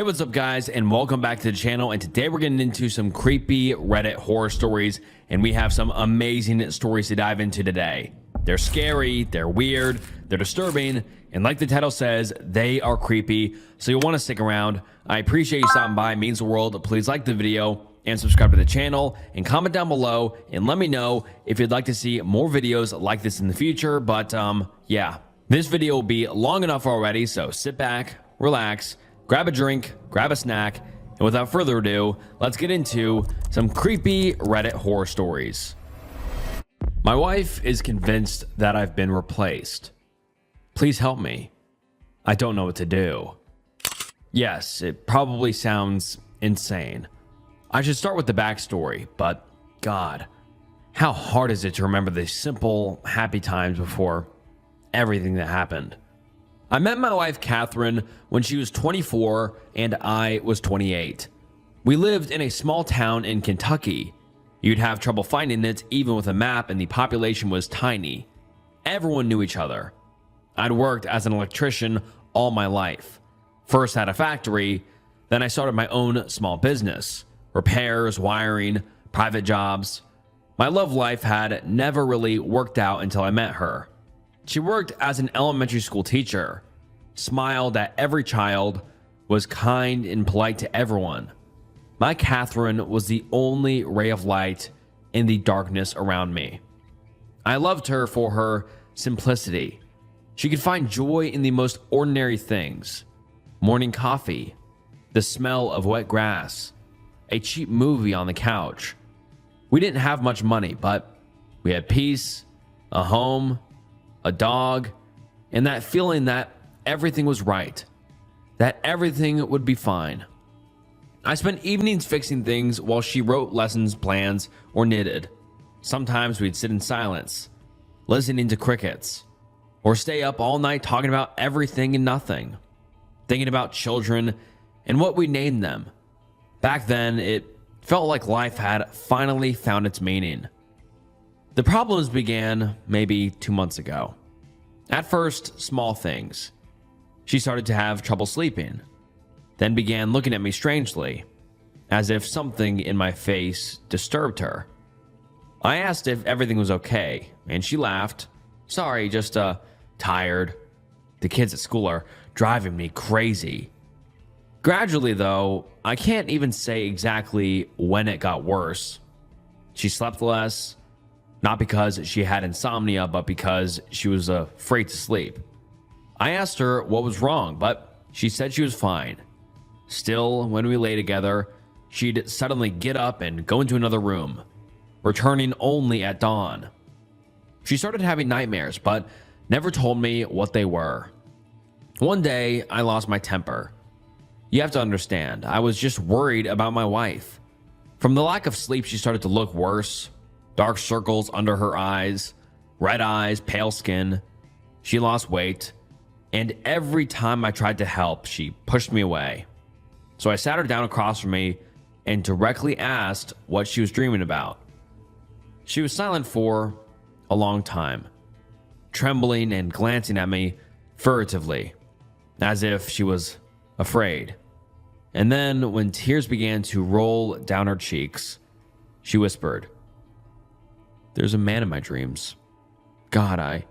Hey, what's up guys, and welcome back to the channel. And today we're getting into some creepy Reddit horror stories, and we have some amazing stories to dive into today. They're scary, they're weird, they're disturbing, and like the title says, they are creepy, so you'll want to stick around. I appreciate you stopping by, it means the world. Please like the video and subscribe to the channel and comment down below and let me know if you'd like to see more videos like this in the future. But yeah, this video will be long enough already, so sit back, relax, grab a drink, grab a snack, and without further ado, let's get into some creepy Reddit horror stories. My wife is convinced that I've been replaced. Please help me. I don't know what to do. Yes, it probably sounds insane. I should start with the backstory, but God, how hard is it to remember the simple, happy times before everything that happened? I met my wife, Catherine, when she was 24 and I was 28. We lived in a small town in Kentucky. You'd have trouble finding it even with a map, and the population was tiny. Everyone knew each other. I'd worked as an electrician all my life. First at a factory, then I started my own small business. Repairs, wiring, private jobs. My love life had never really worked out until I met her. She worked as an elementary school teacher, smiled at every child, was kind and polite to everyone. My Catherine was the only ray of light in the darkness around me. I loved her for her simplicity. She could find joy in the most ordinary things. Morning coffee, the smell of wet grass, a cheap movie on the couch. We didn't have much money, but we had peace, a home, a dog, and that feeling that everything was right, that everything would be fine. I spent evenings fixing things while she wrote lessons plans or knitted. Sometimes we'd sit in silence, listening to crickets, or stay up all night talking about everything and nothing, thinking about children and what we named them. Back then, it felt like life had finally found its meaning. The problems began maybe 2 months ago. At first, small things. She started to have trouble sleeping, then began looking at me strangely, as if something in my face disturbed her. I asked if everything was okay, and she laughed. Sorry, just tired. The kids at school are driving me crazy. Gradually, though, I can't even say exactly when it got worse. She slept less, not because she had insomnia, but because she was afraid to sleep. I asked her what was wrong, but she said she was fine. Still, when we lay together, she'd suddenly get up and go into another room, returning only at dawn. She started having nightmares, but never told me what they were. One day, I lost my temper. You have to understand, I was just worried about my wife. From the lack of sleep, she started to look worse. Dark circles under her eyes, red eyes, pale skin. She lost weight, and every time I tried to help, she pushed me away. So I sat her down across from me and directly asked what she was dreaming about. She was silent for a long time, trembling and glancing at me furtively, as if she was afraid. And then, when tears began to roll down her cheeks, she whispered, "There's a man in my dreams. God,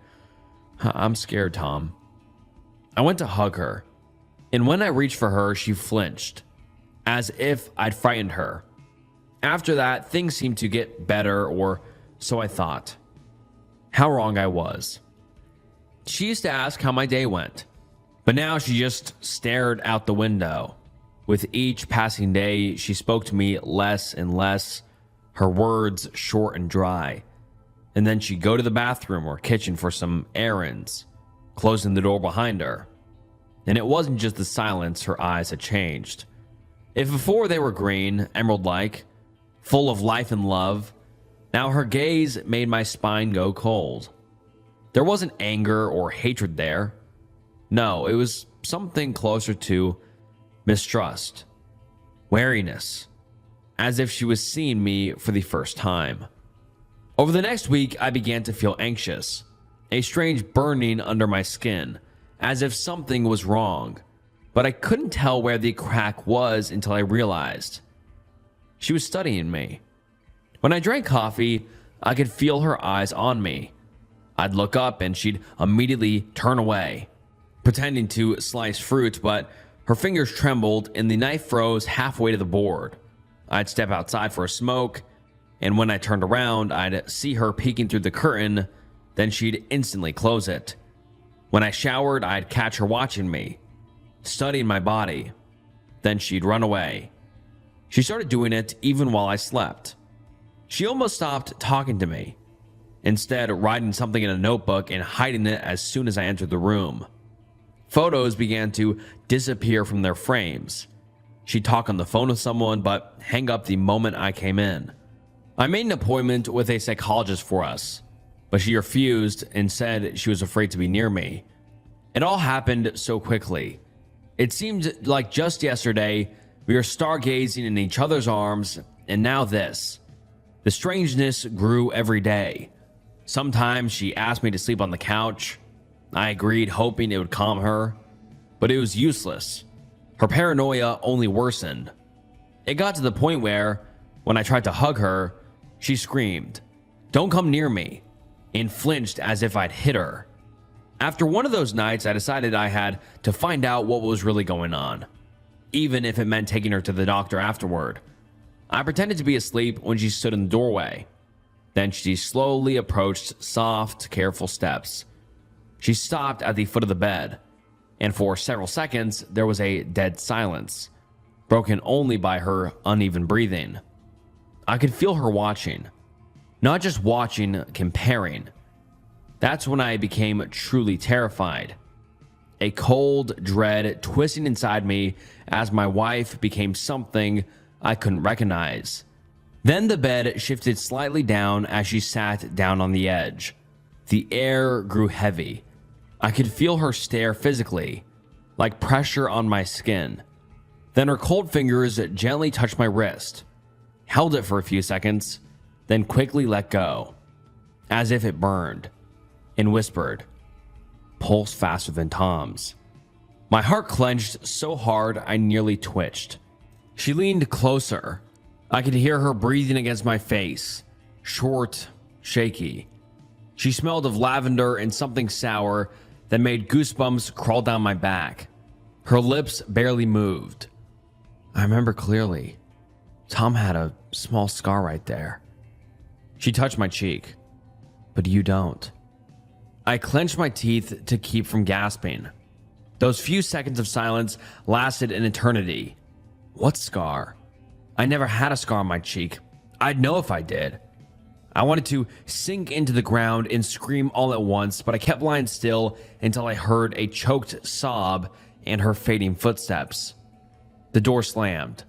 I'm scared, Tom." I went to hug her, and when I reached for her, she flinched, as if I'd frightened her. After that, things seemed to get better, or so I thought. How wrong I was. She used to ask how my day went, but now she just stared out the window. With each passing day, she spoke to me less and less, her words short and dry. And then she'd go to the bathroom or kitchen for some errands, closing the door behind her. And it wasn't just the silence, her eyes had changed. If before they were green, emerald-like, full of life and love, now her gaze made my spine go cold. There wasn't anger or hatred there. No, it was something closer to mistrust, wariness, as if she was seeing me for the first time. Over the next week, I began to feel anxious, a strange burning under my skin, as if something was wrong. but I couldn't tell where the crack was until I realized she was studying me. When I drank coffee, I could feel her eyes on me. I'd look up and she'd immediately turn away, pretending to slice fruit, but her fingers trembled and the knife froze halfway to the board. I'd step outside for a smoke, and when I turned around, I'd see her peeking through the curtain, then she'd instantly close it. When I showered, I'd catch her watching me, studying my body. Then she'd run away. She started doing it even while I slept. She almost stopped talking to me, instead writing something in a notebook and hiding it as soon as I entered the room. Photos began to disappear from their frames. She'd talk on the phone with someone, but hang up the moment I came in. I made an appointment with a psychologist for us, but she refused and said she was afraid to be near me. It all happened so quickly. It seemed like just yesterday we were stargazing in each other's arms, and now this. The strangeness grew every day. Sometimes she asked me to sleep on the couch. I agreed, hoping it would calm her, but it was useless. Her paranoia only worsened. It got to the point where, when I tried to hug her, she screamed, "Don't come near me," and flinched as if I'd hit her. After one of those nights, I decided I had to find out what was really going on, even if it meant taking her to the doctor afterward. I pretended to be asleep when she stood in the doorway. Then she slowly approached soft, careful steps. She stopped at the foot of the bed, and for several seconds, there was a dead silence, broken only by her uneven breathing. I could feel her watching. Not just watching, comparing. That's when I became truly terrified. A cold dread twisting inside me as my wife became something I couldn't recognize. Then the bed shifted slightly down as she sat down on the edge. The air grew heavy. I could feel her stare physically, like pressure on my skin. Then her cold fingers gently touched my wrist, held it for a few seconds, then quickly let go, as if it burned, and whispered, "Pulse faster than Tom's." My heart clenched so hard I nearly twitched. She leaned closer. I could hear her breathing against my face, short, shaky. She smelled of lavender and something sour that made goosebumps crawl down my back. Her lips barely moved. I remember clearly. Tom had a small scar right there. She touched my cheek, but you don't. I clenched my teeth to keep from gasping. Those few seconds of silence lasted an eternity. What scar? I never had a scar on my cheek. I'd know if I did. I wanted to sink into the ground and scream all at once, but I kept lying still until I heard a choked sob and her fading footsteps. The door slammed.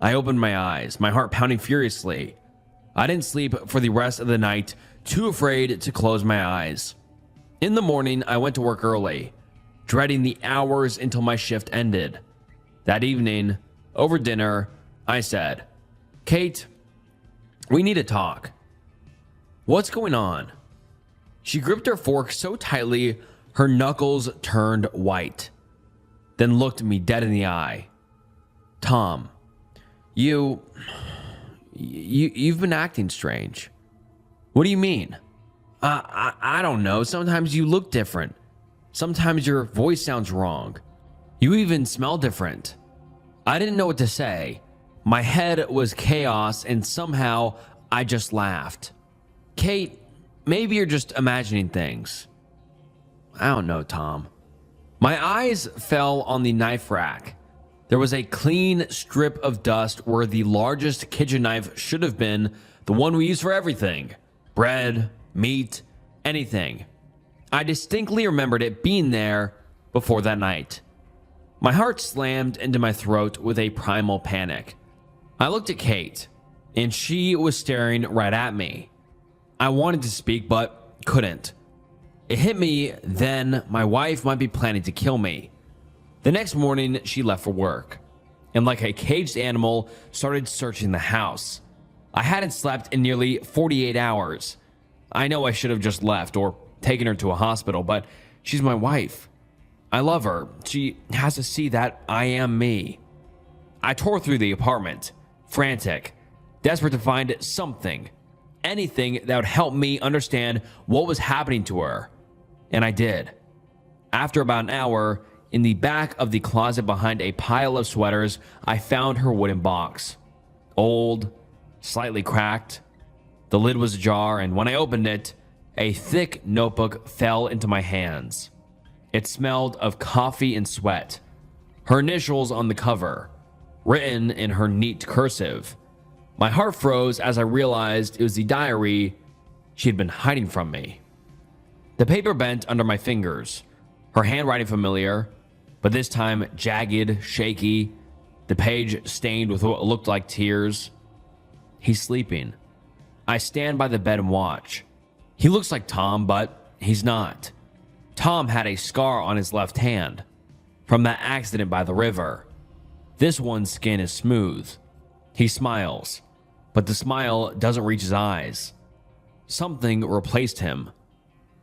I opened my eyes, my heart pounding furiously. I didn't sleep for the rest of the night, too afraid to close my eyes. In the morning, I went to work early, dreading the hours until my shift ended. That evening, over dinner, I said, "Kate, we need to talk." "What's going on?" She gripped her fork so tightly her knuckles turned white, then looked me dead in the eye. "Tom, you've been acting strange." "What do you mean?" I don't know. Sometimes you look different. Sometimes your voice sounds wrong. You even smell different." I didn't know what to say. My head was chaos, and somehow I just laughed. "Kate, maybe you're just imagining things." "I don't know, Tom." My eyes fell on the knife rack. There was a clean strip of dust where the largest kitchen knife should have been, the one we use for everything. Bread, meat, anything. I distinctly remembered it being there before that night. My heart slammed into my throat with a primal panic. I looked at Kate, and she was staring right at me. I wanted to speak, but couldn't. It hit me then my wife might be planning to kill me. The next morning, she left for work, and like a caged animal, started searching the house. I hadn't slept in nearly 48 hours. I know I should have just left or taken her to a hospital, but she's my wife. I love her. She has to see that I am me. I tore through the apartment, frantic, desperate to find something, anything that would help me understand what was happening to her. And I did. After about an hour, in the back of the closet behind a pile of sweaters, I found her wooden box. Old, slightly cracked. The lid was ajar, and when I opened it, a thick notebook fell into my hands. It smelled of coffee and sweat. Her initials on the cover, written in her neat cursive. My heart froze as I realized it was the diary she had been hiding from me. The paper bent under my fingers, her handwriting familiar, but this time jagged, shaky, the page stained with what looked like tears. He's sleeping. I stand by the bed and watch. He looks like Tom, but he's not. Tom had a scar on his left hand from that accident by the river. This one's skin is smooth. He smiles, but the smile doesn't reach his eyes. Something replaced him.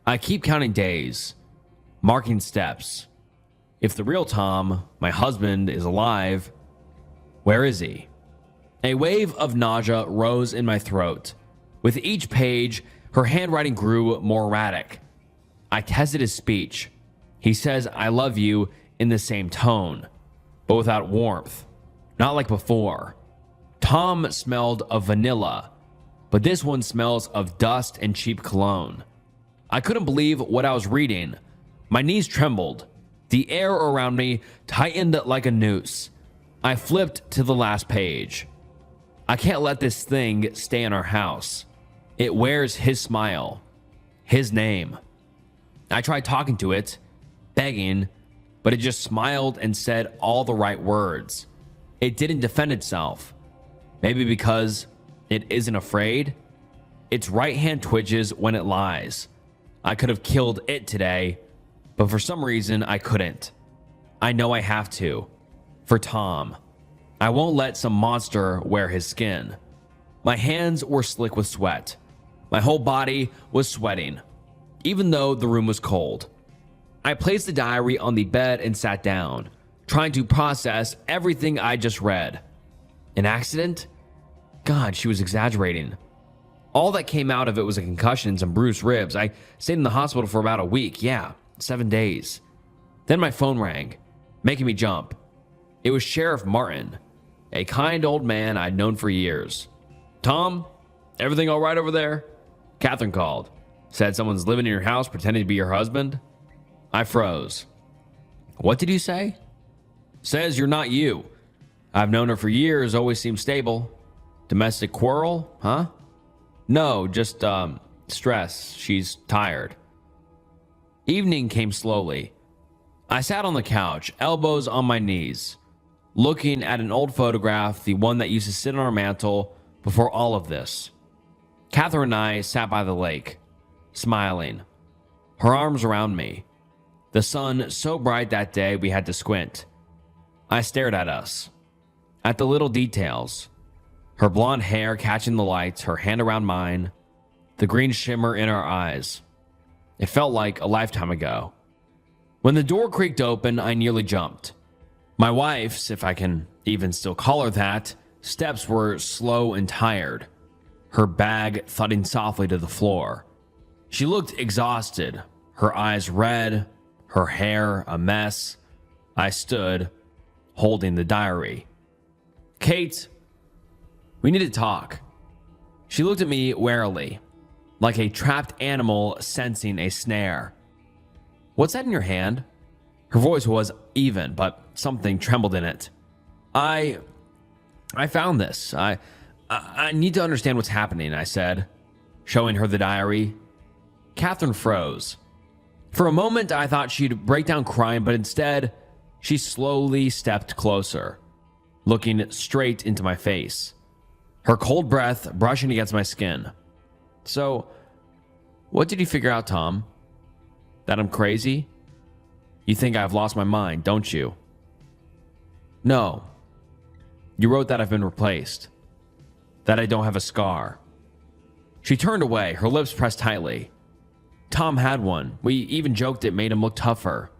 I keep counting days, marking steps. If the real Tom, my husband, is alive, where is he? A wave of nausea rose in my throat. With each page, her handwriting grew more erratic. I tested his speech. He says, "I love you," in the same tone, but without warmth. Not like before. Tom smelled of vanilla, but this one smells of dust and cheap cologne. I couldn't believe what I was reading. My knees trembled. The air around me tightened like a noose. I flipped to the last page. I can't let this thing stay in our house. It wears his smile, his name. I tried talking to it, begging, but it just smiled and said all the right words. It didn't defend itself. Maybe because it isn't afraid? Its right hand twitches when it lies. I could have killed it today, but for some reason I couldn't. I know I have to. For Tom. I won't let some monster wear his skin. My hands were slick with sweat. My whole body was sweating, even though the room was cold. I placed the diary on the bed and sat down, trying to process everything I just read. An accident? God, she was exaggerating. All that came out of it was a concussion and some bruised ribs. I stayed in the hospital for about a week. Yeah, 7 days. Then my phone rang, making me jump. It was Sheriff Martin, a kind old man I'd known for years. "Tom, everything all right over there?" Catherine called. Said someone's living in your house pretending to be your husband. I froze. "What did you say?" "Says you're not you. I've known her for years, always seems stable. Domestic quarrel, huh?" "No, just, stress. She's tired." Evening came slowly. I sat on the couch, elbows on my knees, looking at an old photograph, the one that used to sit on our mantle before all of this. Catherine and I sat by the lake, smiling, her arms around me. The sun so bright that day we had to squint. I stared at us, at the little details. Her blonde hair catching the lights, her hand around mine, the green shimmer in our eyes. It felt like a lifetime ago. When the door creaked open, I nearly jumped. My wife's, if I can even still call her that, steps were slow and tired, her bag thudding softly to the floor. She looked exhausted, her eyes red, her hair a mess. I stood, holding the diary. "Kate, we need to talk." She looked at me warily, like a trapped animal sensing a snare. "What's that in your hand?" Her voice was even, but something trembled in it. I found this. I need to understand what's happening," I said, showing her the diary. Catherine froze. For a moment, I thought she'd break down crying, but instead, she slowly stepped closer, looking straight into my face, her cold breath brushing against my skin. "So, what did you figure out, Tom? That I'm crazy? You think I've lost my mind, don't you?" "No. You wrote that I've been replaced, that I don't have a scar." She turned away, her lips pressed tightly. "Tom had one. We even joked it made him look tougher."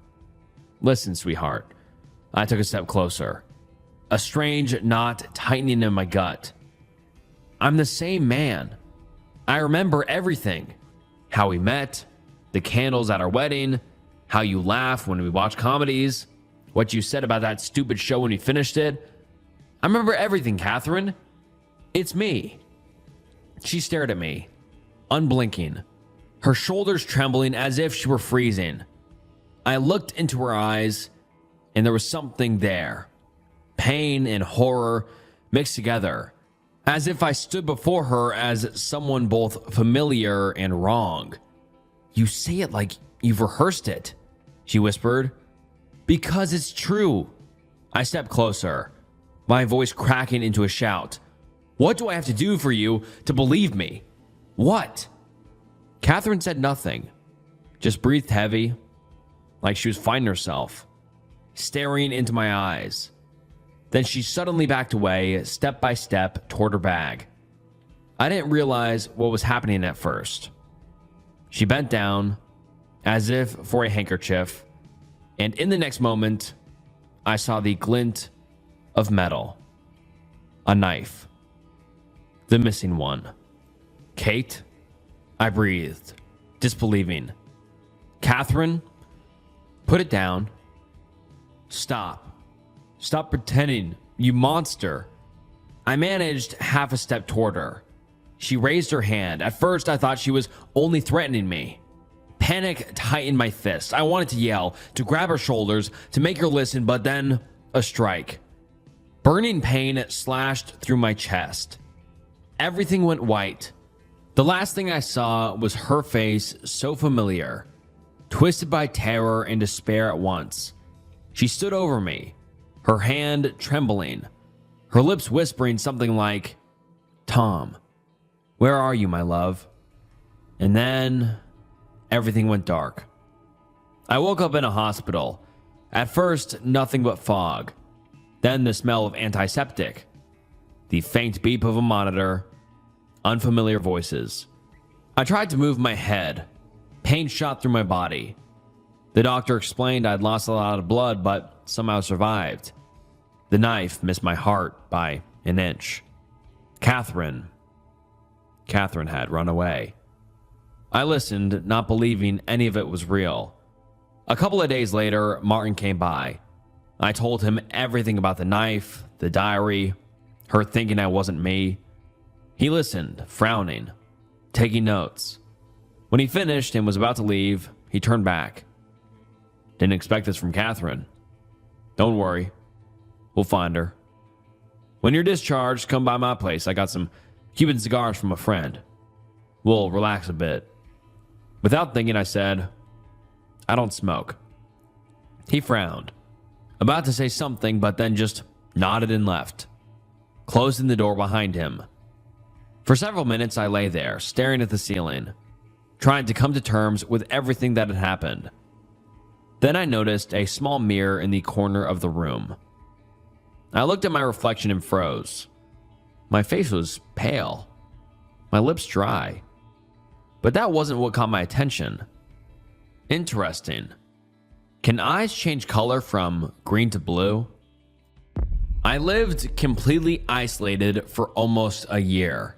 Listen, sweetheart. I took a step closer. A strange knot tightening in my gut. I'm the same man. I remember everything. How we met, the candles at our wedding, how you laugh when we watch comedies, what you said about that stupid show when we finished it. I remember everything, Catherine. It's me. She stared at me, unblinking, her shoulders trembling as if she were freezing. I looked into her eyes, and there was something there. Pain and horror mixed together, as if I stood before her as someone both familiar and wrong. You say it like you've rehearsed it, she whispered. Because it's true. I stepped closer, my voice cracking into a shout. What do I have to do for you to believe me? What? Catherine said nothing, just breathed heavy, like she was finding herself, staring into my eyes. Then she suddenly backed away, step by step, toward her bag. I didn't realize what was happening at first. She bent down, as if for a handkerchief, and in the next moment, I saw the glint of metal. A knife. The missing one. Kate? I breathed, disbelieving. Catherine? Put it down. Stop. Stop pretending, you monster. I managed half a step toward her. She raised her hand. At first, I thought she was only threatening me. Panic tightened my fist. I wanted to yell, to grab her shoulders, to make her listen, but then a strike. Burning pain slashed through my chest. Everything went white. The last thing I saw was her face, so familiar, twisted by terror and despair at once. She stood over me, her hand trembling, her lips whispering something like, Tom, where are you, my love? And then everything went dark. I woke up in a hospital. At first, nothing but fog. Then the smell of antiseptic. The faint beep of a monitor. Unfamiliar voices. I tried to move my head. Pain shot through my body. The doctor explained I'd lost a lot of blood, but somehow survived. The knife missed my heart by an inch. Catherine had run away. I listened, not believing any of it was real. A couple of days later, Martin came by. I told him everything about the knife, the diary, her thinking I wasn't me. He listened, frowning, taking notes. When he finished and was about to leave, he turned back. Didn't expect this from Catherine. Don't worry. We'll find her. When you're discharged, come by my place. I got some Cuban cigars from a friend. We'll relax a bit. Without thinking, I said, I don't smoke. He frowned, about to say something, but then just nodded and left, closing the door behind him. For several minutes, I lay there, staring at the ceiling, trying to come to terms with everything that had happened. Then I noticed a small mirror in the corner of the room. I looked at my reflection and froze. My face was pale, my lips dry. But that wasn't what caught my attention. Interesting. Can eyes change color from green to blue? I lived completely isolated for almost a year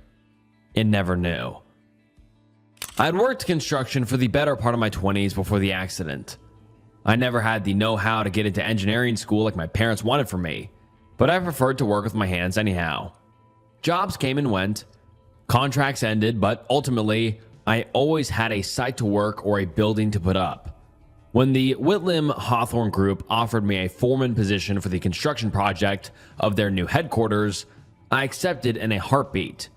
and never knew. I'd worked construction for the better part of my 20s before the accident. I never had the know-how to get into engineering school like my parents wanted for me, but I preferred to work with my hands anyhow. Jobs came and went, contracts ended, but ultimately, I always had a site to work or a building to put up. When the Whitlam Hawthorne Group offered me a foreman position for the construction project of their new headquarters, I accepted in a heartbeat.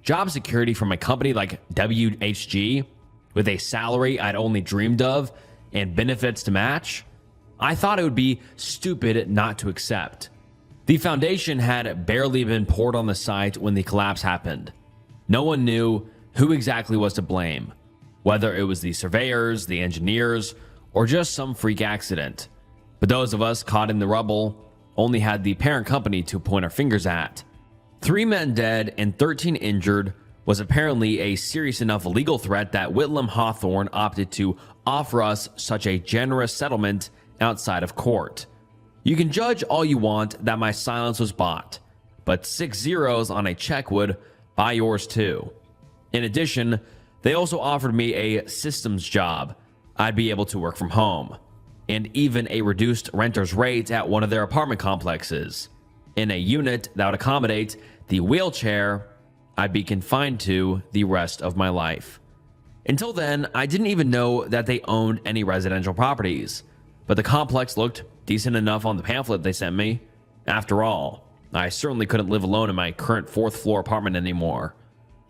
Job security from a company like WHG, with a salary I'd only dreamed of and benefits to match, I thought it would be stupid not to accept. The foundation had barely been poured on the site when the collapse happened. No one knew who exactly was to blame, whether it was the surveyors, the engineers, or just some freak accident. But those of us caught in the rubble only had the parent company to point our fingers at. 3 men dead and 13 injured was apparently a serious enough legal threat that Whitlam Hawthorne opted to offer us such a generous settlement outside of court. You can judge all you want that my silence was bought, but 6 zeros on a check would buy yours too. In addition, they also offered me a systems job. I'd be able to work from home, and even a reduced renter's rate at one of their apartment complexes, in a unit that would accommodate the wheelchair I'd be confined to the rest of my life. Until then, I didn't even know that they owned any residential properties, but the complex looked decent enough on the pamphlet they sent me. After all, I certainly couldn't live alone in my current 4th floor apartment anymore.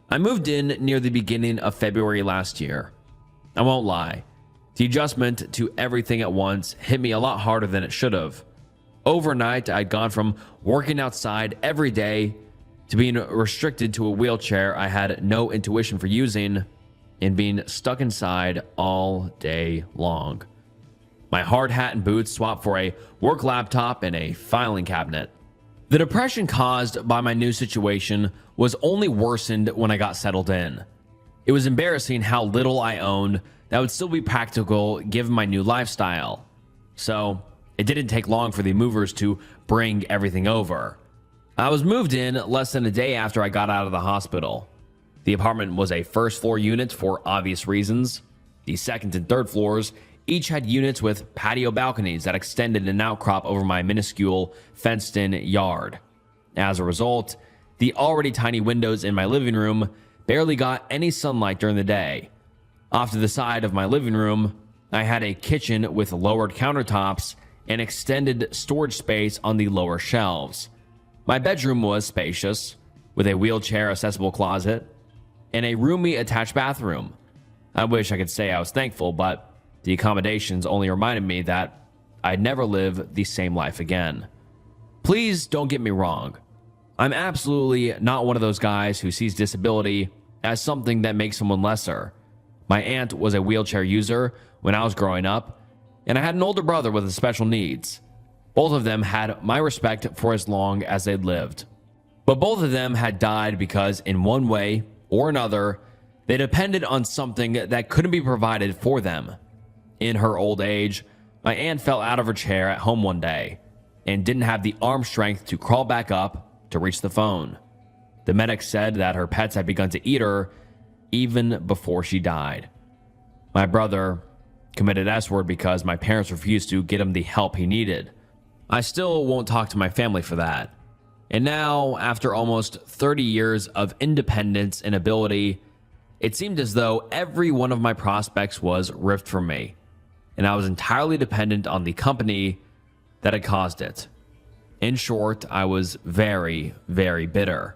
I moved in near the beginning of February last year. I won't lie, the adjustment to everything at once hit me a lot harder than it should have. Overnight, I'd gone from working outside every day to being restricted to a wheelchair I had no intuition for using, and being stuck inside all day long. My hard hat and boots swapped for a work laptop and a filing cabinet. The depression caused by my new situation was only worsened when I got settled in. It was embarrassing how little I owned that would still be practical given my new lifestyle. So it didn't take long for the movers to bring everything over. I was moved in less than a day after I got out of the hospital. The apartment was a 1st floor unit for obvious reasons. The 2nd and 3rd floors each had units with patio balconies that extended an outcrop over my minuscule fenced-in yard. As a result, the already tiny windows in my living room barely got any sunlight during the day. Off to the side of my living room, I had a kitchen with lowered countertops and extended storage space on the lower shelves. My bedroom was spacious, with a wheelchair-accessible closet and a roomy attached bathroom. I wish I could say I was thankful, but the accommodations only reminded me that I'd never live the same life again. Please don't get me wrong. I'm absolutely not one of those guys who sees disability as something that makes someone lesser. My aunt was a wheelchair user when I was growing up, and I had an older brother with special needs. Both of them had my respect for as long as they'd lived. But both of them had died because, in one way or another, they depended on something that couldn't be provided for them. In her old age, my aunt fell out of her chair at home one day and didn't have the arm strength to crawl back up to reach the phone. The medic said that her pets had begun to eat her even before she died. My brother committed S-word because my parents refused to get him the help he needed. I still won't talk to my family for that. And now, after almost 30 years of independence and ability, it seemed as though every one of my prospects was ripped from me, and I was entirely dependent on the company that had caused it. In short, I was very, very bitter.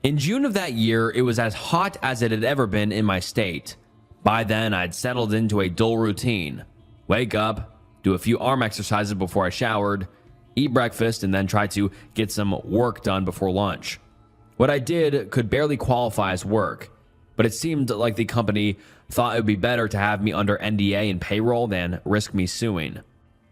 In June of that year, it was as hot as it had ever been in my state. By then, I'd settled into a dull routine. Wake up, do a few arm exercises before I showered, eat breakfast, and then try to get some work done before lunch. What I did could barely qualify as work, but it seemed like the company thought it would be better to have me under NDA and payroll than risk me suing.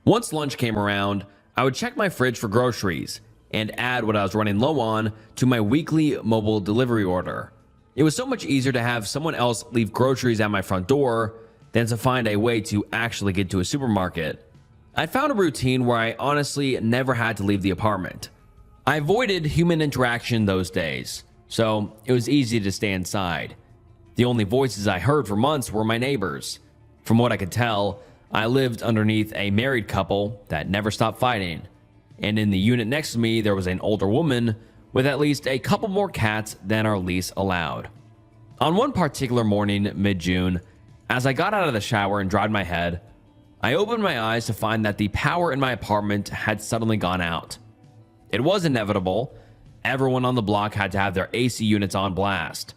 Once lunch came around, I would check my fridge for groceries and add what I was running low on to my weekly mobile delivery order. It was so much easier to have someone else leave groceries at my front door than to find a way to actually get to a supermarket. I found a routine where I honestly never had to leave the apartment. I avoided human interaction those days, so it was easy to stay inside. The only voices I heard for months were my neighbors. From what I could tell, I lived underneath a married couple that never stopped fighting, and in the unit next to me there was an older woman with at least a couple more cats than our lease allowed. On one particular morning mid-June, as I got out of the shower and dried my head, I opened my eyes to find that the power in my apartment had suddenly gone out. It was inevitable. Everyone on the block had to have their AC units on blast.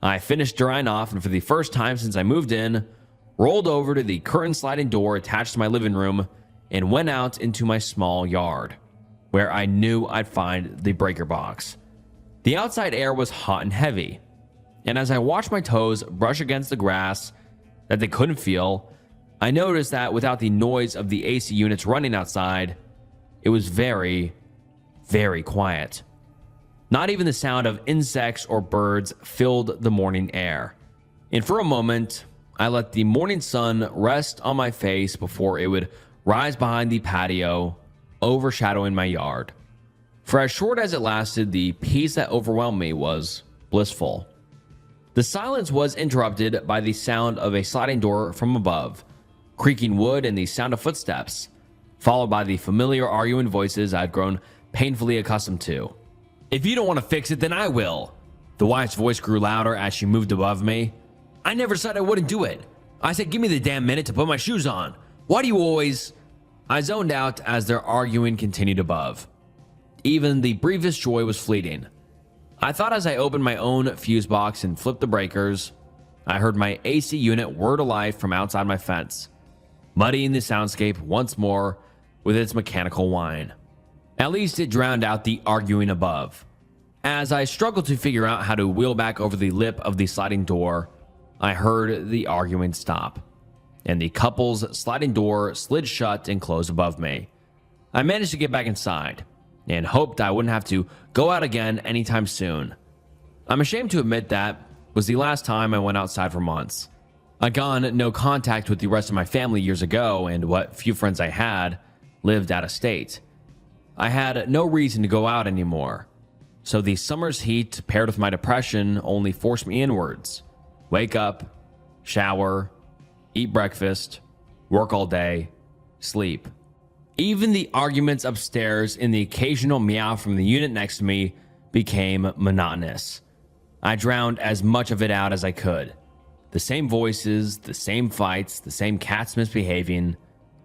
I finished drying off, and for the first time since I moved in, rolled over to the curtain sliding door attached to my living room and went out into my small yard, where I knew I'd find the breaker box. The outside air was hot and heavy, and as I watched my toes brush against the grass that they couldn't feel, I noticed that without the noise of the AC units running outside, it was very, very quiet. Not even the sound of insects or birds filled the morning air. And for a moment, I let the morning sun rest on my face before it would rise behind the patio, overshadowing my yard. For as short as it lasted, the peace that overwhelmed me was blissful. The silence was interrupted by the sound of a sliding door from above, creaking wood and the sound of footsteps, followed by the familiar arguing voices I'd grown painfully accustomed to. "If you don't want to fix it, then I will." The wife's voice grew louder as she moved above me. "I never said I wouldn't do it. I said give me the damn minute to put my shoes on. Why do you always—" I zoned out as their arguing continued above. Even the briefest joy was fleeting. I thought as I opened my own fuse box and flipped the breakers, I heard my AC unit whir to life from outside my fence, muddying the soundscape once more with its mechanical whine. At least it drowned out the arguing above. As I struggled to figure out how to wheel back over the lip of the sliding door, I heard the arguing stop, and the couple's sliding door slid shut and closed above me. I managed to get back inside, and hoped I wouldn't have to go out again anytime soon. I'm ashamed to admit that was the last time I went outside for months. I'd gone no contact with the rest of my family years ago, and what few friends I had lived out of state. I had no reason to go out anymore, so the summer's heat paired with my depression only forced me inwards. Wake up, shower, eat breakfast, work all day, sleep. Even the arguments upstairs and the occasional meow from the unit next to me became monotonous. I drowned as much of it out as I could. The same voices, the same fights, the same cats misbehaving,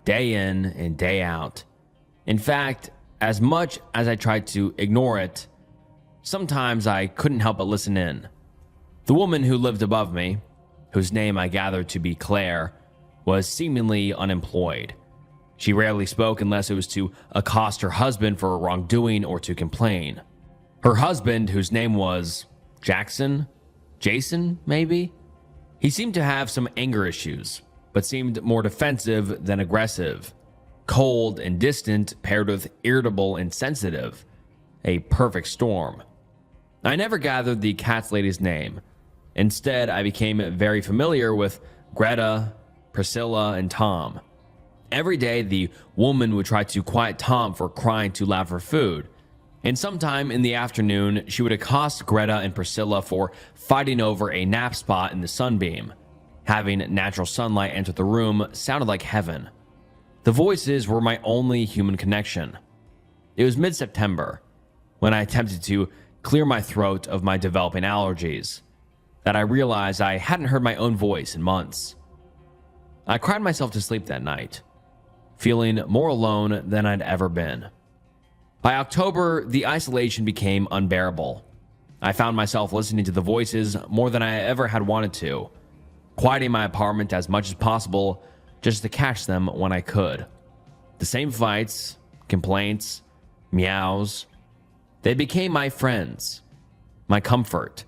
day in and day out. In fact, as much as I tried to ignore it, sometimes I couldn't help but listen in. The woman who lived above me, whose name I gathered to be Claire, was seemingly unemployed. She rarely spoke unless it was to accost her husband for a wrongdoing or to complain. Her husband, whose name was Jason, maybe? He seemed to have some anger issues, but seemed more defensive than aggressive. Cold and distant paired with irritable and sensitive. A perfect storm. I never gathered the cat's lady's name. Instead, I became very familiar with Greta, Priscilla, and Tom. Every day, the woman would try to quiet Tom for crying too loud for food, and sometime in the afternoon, she would accost Greta and Priscilla for fighting over a nap spot in the sunbeam. Having natural sunlight enter the room sounded like heaven. The voices were my only human connection. It was mid-September, when I attempted to clear my throat of my developing allergies, that I realized I hadn't heard my own voice in months. I cried myself to sleep that night, feeling more alone than I'd ever been. By October, the isolation became unbearable. I found myself listening to the voices more than I ever had wanted to, quieting my apartment as much as possible just to catch them when I could. The same fights, complaints, meows. They became my friends, my comfort.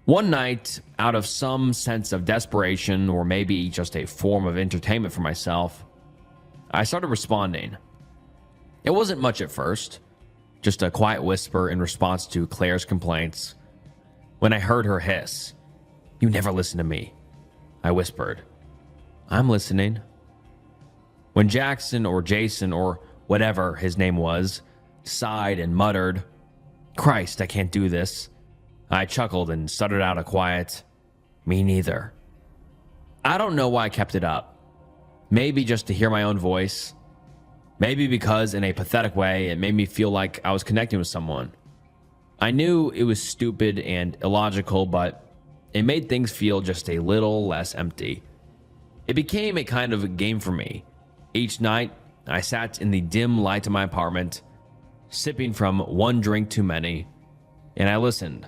One night, out of some sense of desperation, or maybe just a form of entertainment for myself, I started responding. It wasn't much at first, just a quiet whisper in response to Claire's complaints. When I heard her hiss, "You never listen to me," I whispered, "I'm listening." When Jackson or whatever his name was, sighed and muttered, "Christ, I can't do this," I chuckled and stuttered out a quiet, "Me neither." I don't know why I kept it up. Maybe just to hear my own voice. Maybe because in a pathetic way, it made me feel like I was connecting with someone. I knew it was stupid and illogical, but it made things feel just a little less empty. It became a kind of game for me. Each night, I sat in the dim light of my apartment, sipping from one drink too many, and I listened.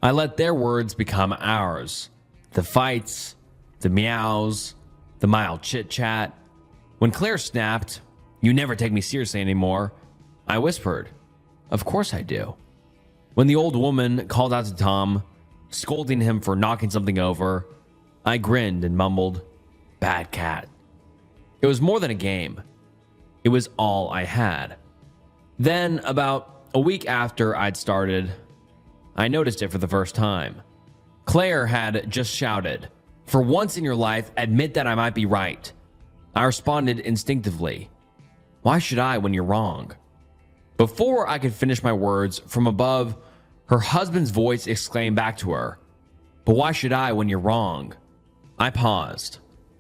I let their words become ours. The fights, the meows, the mild chit-chat. When Claire snapped, "You never take me seriously anymore," I whispered, "Of course I do." When the old woman called out to Tom, scolding him for knocking something over, I grinned and mumbled, "Bad cat." It was more than a game. It was all I had. Then, about a week after I'd started, I noticed it for the first time. Claire had just shouted, "For once in your life, admit that I might be right." I responded instinctively, "Why should I when you're wrong?" Before I could finish my words, from above, her husband's voice exclaimed back to her, "But why should I when you're wrong?" I paused.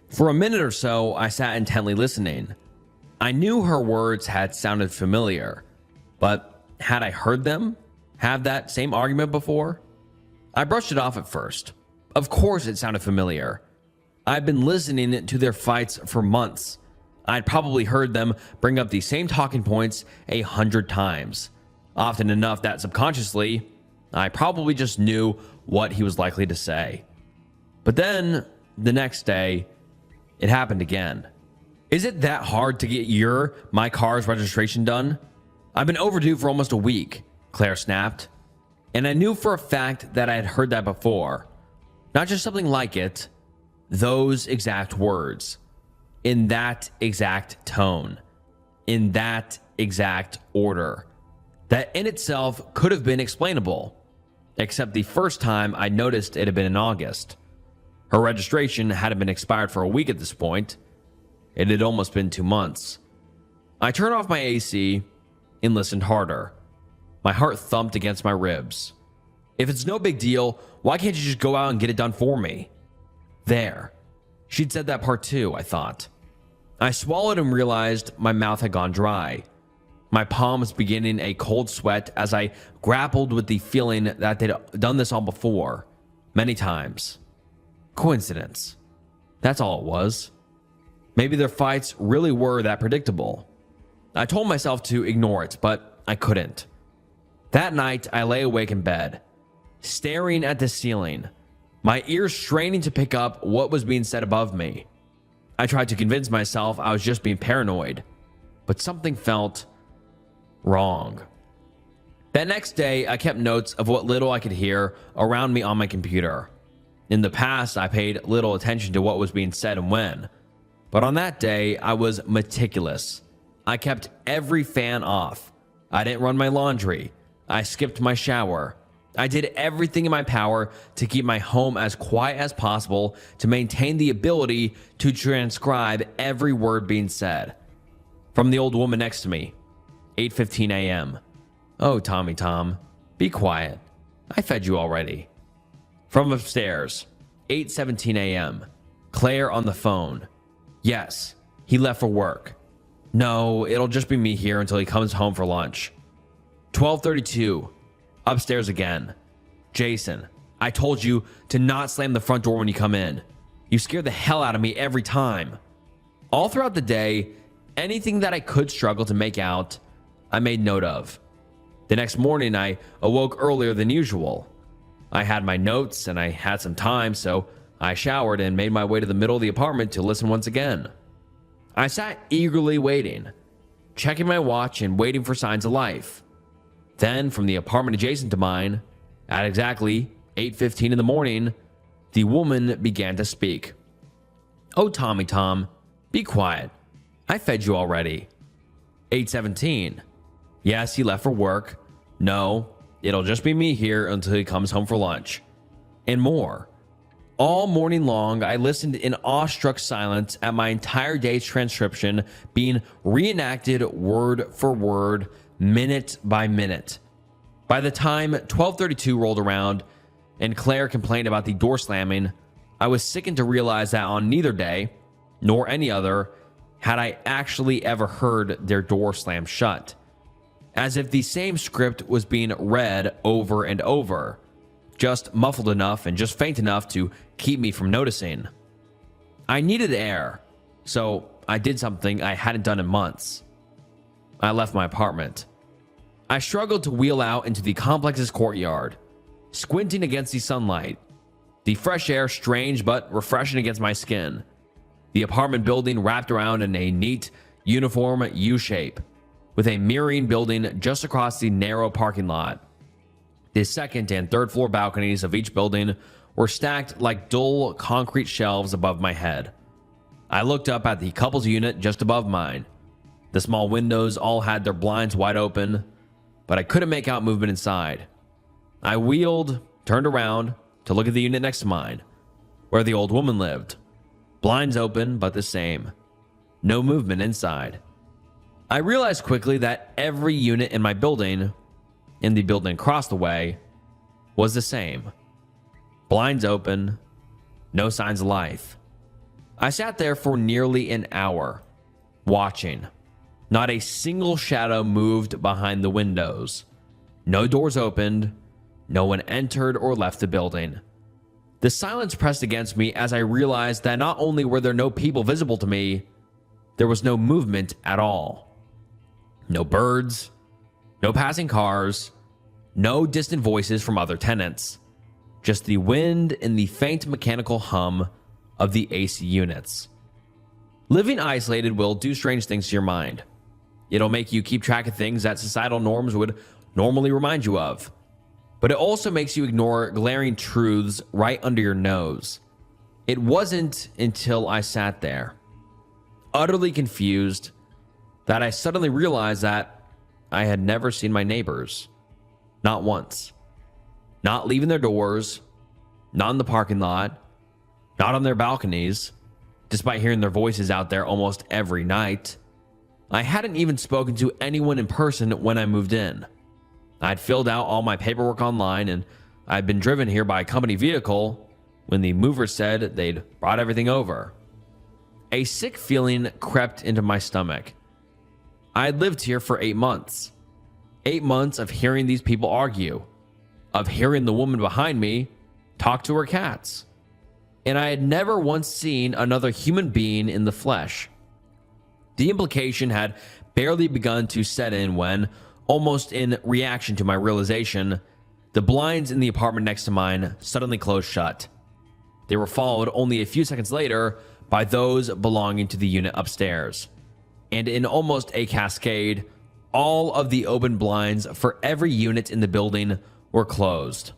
For a minute or so, I sat intently listening. I knew her words had sounded familiar, but had I heard them have that same argument before? I brushed it off at first. Of course it sounded familiar. I'd been listening to their fights for months. I'd probably heard them bring up the same talking points 100 times, often enough that subconsciously, I probably just knew what he was likely to say. But then, the next day, it happened again. "Is it that hard to get my car's registration done? I've been overdue for almost a week," Claire snapped. And I knew for a fact that I had heard that before. Not just something like it, those exact words, in that exact tone, in that exact order. That in itself could have been explainable, except the first time I noticed it had been in August. Her registration hadn't been expired for a week at this point. It had almost been 2 months. I turned off my AC and listened harder. My heart thumped against my ribs. If it's no big deal, why can't you just go out and get it done for me? There. She'd said that part too, I thought. I swallowed and realized my mouth had gone dry. My palms beginning a cold sweat as I grappled with the feeling that they'd done this all before, many times. Coincidence. That's all it was. Maybe their fights really were that predictable. I told myself to ignore it, but I couldn't. That night, I lay awake in bed, staring at the ceiling, my ears straining to pick up what was being said above me. I tried to convince myself I was just being paranoid, but something felt wrong. That next day, I kept notes of what little I could hear around me on my computer. In the past, I paid little attention to what was being said and when, but on that day, I was meticulous. I kept every fan off. I didn't run my laundry. I skipped my shower. I did everything in my power to keep my home as quiet as possible to maintain the ability to transcribe every word being said. From the old woman next to me, 8:15 a.m. "Oh, Tommy Tom, be quiet. I fed you already." From upstairs, 8:17 a.m. Claire on the phone. "Yes, he left for work. No, it'll just be me here until he comes home for lunch." 12:32. Upstairs again. "Jason, I told you to not slam the front door when you come in. You scare the hell out of me every time." All throughout the day, anything that I could struggle to make out, I made note of. The next morning, I awoke earlier than usual. I had my notes and I had some time, so I showered and made my way to the middle of the apartment to listen once again. I sat eagerly waiting, checking my watch and waiting for signs of life. Then, from the apartment adjacent to mine, at exactly 8:15 in the morning, the woman began to speak. "Oh, Tommy Tom, be quiet. I fed you already." 8:17. "Yes, he left for work. No, it'll just be me here until he comes home for lunch." And more. All morning long, I listened in awestruck silence at my entire day's transcription being reenacted word for word, minute by minute. By the time 12:32 rolled around and Claire complained about the door slamming, I was sickened to realize that on neither day, nor any other, had I actually ever heard their door slam shut. As if the same script was being read over and over, just muffled enough and just faint enough to keep me from noticing. I needed air, so I did something I hadn't done in months. I left my apartment. I struggled to wheel out into the complex's courtyard, squinting against the sunlight. The fresh air strange but refreshing against my skin. The apartment building wrapped around in a neat, uniform U-shape, with a mirroring building just across the narrow parking lot. The second and third floor balconies of each building were stacked like dull concrete shelves above my head. I looked up at the couple's unit just above mine. The small windows all had their blinds wide open, but I couldn't make out movement inside. I wheeled, turned around to look at the unit next to mine, where the old woman lived. Blinds open, but the same. no movement inside. I realized quickly that every unit in my building, in the building across the way, was the same. Blinds open, no signs of life. I sat there for nearly an hour, watching. Not a single shadow moved behind the windows. No doors opened. No one entered or left the building. The silence pressed against me as I realized that not only were there no people visible to me, there was no movement at all. No birds, no passing cars, no distant voices from other tenants. Just the wind and the faint mechanical hum of the AC units. Living isolated will do strange things to your mind. It'll make you keep track of things that societal norms would normally remind you of. But it also makes you ignore glaring truths right under your nose. It wasn't until I sat there, utterly confused, that I suddenly realized that I had never seen my neighbors. Not once. Not leaving their doors, not in the parking lot, not on their balconies, despite hearing their voices out there almost every night. I hadn't even spoken to anyone in person when I moved in. I'd filled out all my paperwork online, and I'd been driven here by a company vehicle when the movers said they'd brought everything over. A sick feeling crept into my stomach. I'd lived here for 8 months. 8 months of hearing these people argue, of hearing the woman behind me talk to her cats. And I had never once seen another human being in the flesh. The implication had barely begun to set in when, almost in reaction to my realization, the blinds in the apartment next to mine suddenly closed shut. They were followed only a few seconds later by those belonging to the unit upstairs. And in almost a cascade, all of the open blinds for every unit in the building were closed.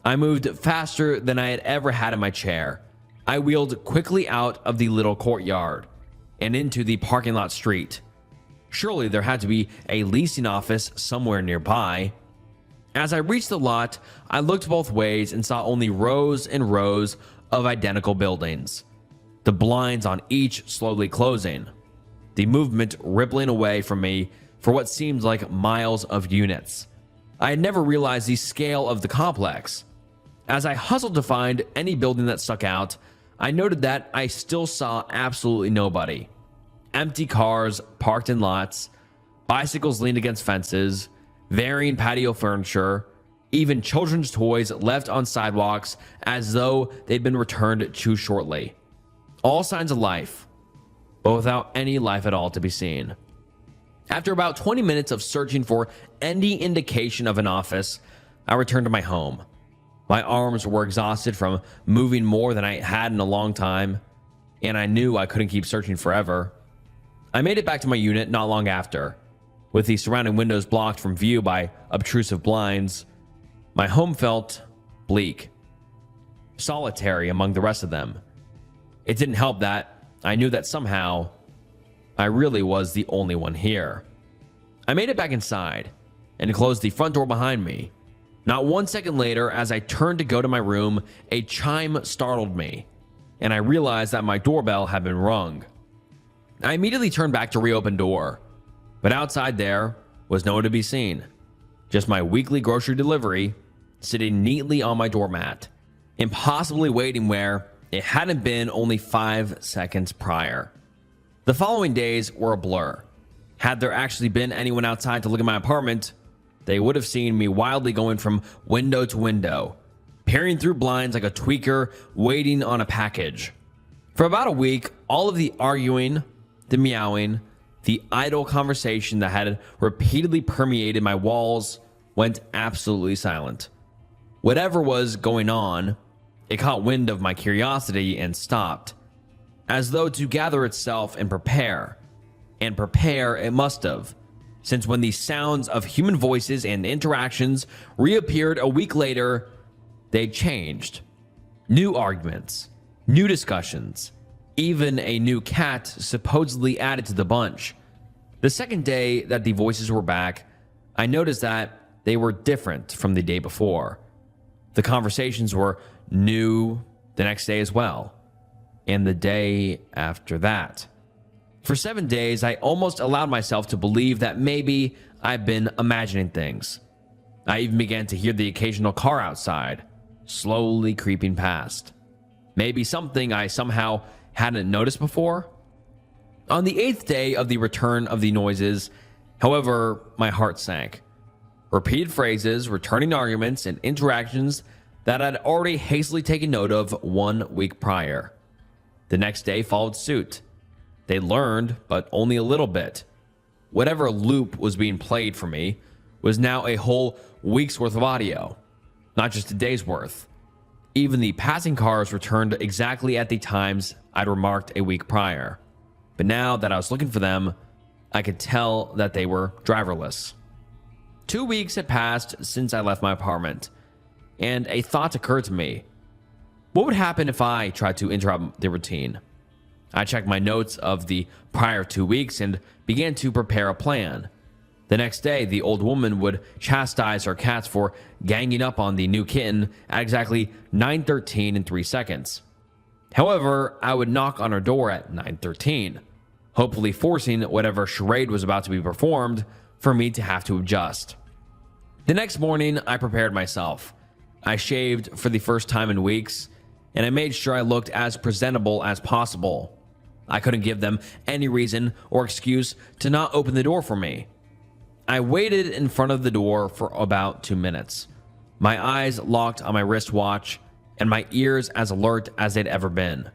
I moved faster than I had ever had in my chair. I wheeled quickly out of the little courtyard and into the parking lot street. Surely there had to be a leasing office somewhere nearby. As I reached the lot, I looked both ways and saw only rows and rows of identical buildings, the blinds on each slowly closing, the movement rippling away from me for what seemed like miles of units. I had never realized the scale of the complex. As I hustled to find any building that stuck out, I noted that I still saw absolutely nobody. Empty cars parked in lots, bicycles leaned against fences, varying patio furniture, even children's toys left on sidewalks as though they'd been returned too shortly. All signs of life, but without any life at all to be seen. After about 20 minutes of searching for any indication of an office, I returned to my home. My arms were exhausted from moving more than I had in a long time, and I knew I couldn't keep searching forever. I made it back to my unit not long after, with the surrounding windows blocked from view by obtrusive blinds. My home felt bleak, solitary among the rest of them. It didn't help that I knew that somehow I really was the only one here. I made it back inside and closed the front door behind me. Not 1 second later, as I turned to go to my room, a chime startled me, and I realized that my doorbell had been rung. I immediately turned back to reopen door, but outside there was no one to be seen. Just my weekly grocery delivery sitting neatly on my doormat, impossibly waiting where it hadn't been only 5 seconds prior. The following days were a blur. Had there actually been anyone outside to look at my apartment, they would have seen me wildly going from window to window, peering through blinds like a tweaker waiting on a package. For about a week, all of the arguing, the meowing, the idle conversation that had repeatedly permeated my walls went absolutely silent. Whatever was going on, it caught wind of my curiosity and stopped, as though to gather itself and prepare. And prepare it must have, since when the sounds of human voices and interactions reappeared a week later, they changed. New arguments, new discussions, even a new cat supposedly added to the bunch. The second day that the voices were back, I noticed that they were different from the day before. The conversations were new the next day as well, and the day after that. For 7 days, I almost allowed myself to believe that maybe I've been imagining things. I even began to hear the occasional car outside, slowly creeping past. Maybe something I somehow hadn't noticed before. On the 8th day of the return of the noises, however, my heart sank. Repeated phrases, returning arguments, and interactions that I'd already hastily taken note of 1 week prior. The next day followed suit. They learned, but only a little bit. Whatever loop was being played for me was now a whole week's worth of audio, not just a day's worth. Even the passing cars returned exactly at the times I'd remarked a week prior. But now that I was looking for them, I could tell that they were driverless. 2 weeks had passed since I left my apartment, and a thought occurred to me. What would happen if I tried to interrupt the routine? I checked my notes of the prior 2 weeks and began to prepare a plan. The next day, the old woman would chastise her cats for ganging up on the new kitten at exactly 9:13 and 3 seconds. However, I would knock on her door at 9:13, hopefully forcing whatever charade was about to be performed for me to have to adjust. The next morning, I prepared myself. I shaved for the first time in weeks, and I made sure I looked as presentable as possible. I couldn't give them any reason or excuse to not open the door for me. I waited in front of the door for about 2 minutes, my eyes locked on my wristwatch and my ears as alert as they'd ever been.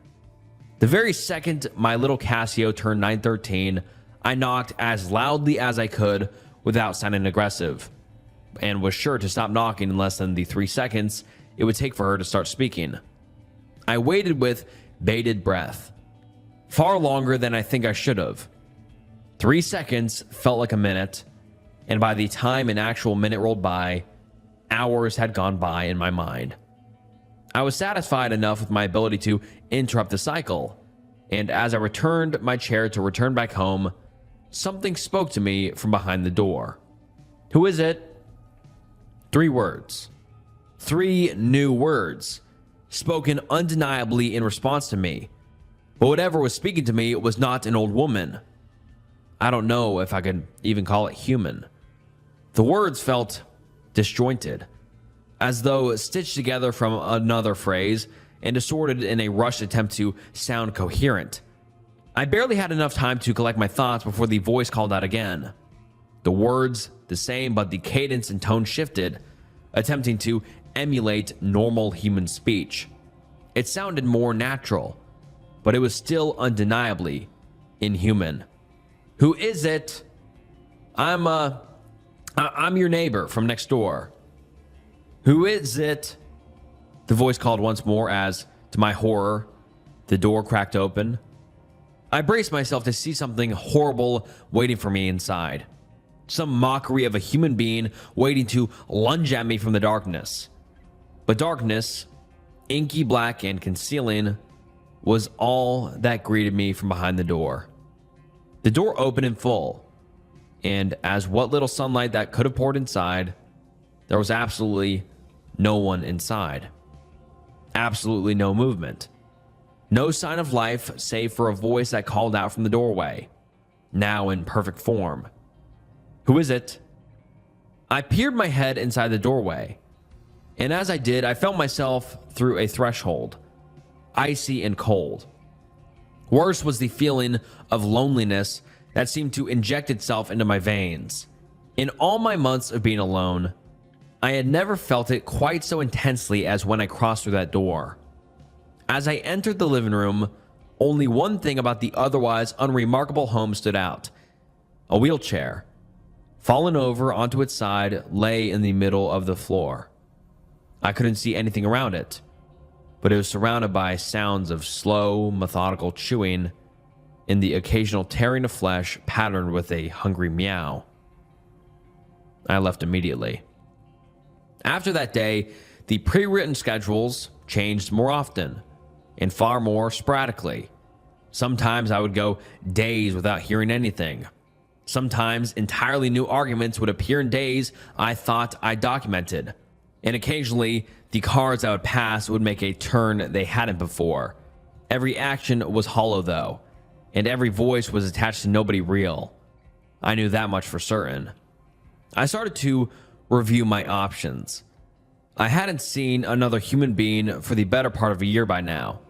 The very second my little Casio turned 9:13, I knocked as loudly as I could without sounding aggressive, and was sure to stop knocking in less than the 3 seconds it would take for her to start speaking. I waited with bated breath, far longer than I think I should have. 3 seconds felt like a minute, and by the time an actual minute rolled by, hours had gone by in my mind. I was satisfied enough with my ability to interrupt the cycle, and as I returned my chair to return back home, something spoke to me from behind the door. "Who is it?" 3 words. 3 new words, spoken undeniably in response to me. But whatever was speaking to me was not an old woman. I don't know if I could even call it human. The words felt disjointed, as though stitched together from another phrase and distorted in a rushed attempt to sound coherent. I barely had enough time to collect my thoughts before the voice called out again. The words the same, but the cadence and tone shifted, attempting to emulate normal human speech. It sounded more natural, but it was still undeniably inhuman. "Who is it?" I'm your neighbor from next door." "Who is it?" the voice called once more as, to my horror, the door cracked open. I braced myself to see something horrible waiting for me inside. Some mockery of a human being waiting to lunge at me from the darkness. But darkness, inky black and concealing, was all that greeted me from behind the door. The door opened in full, and as what little sunlight that could have poured inside, there was absolutely no one inside. Absolutely no movement. No sign of life save for a voice that called out from the doorway, now in perfect form. "Who is it?" I peered my head inside the doorway, and as I did, I felt myself through a threshold, icy and cold. Worse was the feeling of loneliness that seemed to inject itself into my veins. In all my months of being alone, I had never felt it quite so intensely as when I crossed through that door. As I entered the living room, only one thing about the otherwise unremarkable home stood out. A wheelchair, fallen over onto its side, lay in the middle of the floor. I couldn't see anything around it, but it was surrounded by sounds of slow, methodical chewing and the occasional tearing of flesh patterned with a hungry meow. I left immediately. After that day, the pre-written schedules changed more often and far more sporadically. Sometimes I would go days without hearing anything. Sometimes entirely new arguments would appear in days I thought I documented. And occasionally, the cars I would pass would make a turn they hadn't before. Every action was hollow though, and every voice was attached to nobody real. I knew that much for certain. I started to review my options. I hadn't seen another human being for the better part of a year by now,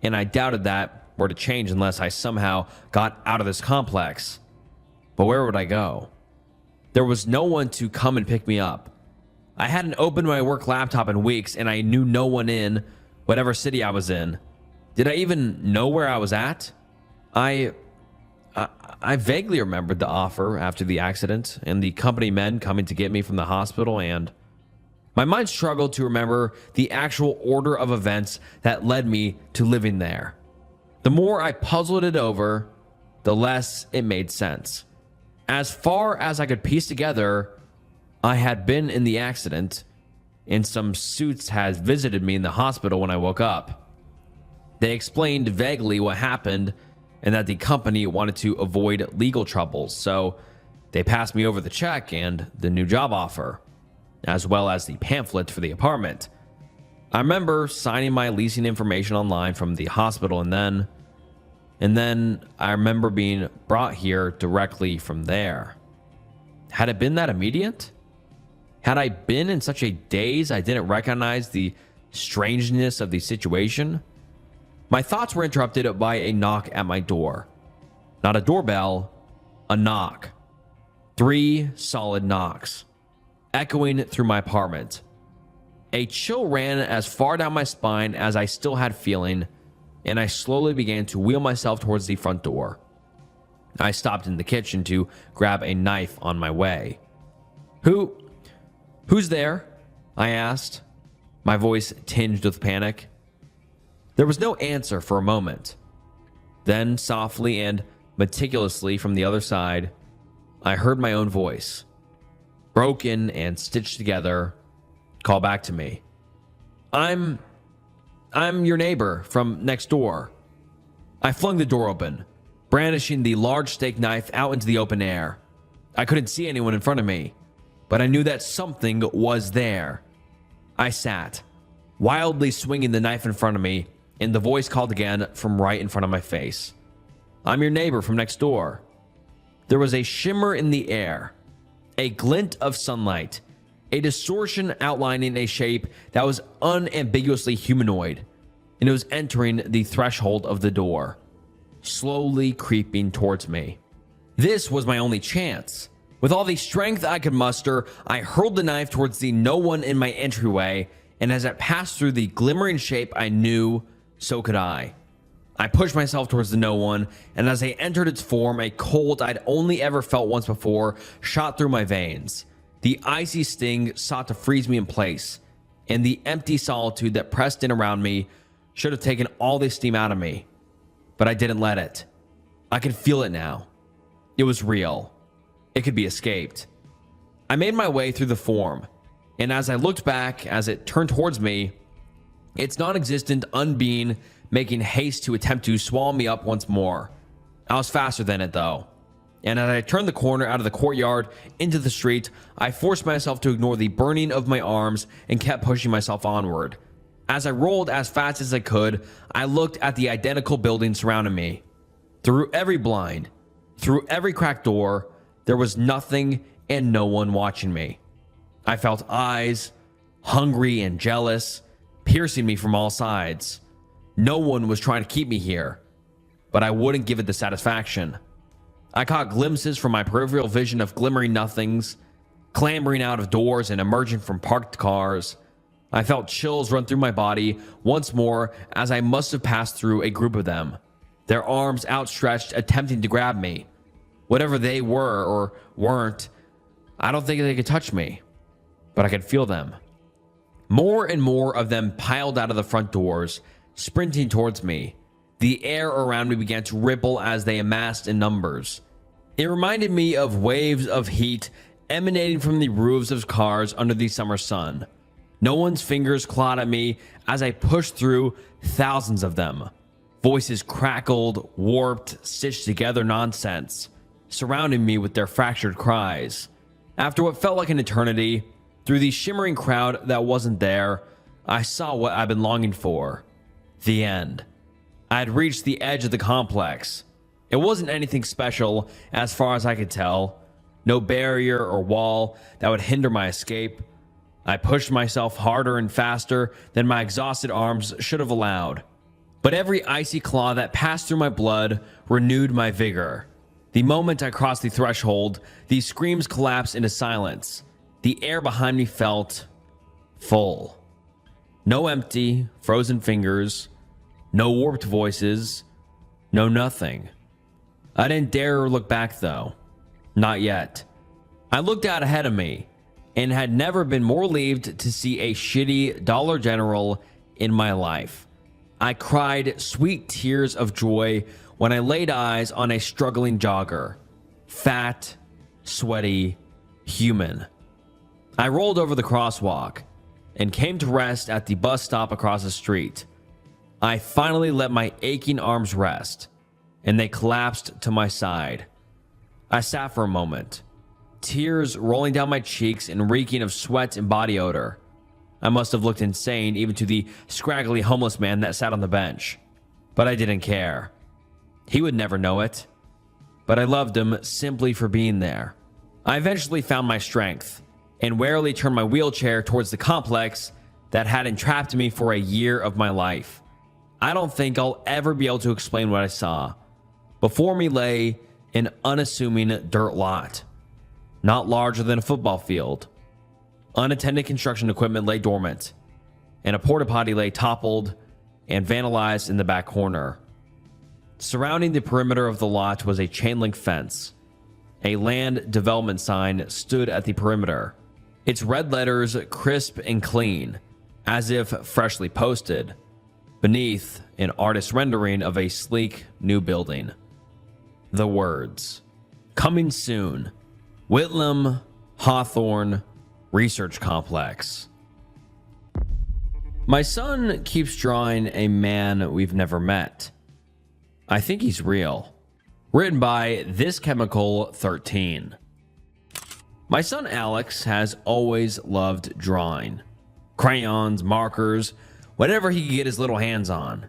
and I doubted that were to change unless I somehow got out of this complex. But where would I go? There was no one to come and pick me up. I hadn't opened my work laptop in weeks, and I knew no one in whatever city I was in. Did I even know where I was at? I vaguely remembered the offer after the accident and the company men coming to get me from the hospital, and my mind struggled to remember the actual order of events that led me to living there. The more I puzzled it over, the less it made sense. As far as I could piece together, I had been in the accident, and some suits had visited me in the hospital when I woke up. They explained vaguely what happened and that the company wanted to avoid legal troubles, so they passed me over the check and the new job offer, as well as the pamphlet for the apartment. I remember signing my leasing information online from the hospital, and then I remember being brought here directly from there. Had it been that immediate? Had I been in such a daze I didn't recognize the strangeness of the situation? My thoughts were interrupted by a knock at my door. Not a doorbell, a knock. 3 solid knocks, echoing through my apartment. A chill ran as far down my spine as I still had feeling, and I slowly began to wheel myself towards the front door. I stopped in the kitchen to grab a knife on my way. Who's there? I asked, my voice tinged with panic. There was no answer for a moment. Then, softly and meticulously from the other side, I heard my own voice, broken and stitched together, call back to me. I'm your neighbor from next door. I flung the door open, brandishing the large steak knife out into the open air. I couldn't see anyone in front of me, but I knew that something was there. I sat, wildly swinging the knife in front of me, and the voice called again from right in front of my face. I'm your neighbor from next door. There was a shimmer in the air, a glint of sunlight, a distortion outlining a shape that was unambiguously humanoid, and it was entering the threshold of the door, slowly creeping towards me. This was my only chance. With all the strength I could muster, I hurled the knife towards the no one in my entryway, and as it passed through the glimmering shape I knew, so could I. I pushed myself towards the no one, and as I entered its form, a cold I'd only ever felt once before shot through my veins. The icy sting sought to freeze me in place, and the empty solitude that pressed in around me should have taken all the steam out of me. But I didn't let it. I could feel it now. It was real. It could be escaped. I made my way through the form, and as I looked back as it turned towards me, its non-existent unbeing making haste to attempt to swallow me up once more. I was faster than it though, and as I turned the corner out of the courtyard into the street, I forced myself to ignore the burning of my arms and kept pushing myself onward. As I rolled as fast as I could, I looked at the identical buildings surrounding me. Through every blind, through every cracked door, there was nothing and no one watching me. I felt eyes, hungry and jealous, piercing me from all sides. No one was trying to keep me here, but I wouldn't give it the satisfaction. I caught glimpses from my peripheral vision of glimmering nothings, clambering out of doors and emerging from parked cars. I felt chills run through my body once more as I must have passed through a group of them, their arms outstretched attempting to grab me. Whatever they were or weren't, I don't think they could touch me, but I could feel them. More and more of them piled out of the front doors, sprinting towards me. The air around me began to ripple as they amassed in numbers. It reminded me of waves of heat emanating from the roofs of cars under the summer sun. No one's fingers clawed at me as I pushed through thousands of them. Voices crackled, warped, stitched together nonsense, surrounding me with their fractured cries. After what felt like an eternity, through the shimmering crowd that wasn't there, I saw what I'd been longing for. The end. I had reached the edge of the complex. It wasn't anything special as far as I could tell. No barrier or wall that would hinder my escape. I pushed myself harder and faster than my exhausted arms should have allowed. But every icy claw that passed through my blood renewed my vigor. The moment I crossed the threshold, these screams collapsed into silence. The air behind me felt full. No empty, frozen fingers, no warped voices, no nothing. I didn't dare look back though. Not yet. I looked out ahead of me and had never been more relieved to see a shitty Dollar General in my life. I cried sweet tears of joy when I laid eyes on a struggling jogger. Fat, sweaty, human. I rolled over the crosswalk and came to rest at the bus stop across the street. I finally let my aching arms rest, and they collapsed to my side. I sat for a moment, tears rolling down my cheeks and reeking of sweat and body odor. I must have looked insane even to the scraggly homeless man that sat on the bench, but I didn't care. He would never know it, but I loved him simply for being there. I eventually found my strength and warily turned my wheelchair towards the complex that had entrapped me for a year of my life. I don't think I'll ever be able to explain what I saw. Before me lay an unassuming dirt lot, not larger than a football field. Unattended construction equipment lay dormant, and a porta potty lay toppled and vandalized in the back corner. Surrounding the perimeter of the lot was a chain link fence. A land development sign stood at the perimeter, its red letters crisp and clean, as if freshly posted. Beneath, an artist's rendering of a sleek new building. The words, "Coming soon, Whitlam Hawthorne Research Complex." My son keeps drawing a man we've never met. I think he's real. Written by This Chemical 13. My son Alex has always loved drawing. Crayons, markers, whatever he could get his little hands on.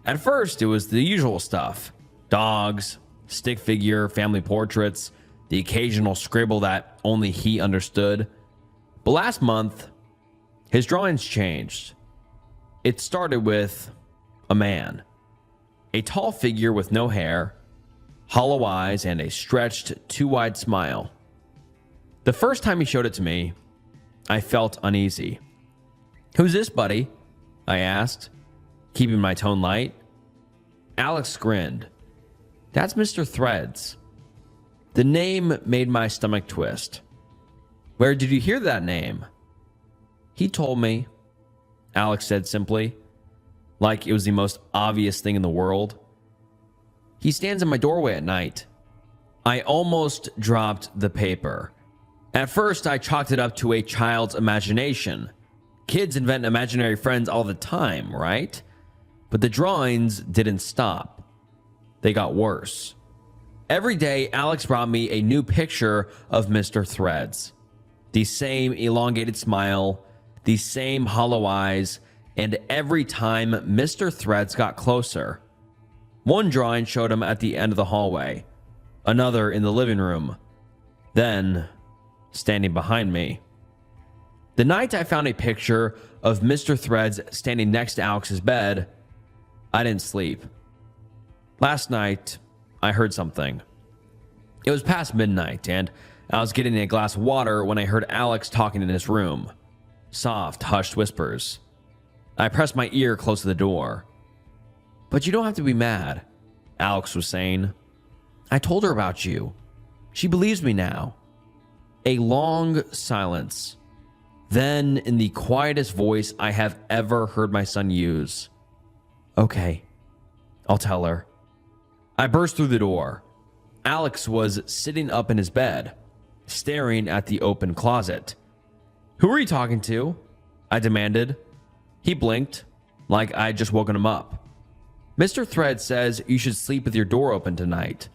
At first, it was the usual stuff. Dogs, stick figure, family portraits, the occasional scribble that only he understood. But last month, his drawings changed. It started with a man. A tall figure with no hair, hollow eyes, and a stretched, too wide smile. The first time he showed it to me, I felt uneasy. "Who's this, buddy?" I asked, keeping my tone light. Alex grinned. "That's Mr. Threads." The name made my stomach twist. "Where did you hear that name?" "He told me," Alex said simply, like it was the most obvious thing in the world. "He stands in my doorway at night." I almost dropped the paper. At first, I chalked it up to a child's imagination. Kids invent imaginary friends all the time, right? But the drawings didn't stop. They got worse. Every day, Alex brought me a new picture of Mr. Threads. The same elongated smile, the same hollow eyes, and every time Mr. Threads got closer. One drawing showed him at the end of the hallway, another in the living room, then standing behind me. The night I found a picture of Mr. Threads standing next to Alex's bed, I didn't sleep. Last night, I heard something. It was past midnight, and I was getting a glass of water when I heard Alex talking in his room. Soft, hushed whispers. I pressed my ear close to the door. "But you don't have to be mad," Alex was saying. "I told her about you. She believes me now." A long silence. Then, in the quietest voice I have ever heard my son use, "Okay, I'll tell her." I burst through the door. Alex was sitting up in his bed, staring at the open closet. "Who are you talking to?" I demanded. He blinked, like I'd just woken him up. "Mr. Thread says you should sleep with your door open tonight."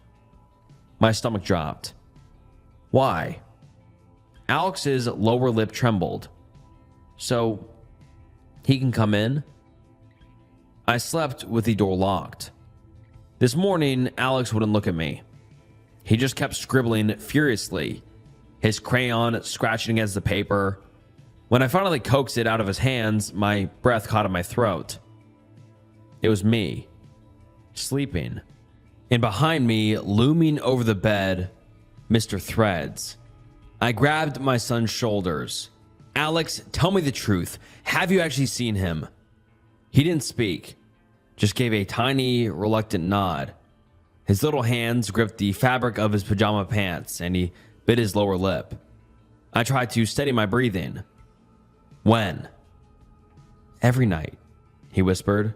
My stomach dropped. "Why?" Alex's lower lip trembled. "So he can come in?" I slept with the door locked. This morning, Alex wouldn't look at me. He just kept scribbling furiously, his crayon scratching against the paper. When I finally coaxed it out of his hands, my breath caught in my throat. It was me, sleeping. And behind me, looming over the bed, Mr. Threads. I grabbed my son's shoulders. Alex, tell me the truth. Have you actually seen him? He didn't speak, just gave a tiny, reluctant nod. His little hands gripped the fabric of his pajama pants, and he bit his lower lip. I tried to steady my breathing. When? Every night, he whispered.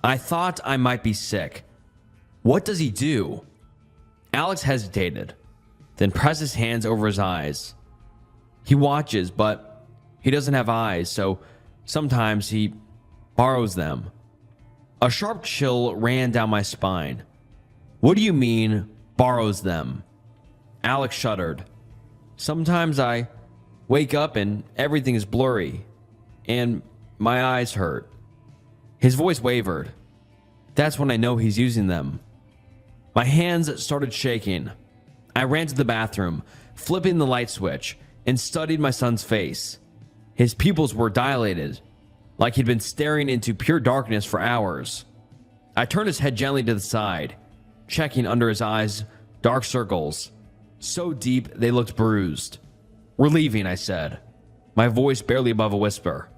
I thought I might be sick. What does he do? Alex hesitated, then pressed his hands over his eyes. He watches, but he doesn't have eyes, so sometimes he borrows them. A sharp chill ran down my spine. What do you mean, borrows them? Alex shuddered. Sometimes I wake up and everything is blurry, and my eyes hurt. His voice wavered. That's when I know he's using them. My hands started shaking. I ran to the bathroom, flipping the light switch, and studied my son's face. His pupils were dilated, like he'd been staring into pure darkness for hours. I turned his head gently to the side, checking under his eyes dark circles, so deep they looked bruised. We're leaving, I said, my voice barely above a whisper.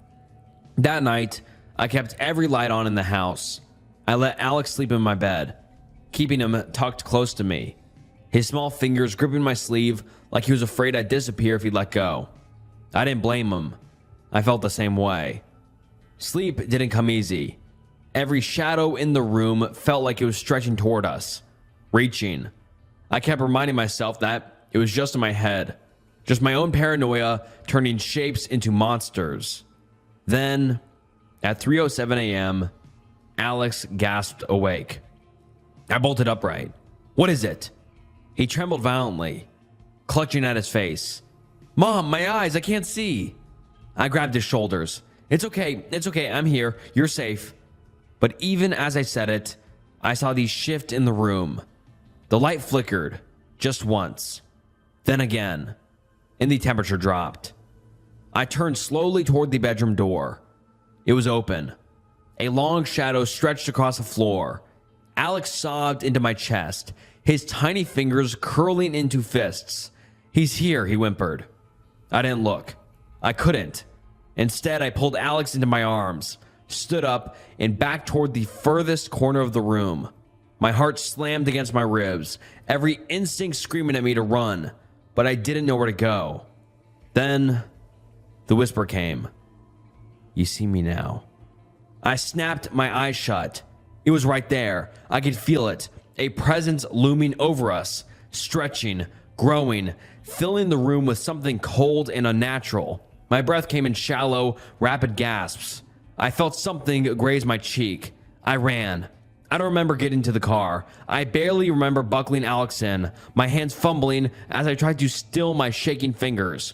That night, I kept every light on in the house. I let Alex sleep in my bed, keeping him tucked close to me, his small fingers gripping my sleeve like he was afraid I'd disappear if he'd let go. I didn't blame him. I felt the same way. Sleep didn't come easy. Every shadow in the room felt like it was stretching toward us, reaching. I kept reminding myself that it was just in my head, just my own paranoia turning shapes into monsters. Then, at 3:07 a.m., Alex gasped awake. I bolted upright. What is it? He trembled violently, clutching at his face. Mom, my eyes, I can't see. I grabbed his shoulders. It's okay, I'm here, you're safe. But even as I said it, I saw the shift in the room. The light flickered, just once, then again, and the temperature dropped. I turned slowly toward the bedroom door. It was open. A long shadow stretched across the floor. Alex sobbed into my chest, his tiny fingers curling into fists. He's here, he whimpered. I didn't look. I couldn't. Instead, I pulled Alex into my arms, stood up, and backed toward the furthest corner of the room. My heart slammed against my ribs, every instinct screaming at me to run, but I didn't know where to go. Then, the whisper came. You see me now. I snapped my eyes shut. It was right there. I could feel it. A presence looming over us, stretching, growing, filling the room with something cold and unnatural. My breath came in shallow, rapid gasps. I felt something graze my cheek. I ran. I don't remember getting to the car. I barely remember buckling Alex in, my hands fumbling as I tried to still my shaking fingers.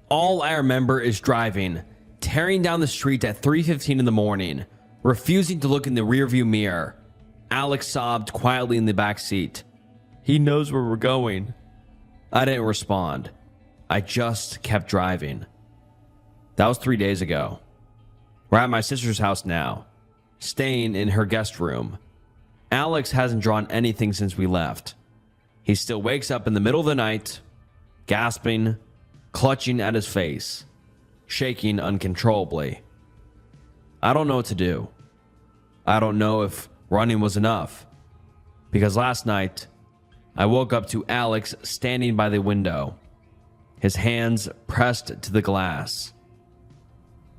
All I remember is driving, tearing down the street at 3:15 in the morning, refusing to look in the rearview mirror. Alex sobbed quietly in the back seat. He knows where we're going. I didn't respond. I just kept driving. That was 3 days ago. We're at my sister's house now, staying in her guest room. Alex hasn't drawn anything since we left. He still wakes up in the middle of the night, gasping, clutching at his face, shaking uncontrollably. I don't know what to do. I don't know if running was enough, because last night I woke up to Alex standing by the window, his hands pressed to the glass.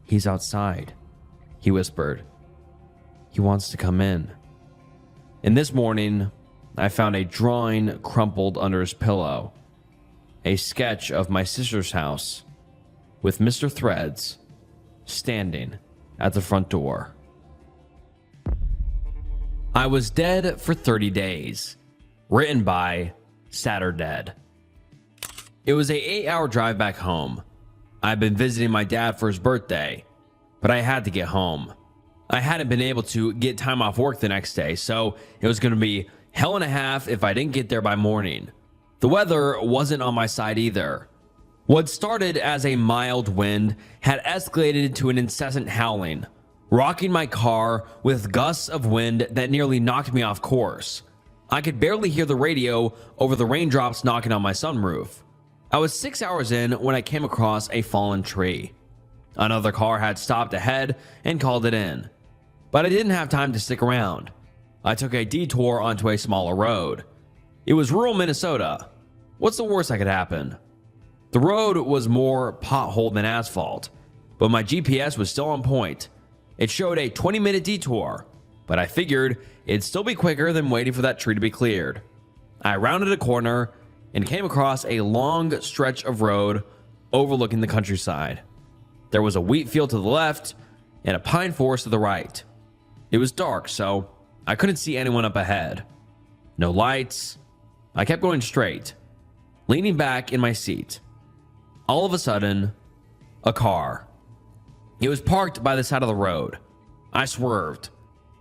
He's outside, he whispered. He wants to come in. And this morning, I found a drawing crumpled under his pillow, a sketch of my sister's house, with Mr. Threads standing at the front door. I Was Dead for 30 Days. Written by Satterdead. It was a 8-hour drive back home. I'd been visiting my dad for his birthday, but I had to get home. I hadn't been able to get time off work the next day, so it was going to be hell and a half if I didn't get there by morning. The weather wasn't on my side either. What started as a mild wind had escalated to an incessant howling, rocking my car with gusts of wind that nearly knocked me off course. I could barely hear the radio over the raindrops knocking on my sunroof. I was 6 hours in when I came across a fallen tree. Another car had stopped ahead and called it in, but I didn't have time to stick around. I took a detour onto a smaller road. It was rural Minnesota. What's the worst that could happen? The road was more potholed than asphalt, but my GPS was still on point. It showed a 20-minute detour, but I figured it'd still be quicker than waiting for that tree to be cleared. I rounded a corner and came across a long stretch of road overlooking the countryside. There was a wheat field to the left and a pine forest to the right. It was dark, so I couldn't see anyone up ahead. No lights. I kept going straight, leaning back in my seat. All of a sudden, a car. It was parked by the side of the road. I swerved,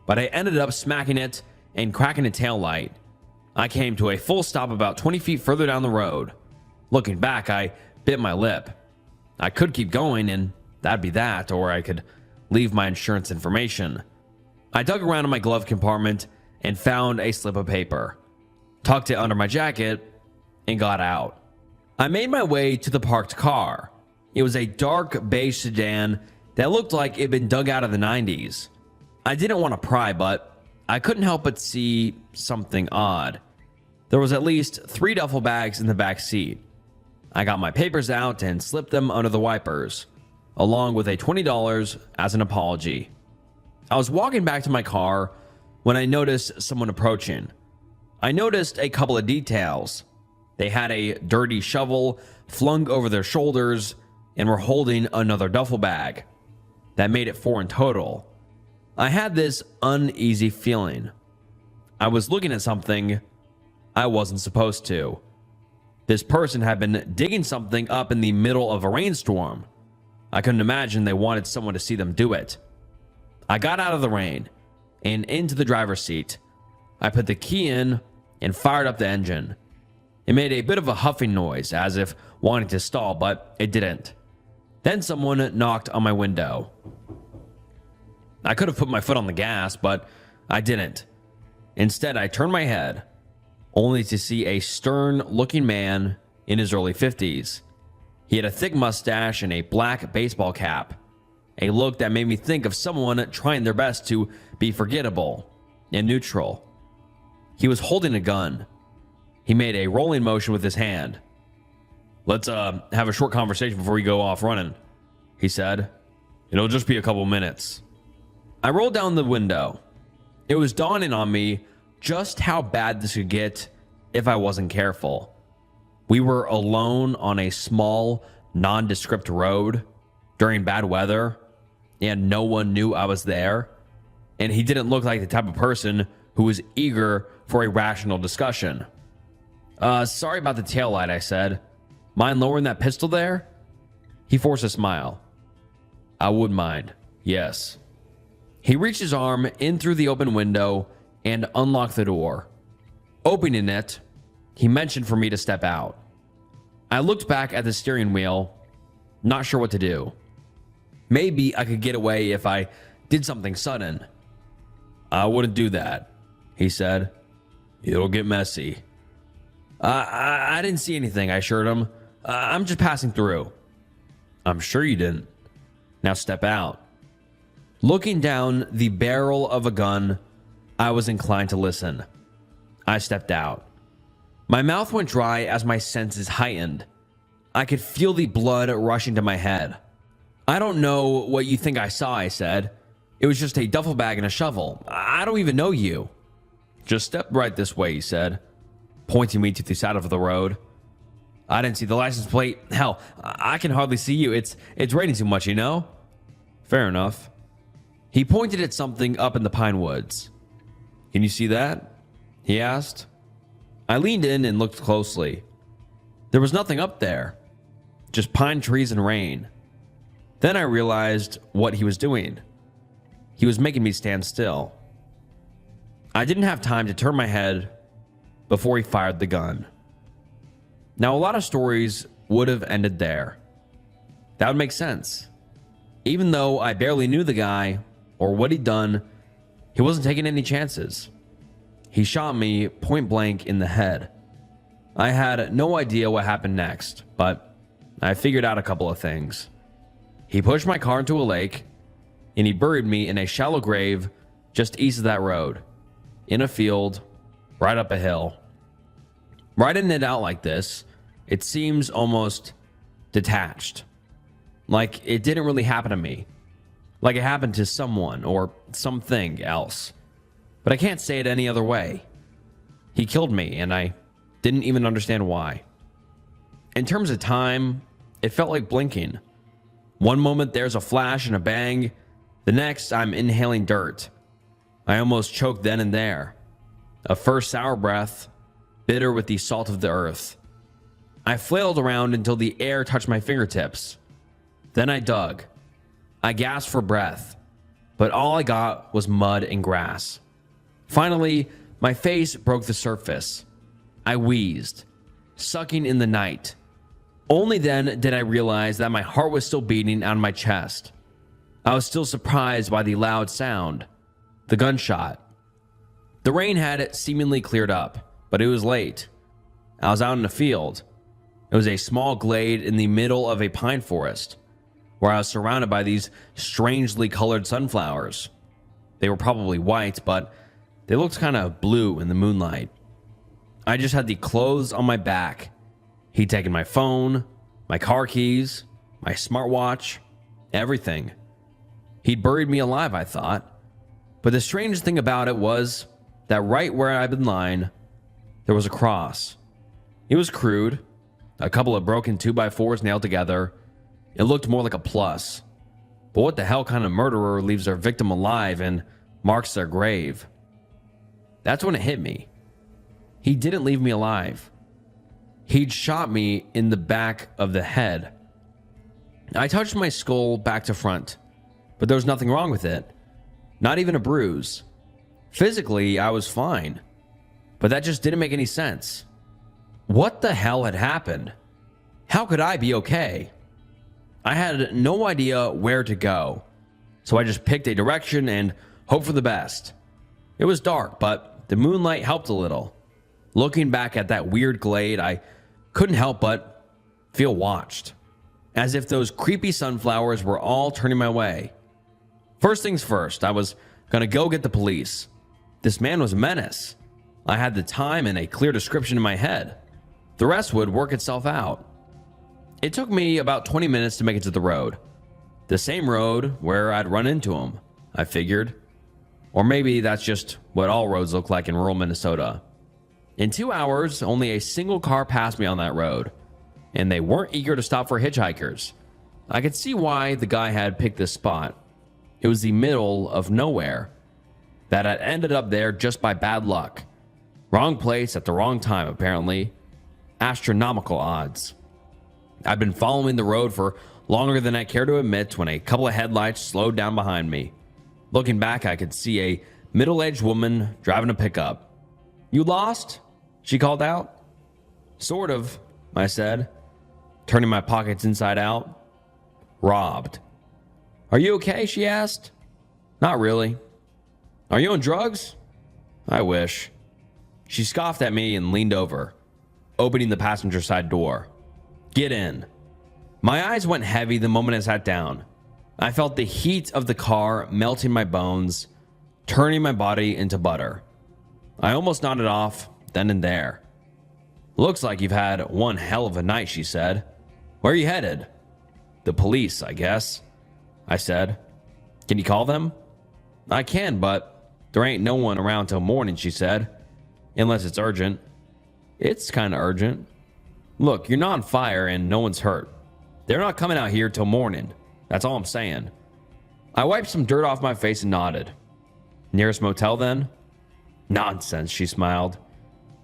but I ended up smacking it and cracking a taillight. I came to a full stop about 20 feet further down the road. Looking back, I bit my lip. I could keep going and that'd be that, or I could leave my insurance information. I dug around in my glove compartment and found a slip of paper, tucked it under my jacket, and got out. I made my way to the parked car. It was a dark beige sedan that looked like it'd been dug out of the 90s. I didn't want to pry, but I couldn't help but see something odd. There was at least 3 duffel bags in the back seat. I got my papers out and slipped them under the wipers, along with a $20 as an apology. I was walking back to my car when I noticed someone approaching. I noticed a couple of details. They had a dirty shovel flung over their shoulders and were holding another duffel bag. That made it 4 in total. I had this uneasy feeling. I was looking at something I wasn't supposed to. This person had been digging something up in the middle of a rainstorm. I couldn't imagine they wanted someone to see them do it. I got out of the rain and into the driver's seat. I put the key in and fired up the engine. It made a bit of a huffing noise as if wanting to stall, but it didn't. Then someone knocked on my window. I could have put my foot on the gas, but I didn't. Instead, I turned my head, only to see a stern-looking man in his early 50s. He had a thick mustache and a black baseball cap, a look that made me think of someone trying their best to be forgettable and neutral. He was holding a gun. He made a rolling motion with his hand. "Let's have a short conversation before we go off running," he said. "It'll just be a couple minutes." I rolled down the window. It was dawning on me just how bad this could get if I wasn't careful. We were alone on a small, nondescript road during bad weather, and no one knew I was there. And he didn't look like the type of person who was eager for a rational discussion. Sorry about the taillight," I said. "Mind lowering that pistol there?" He forced a smile. "I wouldn't mind, yes." He reached his arm in through the open window and unlocked the door. Opening it, he motioned for me to step out. I looked back at the steering wheel, not sure what to do. Maybe I could get away if I did something sudden. "I wouldn't do that," he said. "It'll get messy." I didn't see anything," I assured him. "I'm just passing through." "I'm sure you didn't. Now step out." Looking down the barrel of a gun, I was inclined to listen. I stepped out. My mouth went dry as my senses heightened. I could feel the blood rushing to my head. "I don't know what you think I saw," I said. "It was just a duffel bag and a shovel. I don't even know you." "Just step right this way," he said, pointing me to the side of the road. "I didn't see the license plate. Hell, I can hardly see you. It's raining too much, you know?" "Fair enough." He pointed at something up in the pine woods. "Can you see that?" he asked. I leaned in and looked closely. There was nothing up there, just pine trees and rain. Then I realized what he was doing. He was making me stand still. I didn't have time to turn my head before he fired the gun. Now, a lot of stories would have ended there. That would make sense. Even though I barely knew the guy or what he'd done, he wasn't taking any chances. He shot me point blank in the head. I had no idea what happened next, but I figured out a couple of things. He pushed my car into a lake, and he buried me in a shallow grave just east of that road, in a field, right up a hill. Writing it out like this, it seems almost detached. Like it didn't really happen to me. Like it happened to someone or something else. But I can't say it any other way. He killed me, and I didn't even understand why. In terms of time, it felt like blinking. One moment there's a flash and a bang. The next, I'm inhaling dirt. I almost choked then and there. A first sour breath, bitter with the salt of the earth. I flailed around until the air touched my fingertips. Then I dug. I gasped for breath, but all I got was mud and grass. Finally, my face broke the surface. I wheezed, sucking in the night. Only then did I realize that my heart was still beating out of my chest. I was still surprised by the loud sound, the gunshot. The rain had seemingly cleared up, but it was late. I was out in a field. It was a small glade in the middle of a pine forest, where I was surrounded by these strangely colored sunflowers. They were probably white, but they looked kind of blue in the moonlight. I just had the clothes on my back. He'd taken my phone, my car keys, my smartwatch, everything. He'd buried me alive, I thought. But the strangest thing about it was that right where I'd been lying, there was a cross. It was crude, a couple of broken 2x4s nailed together. It looked more like a plus. But what the hell kind of murderer leaves their victim alive and marks their grave? That's when it hit me. He didn't leave me alive. He'd shot me in the back of the head. I touched my skull back to front, but there was nothing wrong with it. Not even a bruise. Physically, I was fine, but that just didn't make any sense. What the hell had happened? How could I be okay? I had no idea where to go, so I just picked a direction and hoped for the best. It was dark, but the moonlight helped a little. Looking back at that weird glade, I couldn't help but feel watched, as if those creepy sunflowers were all turning my way. First things first, I was gonna go get the police. This man was a menace. I had the time and a clear description in my head. The rest would work itself out. It took me about 20 minutes to make it to the road. The same road where I'd run into him, I figured. Or maybe that's just what all roads look like in rural Minnesota. In 2 hours, only a single car passed me on that road, and they weren't eager to stop for hitchhikers. I could see why the guy had picked this spot. It was the middle of nowhere that had ended up there just by bad luck. Wrong place at the wrong time, apparently. Astronomical odds. I'd been following the road for longer than I care to admit when a couple of headlights slowed down behind me. Looking back, I could see a middle-aged woman driving a pickup. "You lost?" she called out. "Sort of," I said, turning my pockets inside out. "Robbed." "Are you okay?" she asked. "Not really." "Are you on drugs?" "I wish." She scoffed at me and leaned over, opening the passenger side door. "Get in." My eyes went heavy the moment I sat down. I felt the heat of the car melting my bones, turning my body into butter. I almost nodded off then and there. "Looks like you've had one hell of a night," she said. "Where are you headed?" "The police, I guess," I said. "Can you call them?" "I can, but there ain't no one around till morning," she said. "Unless it's urgent." "It's kind of urgent." "Look, you're not on fire and no one's hurt. They're not coming out here till morning. That's all I'm saying." I wiped some dirt off my face and nodded. "Nearest motel then?" "Nonsense," she smiled.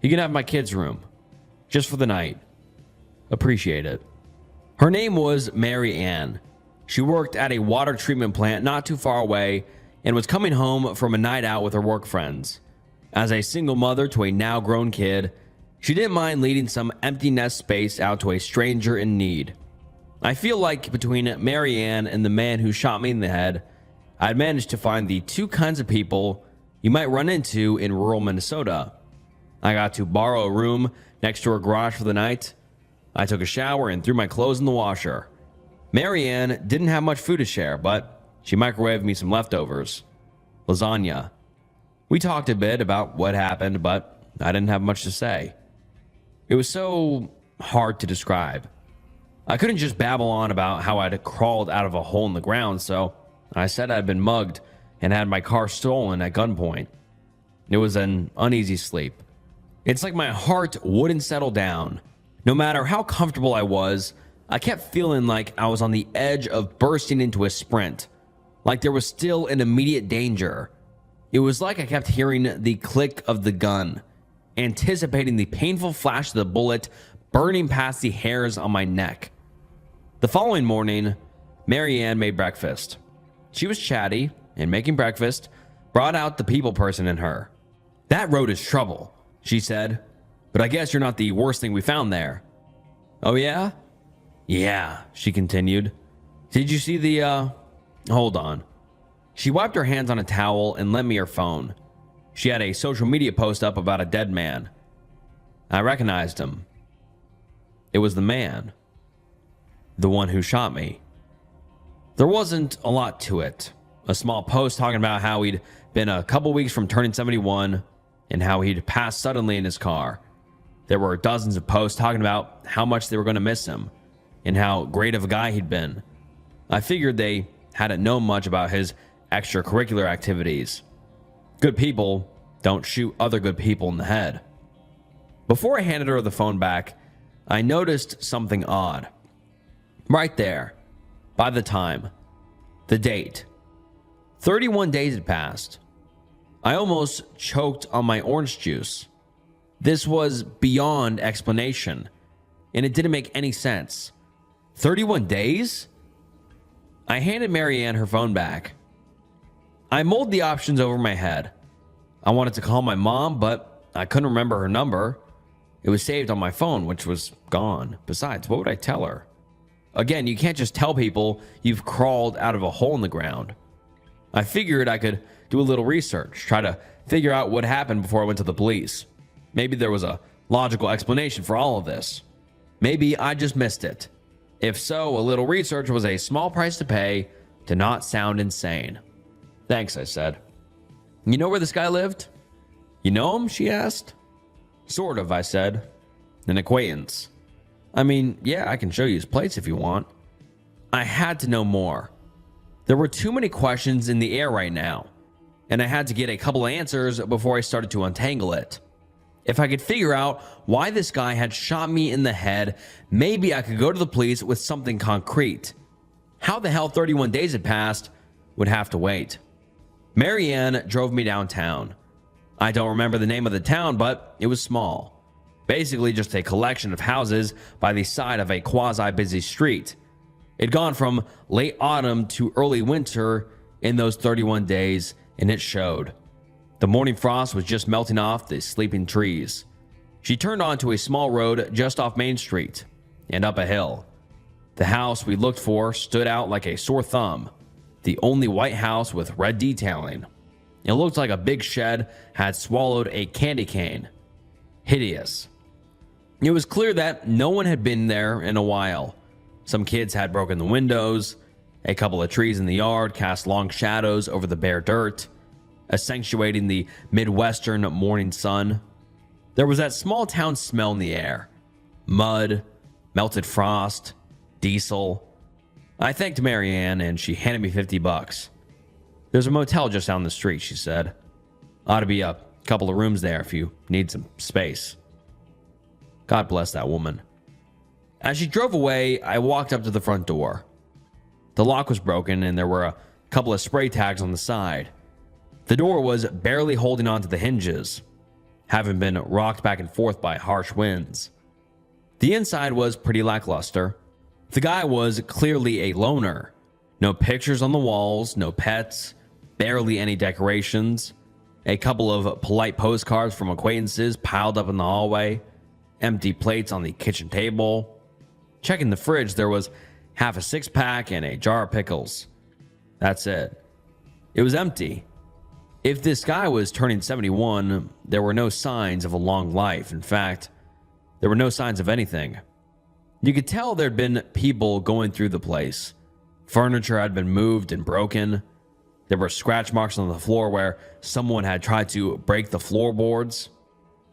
"You can have my kid's room. Just for the night." "Appreciate it." Her name was Mary Ann. She worked at a water treatment plant not too far away and was coming home from a night out with her work friends. As a single mother to a now grown kid, she didn't mind leading some empty nest space out to a stranger in need. I feel like between Marianne and the man who shot me in the head, I'd managed to find the two kinds of people you might run into in rural Minnesota. I got to borrow a room next to her garage for the night. I took a shower and threw my clothes in the washer. Marianne didn't have much food to share, but she microwaved me some leftovers. Lasagna. We talked a bit about what happened, but I didn't have much to say. It was so hard to describe. I couldn't just babble on about how I'd crawled out of a hole in the ground, so I said I'd been mugged and had my car stolen at gunpoint. It was an uneasy sleep. It's like my heart wouldn't settle down. No matter how comfortable I was, I kept feeling like I was on the edge of bursting into a sprint, like there was still an immediate danger. It was like I kept hearing the click of the gun, anticipating the painful flash of the bullet burning past the hairs on my neck. The following morning, Marianne made breakfast. She was chatty, and making breakfast brought out the people person in her. "That road is trouble," she said, "but I guess you're not the worst thing we found there." "Oh yeah?" "Yeah," she continued. "Did you see the, Hold on." She wiped her hands on a towel and lent me her phone. She had a social media post up about a dead man. I recognized him. It was the man. The one who shot me. There wasn't a lot to it. A small post talking about how he'd been a couple weeks from turning 71 and how he'd passed suddenly in his car. There were dozens of posts talking about how much they were going to miss him and how great of a guy he'd been. I figured they hadn't known much about his extracurricular activities. Good people don't shoot other good people in the head. Before I handed her the phone back, I noticed something odd. Right there, by the time, the date. 31 days had passed. I almost choked on my orange juice. This was beyond explanation, and it didn't make any sense. 31 days? I handed Marianne her phone back. I mulled the options over my head. I wanted to call my mom, but I couldn't remember her number. It was saved on my phone, which was gone. Besides, what would I tell her? Again, you can't just tell people you've crawled out of a hole in the ground. I figured I could do a little research, try to figure out what happened before I went to the police. Maybe there was a logical explanation for all of this. Maybe I just missed it. If so, a little research was a small price to pay to not sound insane. "Thanks," I said. "You know where this guy lived?" "You know him?" she asked. "Sort of," I said. "An acquaintance." "I mean, yeah, I can show you his place if you want." I had to know more. There were too many questions in the air right now, and I had to get a couple of answers before I started to untangle it. If I could figure out why this guy had shot me in the head, maybe I could go to the police with something concrete. How the hell 31 days had passed would have to wait. Marianne drove me downtown. I don't remember the name of the town, but it was small. Basically just a collection of houses by the side of a quasi-busy street. It'd gone from late autumn to early winter in those 31 days, and it showed. The morning frost was just melting off the sleeping trees. She turned onto a small road just off Main Street and up a hill. The house we looked for stood out like a sore thumb. The only white house with red detailing. It looked like a big shed had swallowed a candy cane. Hideous. It was clear that no one had been there in a while. Some kids had broken the windows. A couple of trees in the yard cast long shadows over the bare dirt, accentuating the Midwestern morning sun. There was that small town smell in the air. Mud, melted frost, diesel. I thanked Marianne and she handed me $50. "There's a motel just down the street," she said. "Ought to be a couple of rooms there if you need some space." God bless that woman. As she drove away, I walked up to the front door. The lock was broken and there were a couple of spray tags on the side. The door was barely holding onto the hinges, having been rocked back and forth by harsh winds. The inside was pretty lackluster. The guy was clearly a loner. No pictures on the walls, no pets, barely any decorations, a couple of polite postcards from acquaintances piled up in the hallway, empty plates on the kitchen table. Checking the fridge, there was half a six-pack and a jar of pickles. That's it. It was empty. If this guy was turning 71, there were no signs of a long life. In fact, there were no signs of anything. You could tell there'd been people going through the place. Furniture had been moved and broken. There were scratch marks on the floor where someone had tried to break the floorboards.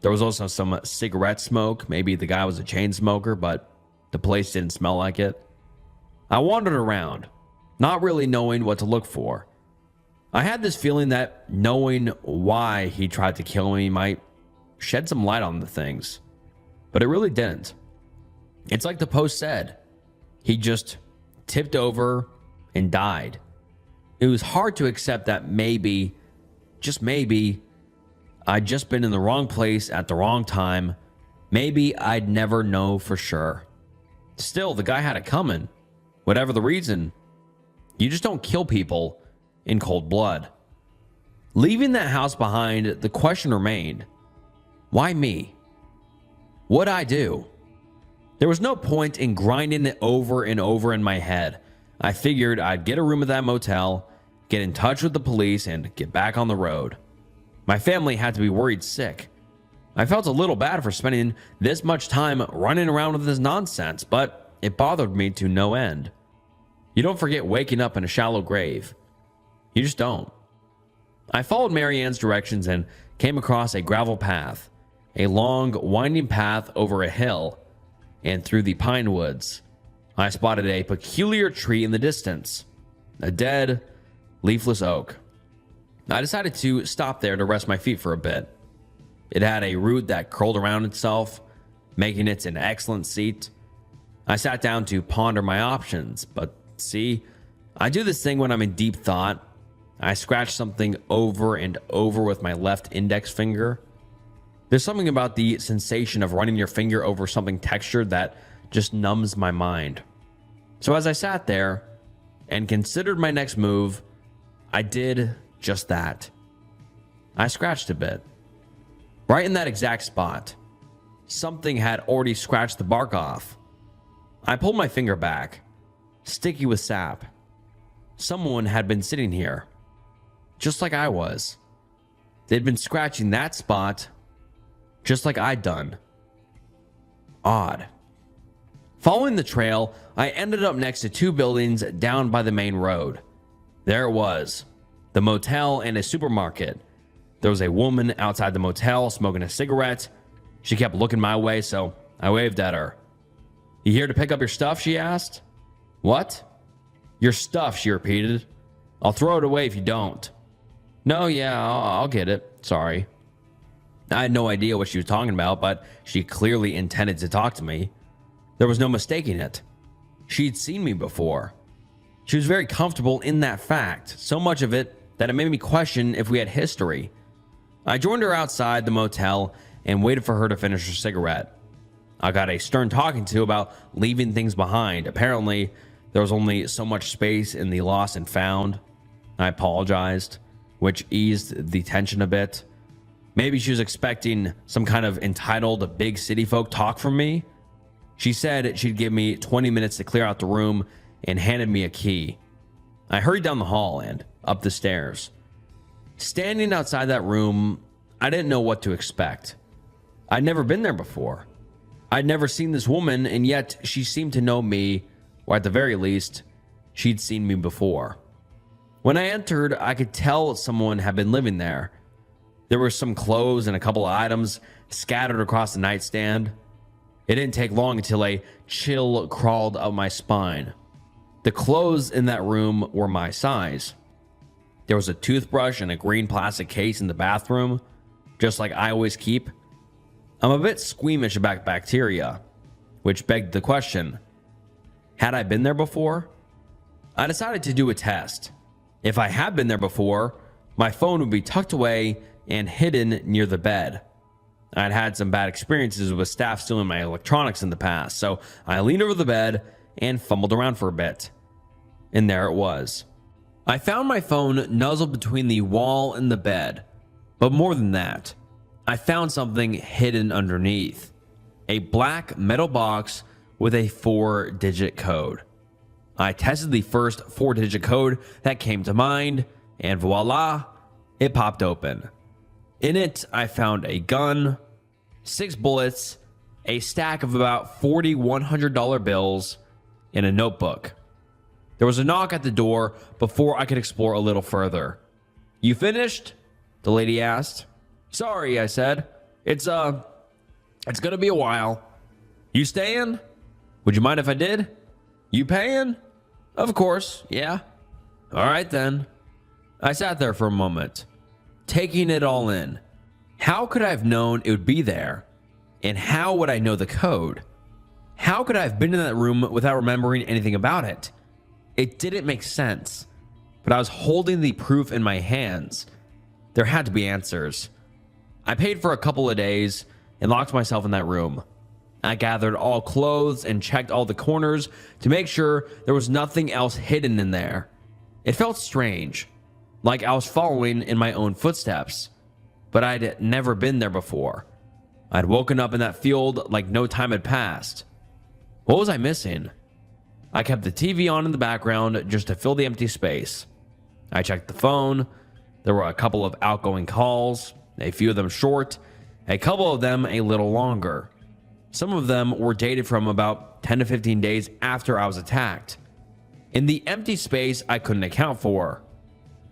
There was also some cigarette smoke. Maybe the guy was a chain smoker, but the place didn't smell like it. I wandered around, not really knowing what to look for. I had this feeling that knowing why he tried to kill me might shed some light on the things, but it really didn't. It's like the post said, he just tipped over and died. It was hard to accept that maybe, just maybe, I'd just been in the wrong place at the wrong time. Maybe I'd never know for sure. Still, the guy had it coming. Whatever the reason, you just don't kill people in cold blood. Leaving that house behind, the question remained, why me? What'd I do? There was no point in grinding it over and over in my head. I figured I'd get a room at that motel, get in touch with the police, and get back on the road. My family had to be worried sick. I felt a little bad for spending this much time running around with this nonsense, but it bothered me to no end. You don't forget waking up in a shallow grave. You just don't. I followed Mary Ann's directions and came across a gravel path, a long, winding path over a hill and through the pine woods. I spotted a peculiar tree in the distance, a dead, leafless oak. I decided to stop there to rest my feet for a bit. It had a root that curled around itself, making it an excellent seat. I sat down to ponder my options, but see, I do this thing when I'm in deep thought. I scratch something over and over with my left index finger. There's something about the sensation of running your finger over something textured that just numbs my mind. So as I sat there and considered my next move, I did just that. I scratched a bit. Right in that exact spot. Something had already scratched the bark off. I pulled my finger back, sticky with sap. Someone had been sitting here, just like I was. They'd been scratching that spot, just like I'd done. Odd. Following the trail, I ended up next to two buildings down by the main road. There it was, the motel and a supermarket. There was a woman outside the motel smoking a cigarette. She kept looking my way, so I waved at her. "You here to pick up your stuff?" she asked. "What?" "Your stuff," she repeated. "I'll throw it away if you don't." "No, yeah, I'll get it. Sorry." I had no idea what she was talking about, but she clearly intended to talk to me. There was no mistaking it. She'd seen me before. She was very comfortable in that fact, so much of it that it made me question if we had history. I joined her outside the motel and waited for her to finish her cigarette. I got a stern talking to about leaving things behind. Apparently, there was only so much space in the lost and found. I apologized, which eased the tension a bit. Maybe she was expecting some kind of entitled big city folk talk from me. She said she'd give me 20 minutes to clear out the room and handed me a key. I hurried down the hall and up the stairs. Standing outside that room, I didn't know what to expect. I'd never been there before. I'd never seen this woman, and yet she seemed to know me, or at the very least, she'd seen me before. When I entered, I could tell someone had been living there. There were some clothes and a couple of items scattered across the nightstand. It didn't take long until a chill crawled up my spine. The clothes in that room were my size. There was a toothbrush in a green plastic case in the bathroom, just like I always keep. I'm a bit squeamish about bacteria, which begged the question, had I been there before? I decided to do a test. If I had been there before, my phone would be tucked away and hidden near the bed. I'd had some bad experiences with staff stealing my electronics in the past, so I leaned over the bed and fumbled around for a bit. And there it was. I found my phone nuzzled between the wall and the bed, but more than that, I found something hidden underneath. A black metal box with a 4-digit code. I tested the first 4-digit code that came to mind, and voila, it popped open. In it, I found a gun, 6 bullets, a stack of about 40 $100 bills, and a notebook. There was a knock at the door before I could explore a little further. "You finished?" the lady asked. "Sorry," I said. It's gonna be a while." "You staying?" "Would you mind if I did?" "You paying?" "Of course, yeah." "All right then." I sat there for a moment, taking it all in. How could I have known it would be there? And how would I know the code? How could I have been in that room without remembering anything about it? It didn't make sense, but I was holding the proof in my hands. There had to be answers. I paid for a couple of days and locked myself in that room. I gathered all clothes and checked all the corners to make sure there was nothing else hidden in there. It felt strange, like I was following in my own footsteps, but I'd never been there before. I'd woken up in that field like no time had passed. What was I missing? I kept the TV on in the background just to fill the empty space. I checked the phone. There were a couple of outgoing calls, a few of them short, a couple of them a little longer. Some of them were dated from about 10 to 15 days after I was attacked. In the empty space I couldn't account for,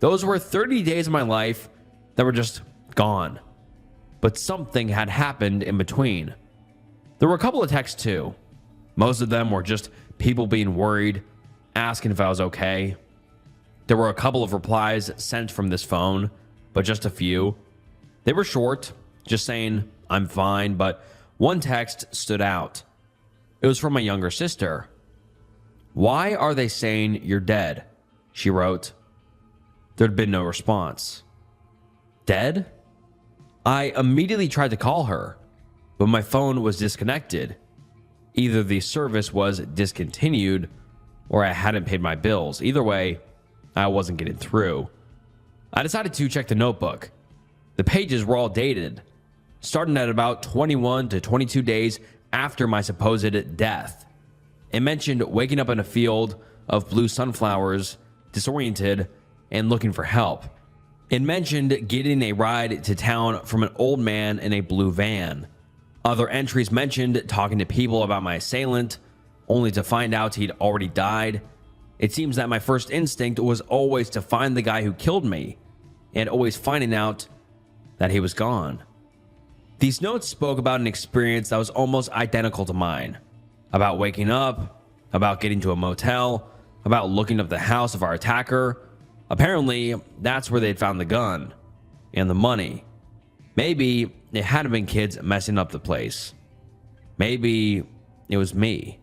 those were 30 days of my life that were just gone. But something had happened in between. There were a couple of texts too. Most of them were just people being worried, asking if I was okay. There were a couple of replies sent from this phone, but just a few. They were short, just saying, "I'm fine," but one text stood out. It was from my younger sister. "Why are they saying you're dead?" she wrote. There'd been no response. Dead? I immediately tried to call her, but my phone was disconnected. Either the service was discontinued or I hadn't paid my bills. Either way, I wasn't getting through. I decided to check the notebook. The pages were all dated, starting at about 21 to 22 days after my supposed death. It mentioned waking up in a field of blue sunflowers, disoriented, and looking for help. It mentioned getting a ride to town from an old man in a blue van. Other entries mentioned talking to people about my assailant, only to find out he'd already died. It seems that my first instinct was always to find the guy who killed me, and always finding out that he was gone. These notes spoke about an experience that was almost identical to mine. About waking up, about getting to a motel, about looking up the house of our attacker. Apparently, that's where they'd found the gun and the money. Maybe it hadn't been kids messing up the place. Maybe it was me.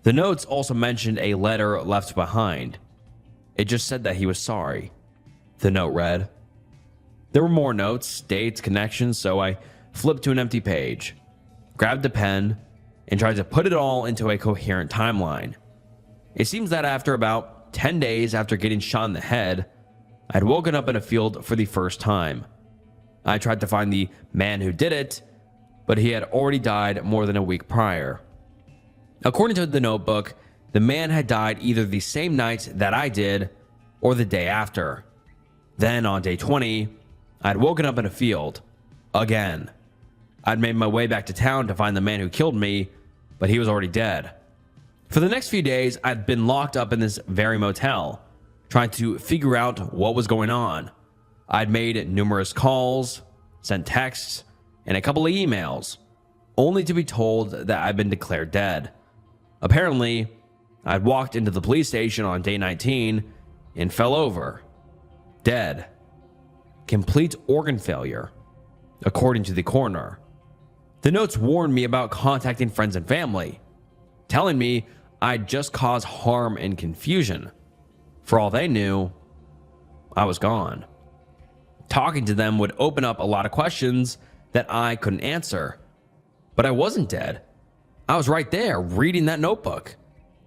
The notes also mentioned a letter left behind. It just said that he was sorry. The note read. There were more notes, dates, connections, so I flipped to an empty page, grabbed a pen, and tried to put it all into a coherent timeline. It seems that after about 10 days after getting shot in the head, I'd woken up in a field for the first time. I tried to find the man who did it, but he had already died more than a week prior. According to the notebook, the man had died either the same night that I did or the day after. Then on day 20, I'd woken up in a field. Again. I'd made my way back to town to find the man who killed me, but he was already dead. For the next few days, I'd been locked up in this very motel, trying to figure out what was going on. I'd made numerous calls, sent texts, and a couple of emails, only to be told that I'd been declared dead. Apparently, I'd walked into the police station on day 19 and fell over. Dead. Complete organ failure, according to the coroner. The notes warned me about contacting friends and family, telling me I'd just caused harm and confusion. For all they knew, I was gone. Talking to them would open up a lot of questions that I couldn't answer. But I wasn't dead. I was right there reading that notebook.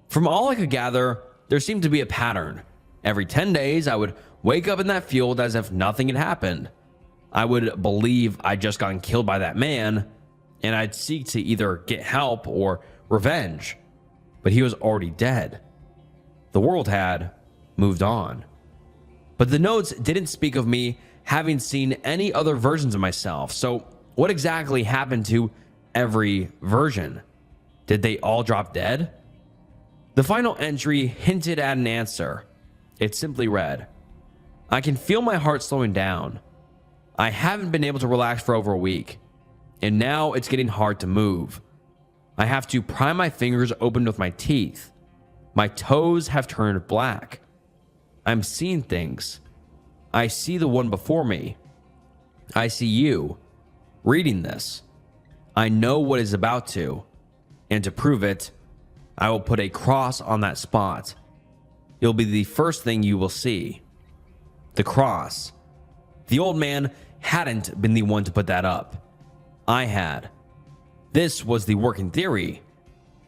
From all I could gather, there seemed to be a pattern, Every 10 days, I would wake up in that field as if nothing had happened. I would believe I'd just gotten killed by that man, and I'd seek to either get help or revenge. But he was already dead. The world had moved on. But the notes didn't speak of me having seen any other versions of myself. So what exactly happened to every version? Did they all drop dead? The final entry hinted at an answer. It simply read, "I can feel my heart slowing down. I haven't been able to relax for over a week, and now it's getting hard to move. I have to pry my fingers open with my teeth. My toes have turned black. I'm seeing things. I see the one before me. I see you reading this. I know what is about to, and to prove it, I will put a cross on that spot. It'll be the first thing you will see. The cross." The old man hadn't been the one to put that up. I had. This was the working theory.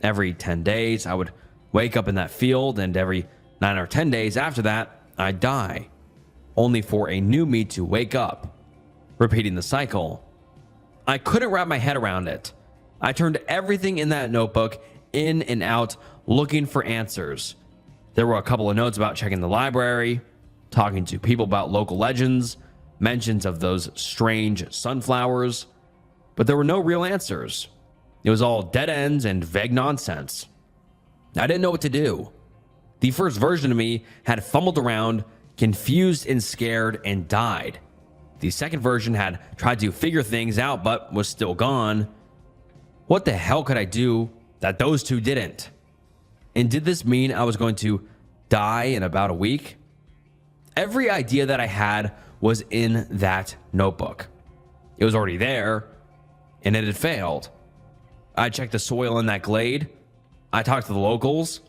Every 10 days, I would wake up in that field, and every 9 or 10 days after that, I'd die, only for a new me to wake up, repeating the cycle. I couldn't wrap my head around it. I turned everything in that notebook in and out looking for answers. There were a couple of notes about checking the library, talking to people about local legends, mentions of those strange sunflowers, but there were no real answers. It was all dead ends and vague nonsense. I didn't know what to do. The first version of me had fumbled around, confused and scared, and died. The second version had tried to figure things out but was still gone. What the hell could I do that those two didn't? And did this mean I was going to die in about a week? Every idea that I had was in that notebook. It was already there, and it had failed. I checked the soil in that glade. I talked to the locals.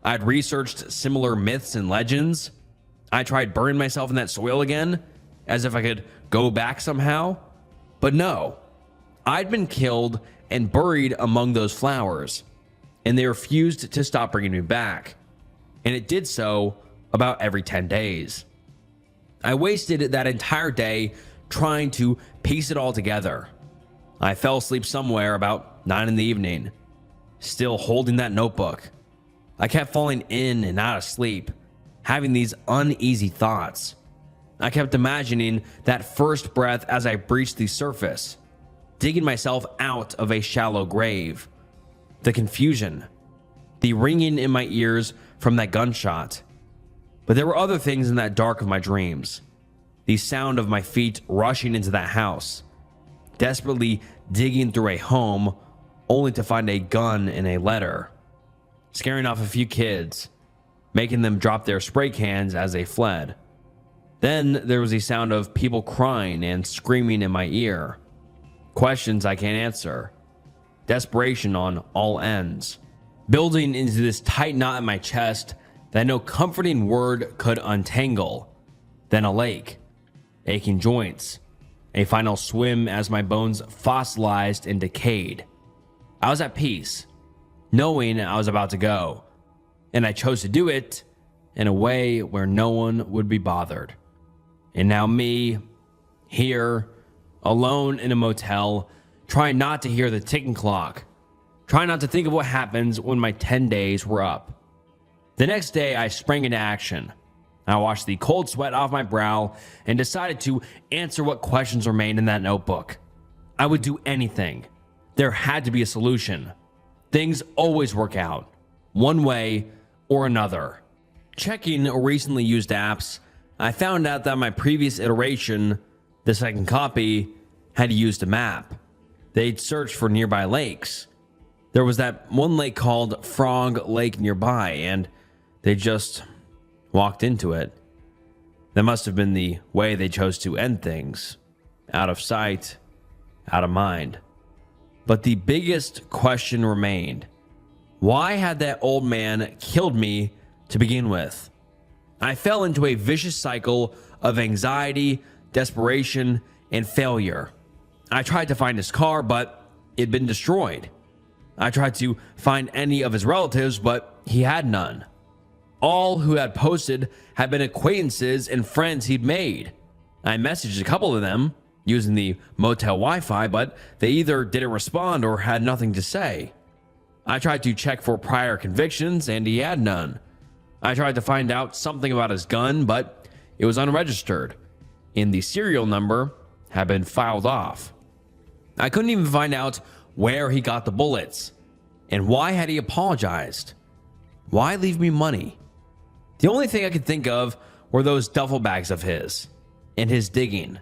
I'd researched similar myths and legends. I tried burning myself in that soil again, as if I could go back somehow. But no, I'd been killed and buried among those flowers, and they refused to stop bringing me back. And it did so about every 10 days. I wasted that entire day trying to piece it all together. I fell asleep somewhere about 9 in the evening, still holding that notebook. I kept falling in and out of sleep, having these uneasy thoughts. I kept imagining that first breath as I breached the surface, digging myself out of a shallow grave. The confusion, the ringing in my ears from that gunshot. But there were other things in that dark of my dreams. The sound of my feet rushing into that house, desperately digging through a home only to find a gun and a letter, scaring off a few kids, making them drop their spray cans as they fled. Then there was the sound of people crying and screaming in my ear. Questions I can't answer. Desperation on all ends, building into this tight knot in my chest that no comforting word could untangle. Then a lake, aching joints, a final swim as my bones fossilized and decayed. I was at peace, knowing I was about to go, and I chose to do it in a way where no one would be bothered. And now me, here, alone in a motel, trying not to hear the ticking clock, trying not to think of what happens when my 10 days were up. The next day, I sprang into action. I washed the cold sweat off my brow and decided to answer what questions remained in that notebook. I would do anything. There had to be a solution. Things always work out, one way or another. Checking recently used apps, I found out that my previous iteration, the second copy, had used a map. They'd searched for nearby lakes. There was that one lake called Frog Lake nearby, and they just walked into it. That must have been the way they chose to end things. Out of sight, out of mind. But the biggest question remained. Why had that old man killed me to begin with? I fell into a vicious cycle of anxiety, desperation, and failure. I tried to find his car, but it'd been destroyed. I tried to find any of his relatives, but he had none. All who had posted had been acquaintances and friends he'd made. I messaged a couple of them using the motel Wi-Fi, but they either didn't respond or had nothing to say. I tried to check for prior convictions, and he had none. I tried to find out something about his gun, but it was unregistered, and the serial number had been filed off. I couldn't even find out where he got the bullets, and why had he apologized? Why leave me money? The only thing I could think of were those duffel bags of his, and his digging.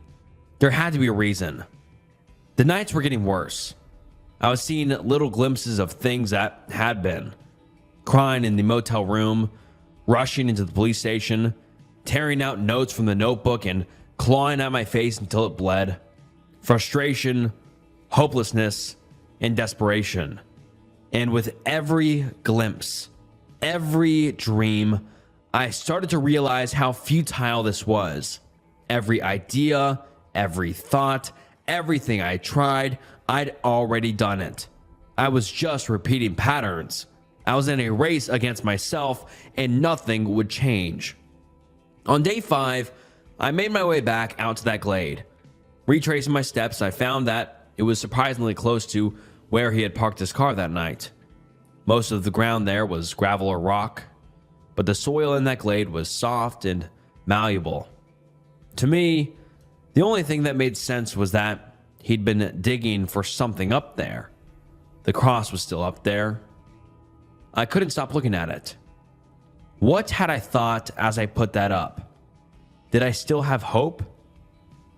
There had to be a reason. The nights were getting worse. I was seeing little glimpses of things that had been. Crying in the motel room, rushing into the police station, tearing out notes from the notebook and clawing at my face until it bled. Frustration, hopelessness, and desperation. And with every glimpse, every dream, I started to realize how futile this was. Every idea, every thought, everything I tried, I'd already done it. I was just repeating patterns. I was in a race against myself, and nothing would change. On day 5, I made my way back out to that glade. Retracing my steps, I found that it was surprisingly close to where he had parked his car that night. Most of the ground there was gravel or rock, but the soil in that glade was soft and malleable. To me, the only thing that made sense was that he'd been digging for something up there. The cross was still up there. I couldn't stop looking at it. What had I thought as I put that up? Did I still have hope?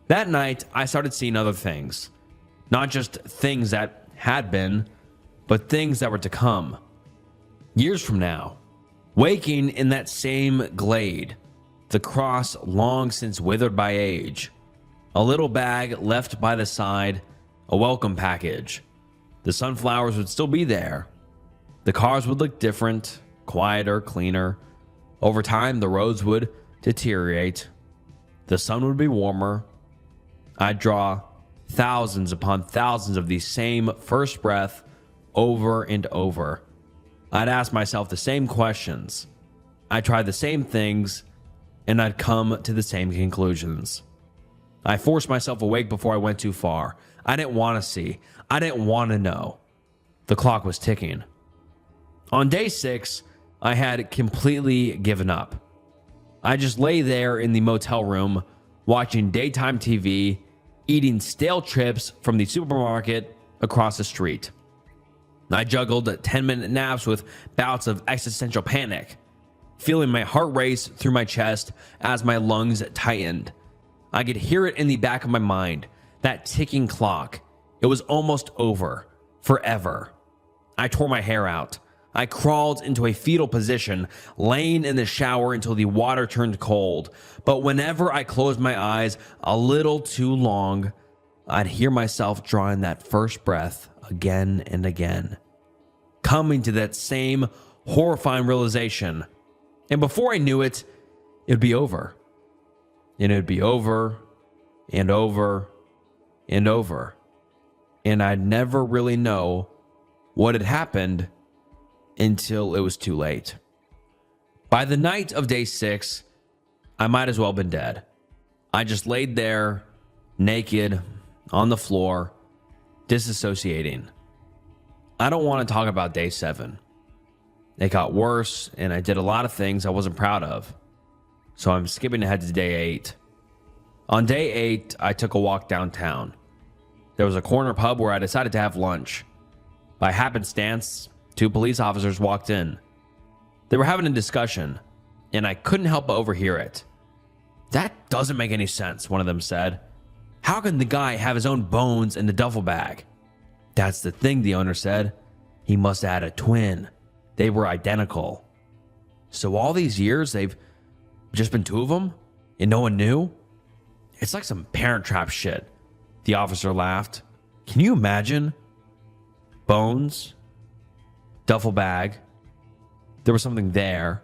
That night, I started seeing other things. Not just things that had been, but things that were to come. Years from now, waking in that same glade, the cross long since withered by age, a little bag left by the side, a welcome package. The sunflowers would still be there. The cars would look different, quieter, cleaner. Over time, the roads would deteriorate. The sun would be warmer. I'd draw thousands upon thousands of the same first breath over and over. I'd ask myself the same questions. I'd try the same things, and I'd come to the same conclusions. I forced myself awake before I went too far. I didn't want to see. I didn't want to know. The clock was ticking. On day 6, I had completely given up. I just lay there in the motel room, watching daytime TV, eating stale chips from the supermarket across the street. I juggled 10-minute naps with bouts of existential panic, feeling my heart race through my chest as my lungs tightened. I could hear it in the back of my mind, that ticking clock. It was almost over, forever. I tore my hair out. I crawled into a fetal position, laying in the shower until the water turned cold. But whenever I closed my eyes a little too long, I'd hear myself drawing that first breath again and again, coming to that same horrifying realization. And before I knew it, it'd be over. And it'd be over and over and over. And I'd never really know what had happened until it was too late. By the night of day 6, I might as well have been dead. I just laid there, naked, on the floor, disassociating. I don't want to talk about day 7. It got worse, and I did a lot of things I wasn't proud of. So I'm skipping ahead to day 8. On day 8, I took a walk downtown. There was a corner pub where I decided to have lunch. By happenstance, 2 police officers walked in. They were having a discussion, and I couldn't help but overhear it. "That doesn't make any sense," one of them said. "How can the guy have his own bones in the duffel bag?" "That's the thing," the owner said. "He must have had a twin. They were identical." "So all these years, they've just been 2 of them? And no one knew?" "It's like some Parent Trap shit," the officer laughed. "Can you imagine? Bones, duffel bag. There was something there.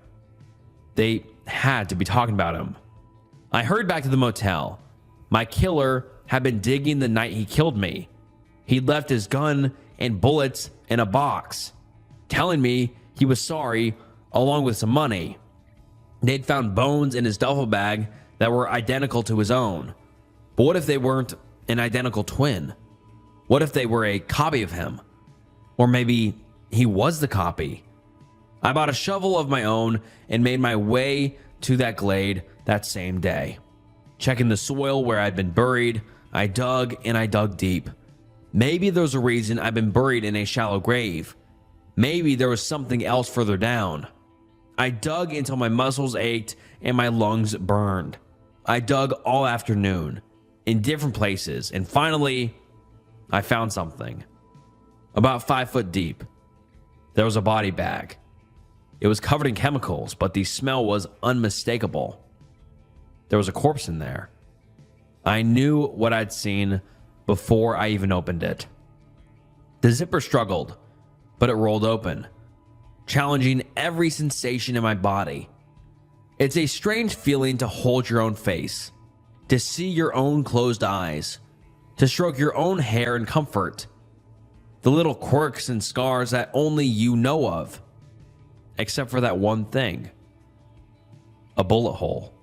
They had to be talking about him." I hurried back to the motel. My killer had been digging the night he killed me. He'd left his gun and bullets in a box, telling me he was sorry along with some money. They'd found bones in his duffel bag that were identical to his own. But what if they weren't an identical twin? What if they were a copy of him? Or maybe he was the copy. I bought a shovel of my own and made my way to that glade that same day. Checking the soil where I'd been buried, I dug and I dug deep. Maybe there was a reason I'd been buried in a shallow grave. Maybe there was something else further down. I dug until my muscles ached and my lungs burned. I dug all afternoon, in different places, and finally, I found something. About 5 foot deep, there was a body bag. It was covered in chemicals, but the smell was unmistakable. There was a corpse in there. I knew what I'd seen before I even opened it. The zipper struggled, but it rolled open, challenging every sensation in my body. It's a strange feeling to hold your own face, to see your own closed eyes, to stroke your own hair in comfort. The little quirks and scars that only you know of, except for that one thing: a bullet hole.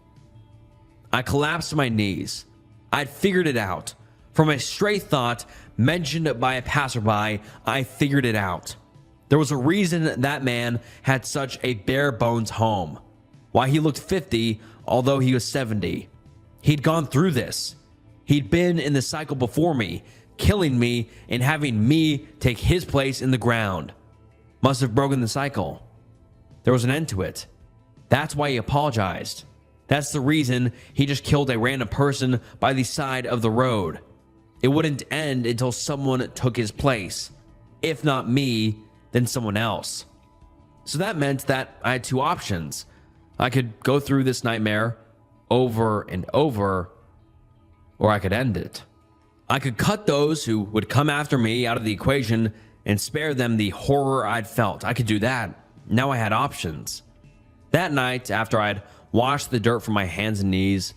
I collapsed to my knees. I'd figured it out. From a stray thought mentioned by a passerby, I figured it out. There was a reason that man had such a bare bones home. Why he looked 50, although he was 70. He'd gone through this. He'd been in the cycle before me, killing me and having me take his place in the ground. Must have broken the cycle. There was an end to it. That's why he apologized. That's the reason he just killed a random person by the side of the road. It wouldn't end until someone took his place. If not me, then someone else. So that meant that I had two options. I could go through this nightmare over and over, or I could end it. I could cut those who would come after me out of the equation and spare them the horror I'd felt. I could do that. Now I had options. That night, after I'd washed the dirt from my hands and knees,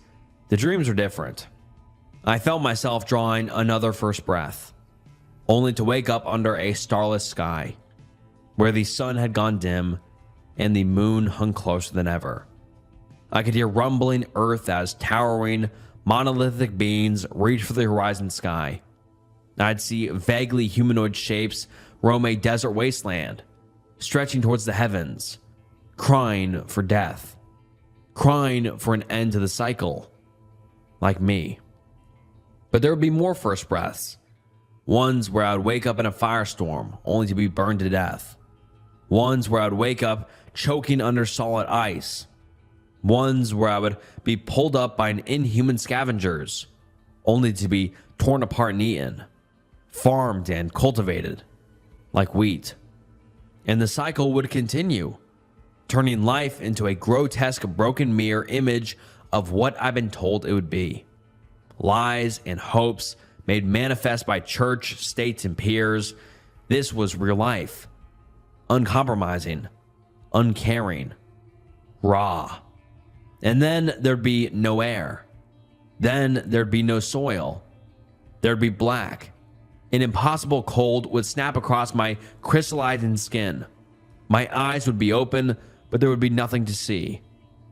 the dreams were different. I felt myself drawing another first breath, only to wake up under a starless sky, where the sun had gone dim and the moon hung closer than ever. I could hear rumbling earth as towering, monolithic beings reached for the horizon sky. I'd see vaguely humanoid shapes roam a desert wasteland, stretching towards the heavens, crying for death, crying for an end to the cycle, like me. But there would be more first breaths, ones where I would wake up in a firestorm only to be burned to death, ones where I would wake up choking under solid ice, ones where I would be pulled up by an inhuman scavengers only to be torn apart and eaten, farmed and cultivated like wheat. And the cycle would continue, turning life into a grotesque broken mirror image of what I've been told it would be. Lies and hopes made manifest by church, states, and peers. This was real life. Uncompromising, uncaring, raw. And then there'd be no air. Then there'd be no soil. There'd be black. An impossible cold would snap across my crystallizing skin. My eyes would be open, but there would be nothing to see.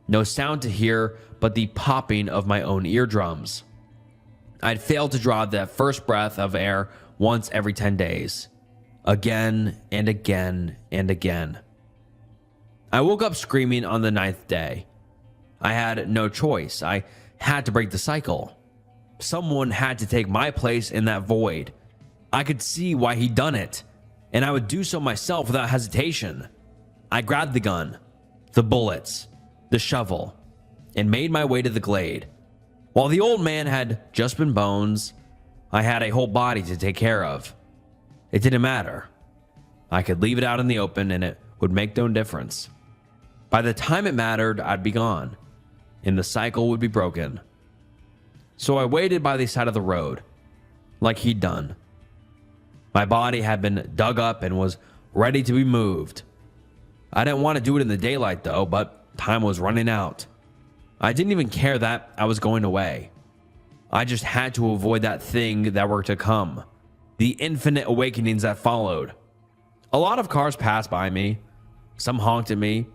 No sound to hear but the popping of my own eardrums. I'd failed to draw that first breath of air once every 10 days. Again and again and again. I woke up screaming on the 9th day. I had no choice. I had to break the cycle. Someone had to take my place in that void. I could see why he'd done it, and I would do so myself without hesitation. I grabbed the gun, the bullets, the shovel, and made my way to the glade. While the old man had just been bones, I had a whole body to take care of. It didn't matter. I could leave it out in the open and it would make no difference. By the time it mattered, I'd be gone, and the cycle would be broken. So I waited by the side of the road, like he'd done. My body had been dug up and was ready to be moved. I didn't want to do it in the daylight though, but time was running out. I didn't even care that I was going away. I just had to avoid that thing that were to come, the infinite awakenings that followed. A lot of cars passed by me. Some honked at me.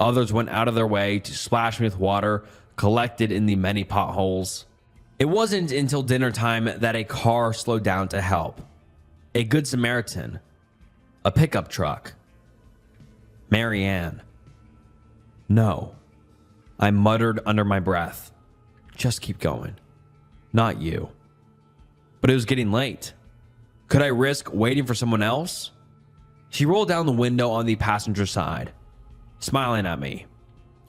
Others went out of their way to splash me with water collected in the many potholes. It wasn't until dinner time that a car slowed down to help. A good Samaritan. A pickup truck. Mary Ann. No. I muttered under my breath. Just keep going. Not you. But it was getting late. Could I risk waiting for someone else? She rolled down the window on the passenger side, smiling at me.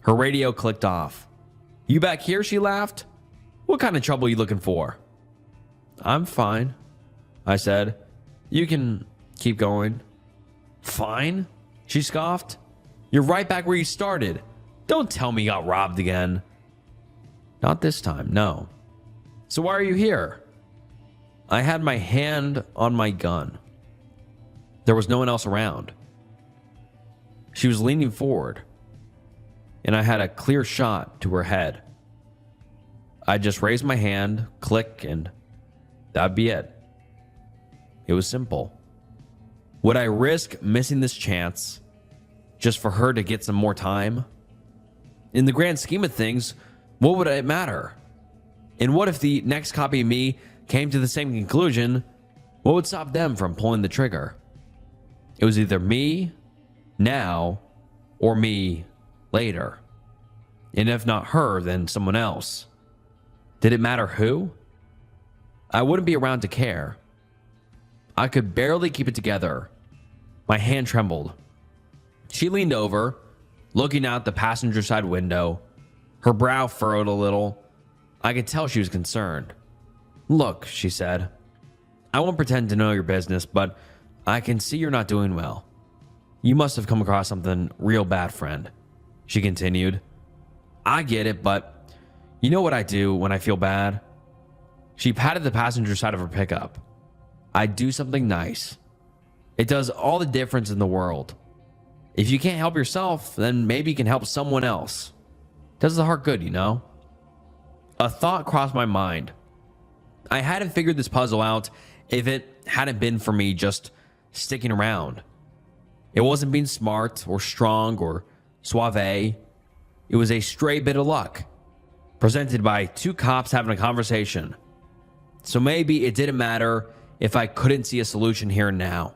Her radio clicked off. You back here? She laughed. What kind of trouble are you looking for? I'm fine, I said. You can keep going. Fine? She scoffed. You're right back where you started. Don't tell me you got robbed again. Not this time, no. So why are you here? I had my hand on my gun. There was no one else around. She was leaning forward, and I had a clear shot to her head. I just raised my hand, click, and that'd be it. It was simple. Would I risk missing this chance just for her to get some more time? In the grand scheme of things, what would it matter? And what if the next copy of me came to the same conclusion? What would stop them from pulling the trigger? It was either me now or me later. And if not her, then someone else. Did it matter who? I wouldn't be around to care. I could barely keep it together. My hand trembled. She leaned over, looking out the passenger side window. Her brow furrowed a little. I could tell she was concerned. Look, she said, I won't pretend to know your business, but I can see you're not doing well. You must have come across something real bad, friend. She continued. I get it, but you know what I do when I feel bad? She patted the passenger side of her pickup. I do something nice. It does all the difference in the world. If you can't help yourself, then maybe you can help someone else. Does the heart good, you know? A thought crossed my mind. I hadn't figured this puzzle out if it hadn't been for me just sticking around. It wasn't being smart or strong or suave. It was a stray bit of luck, presented by two cops having a conversation. So maybe it didn't matter if I couldn't see a solution here and now.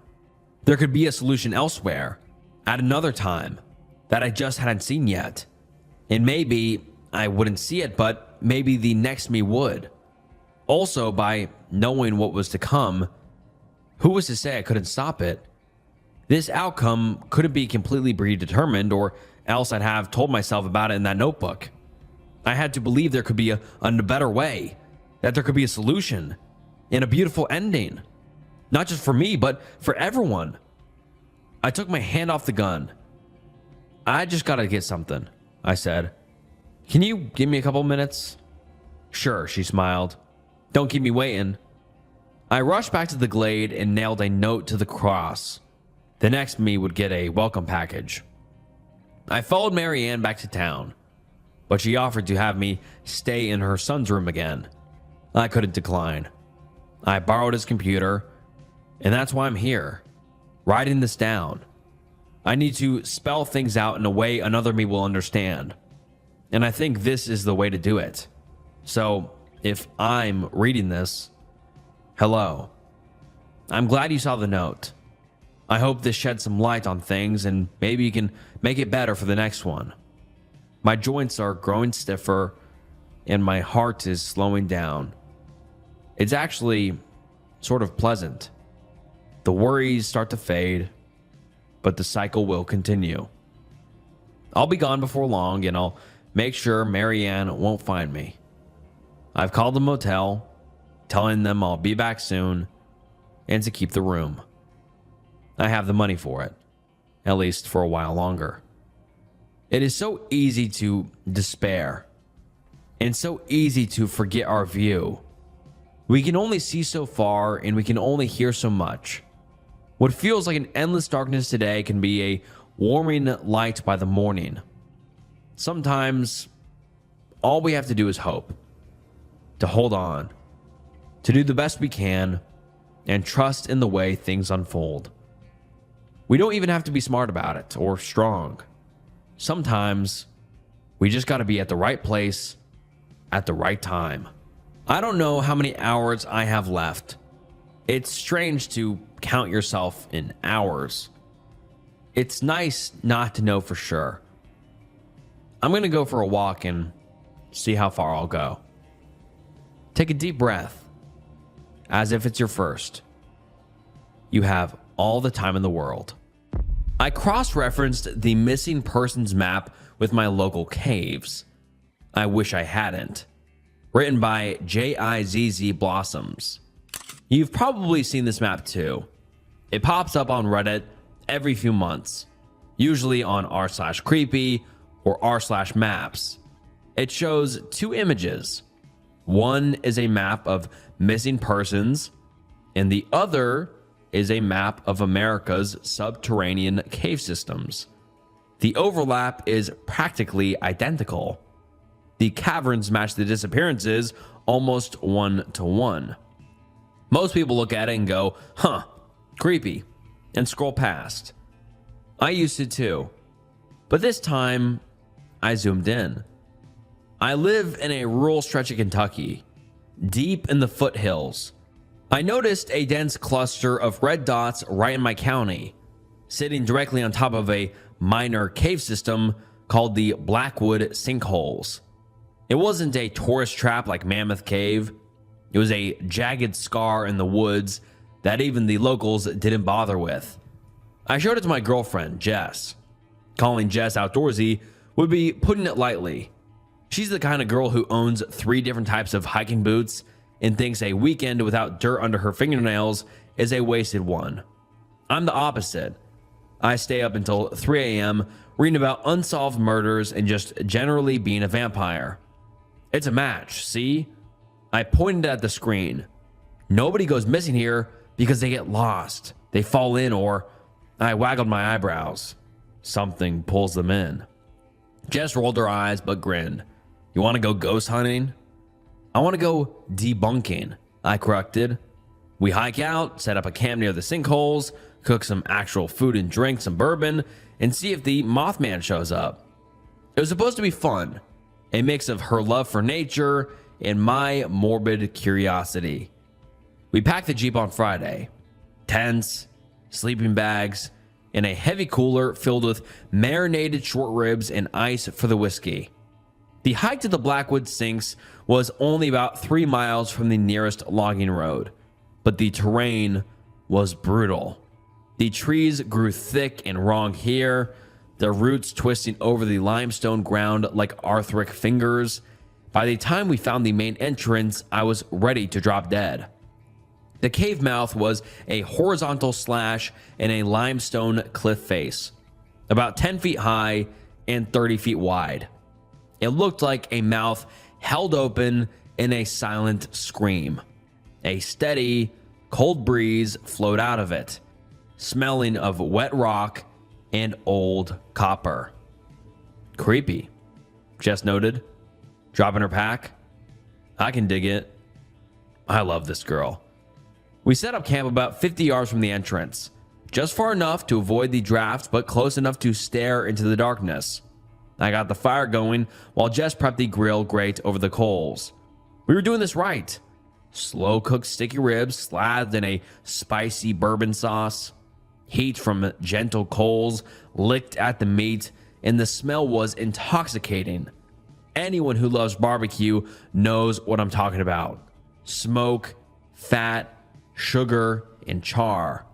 There could be a solution elsewhere, at another time, that I just hadn't seen yet. And maybe I wouldn't see it, but maybe the next me would. Also, by knowing what was to come, who was to say I couldn't stop it? This outcome couldn't be completely predetermined, or else I'd have told myself about it in that notebook. I had to believe there could be a better way, that there could be a solution, and a beautiful ending. Not just for me, but for everyone. I took my hand off the gun. I just gotta get something, I said. Can you give me a couple minutes? Sure, she smiled. Don't keep me waiting. I rushed back to the glade and nailed a note to the cross. The next me would get a welcome package. I followed Mary Ann back to town, but she offered to have me stay in her son's room again. I couldn't decline. I borrowed his computer, and that's why I'm here, writing this down. I need to spell things out in a way another me will understand, and I think this is the way to do it. So, if I'm reading this, hello. I'm glad you saw the note. I hope this sheds some light on things, and maybe you can make it better for the next one. My joints are growing stiffer, and my heart is slowing down. It's actually sort of pleasant. The worries start to fade, but the cycle will continue. I'll be gone before long, and I'll make sure Mary Ann won't find me. I've called the motel, telling them I'll be back soon, and to keep the room. I have the money for it, at least for a while longer. It is so easy to despair, and so easy to forget our view. We can only see so far, and we can only hear so much. What feels like an endless darkness today can be a warming light by the morning. Sometimes, all we have to do is hope, to hold on, to do the best we can, and trust in the way things unfold. We don't even have to be smart about it or strong. Sometimes we just got to be at the right place at the right time. I don't know how many hours I have left. It's strange to count yourself in hours. It's nice not to know for sure. I'm going to go for a walk and see how far I'll go. Take a deep breath, as if it's your first. You have all the time in the world. I cross-referenced the missing persons map with my local caves. I wish I hadn't. Written by Jizz Blossoms. You've probably seen this map too. It pops up on Reddit every few months, usually on r/creepy or r/maps. It shows two images. One is a map of missing persons, and the other is a map of America's subterranean cave systems. The overlap is practically identical. The caverns match the disappearances almost 1-to-1. Most people look at it and go, huh, creepy, and scroll past. I used to too, but this time I zoomed in. I live in a rural stretch of Kentucky, deep in the foothills. I noticed a dense cluster of red dots right in my county, sitting directly on top of a minor cave system called the Blackwood Sinkholes. It wasn't a tourist trap like Mammoth Cave. It was a jagged scar in the woods that even the locals didn't bother with. I showed it to my girlfriend, Jess. Calling Jess outdoorsy would be putting it lightly. She's the kind of girl who owns 3 different types of hiking boots and thinks a weekend without dirt under her fingernails is a wasted one. I'm the opposite. I stay up until 3 a.m. reading about unsolved murders and just generally being a vampire. It's a match, see? I pointed at the screen. Nobody goes missing here because they get lost. They fall in, or I waggled my eyebrows. Something pulls them in. Jess rolled her eyes but grinned. You want to go ghost hunting? I want to go debunking, I corrected. We hike out, set up a camp near the sinkholes, cook some actual food and drink some bourbon, and see if the Mothman shows up. It was supposed to be fun, a mix of her love for nature and my morbid curiosity. We packed the Jeep on Friday. Tents, sleeping bags, and a heavy cooler filled with marinated short ribs and ice for the whiskey. The hike to the Blackwood Sinks was only about 3 miles from the nearest logging road, but the terrain was brutal. The trees grew thick and wrong here, their roots twisting over the limestone ground like arthric fingers. By the time we found the main entrance, I was ready to drop dead. The cave mouth was a horizontal slash in a limestone cliff face, about 10 feet high and 30 feet wide. It looked like a mouth held open in a silent scream. A steady, cold breeze flowed out of it, smelling of wet rock and old copper. Creepy, Jess noted, dropping her pack. I can dig it. I love this girl. We set up camp about 50 yards from the entrance, just far enough to avoid the draft, but close enough to stare into the darkness. I got the fire going while Jess prepped the grill grate over the coals. We were doing this right. Slow cooked sticky ribs slathered in a spicy bourbon sauce. Heat from gentle coals licked at the meat, and the smell was intoxicating. Anyone who loves barbecue knows what I'm talking about. Smoke, fat, sugar, and char.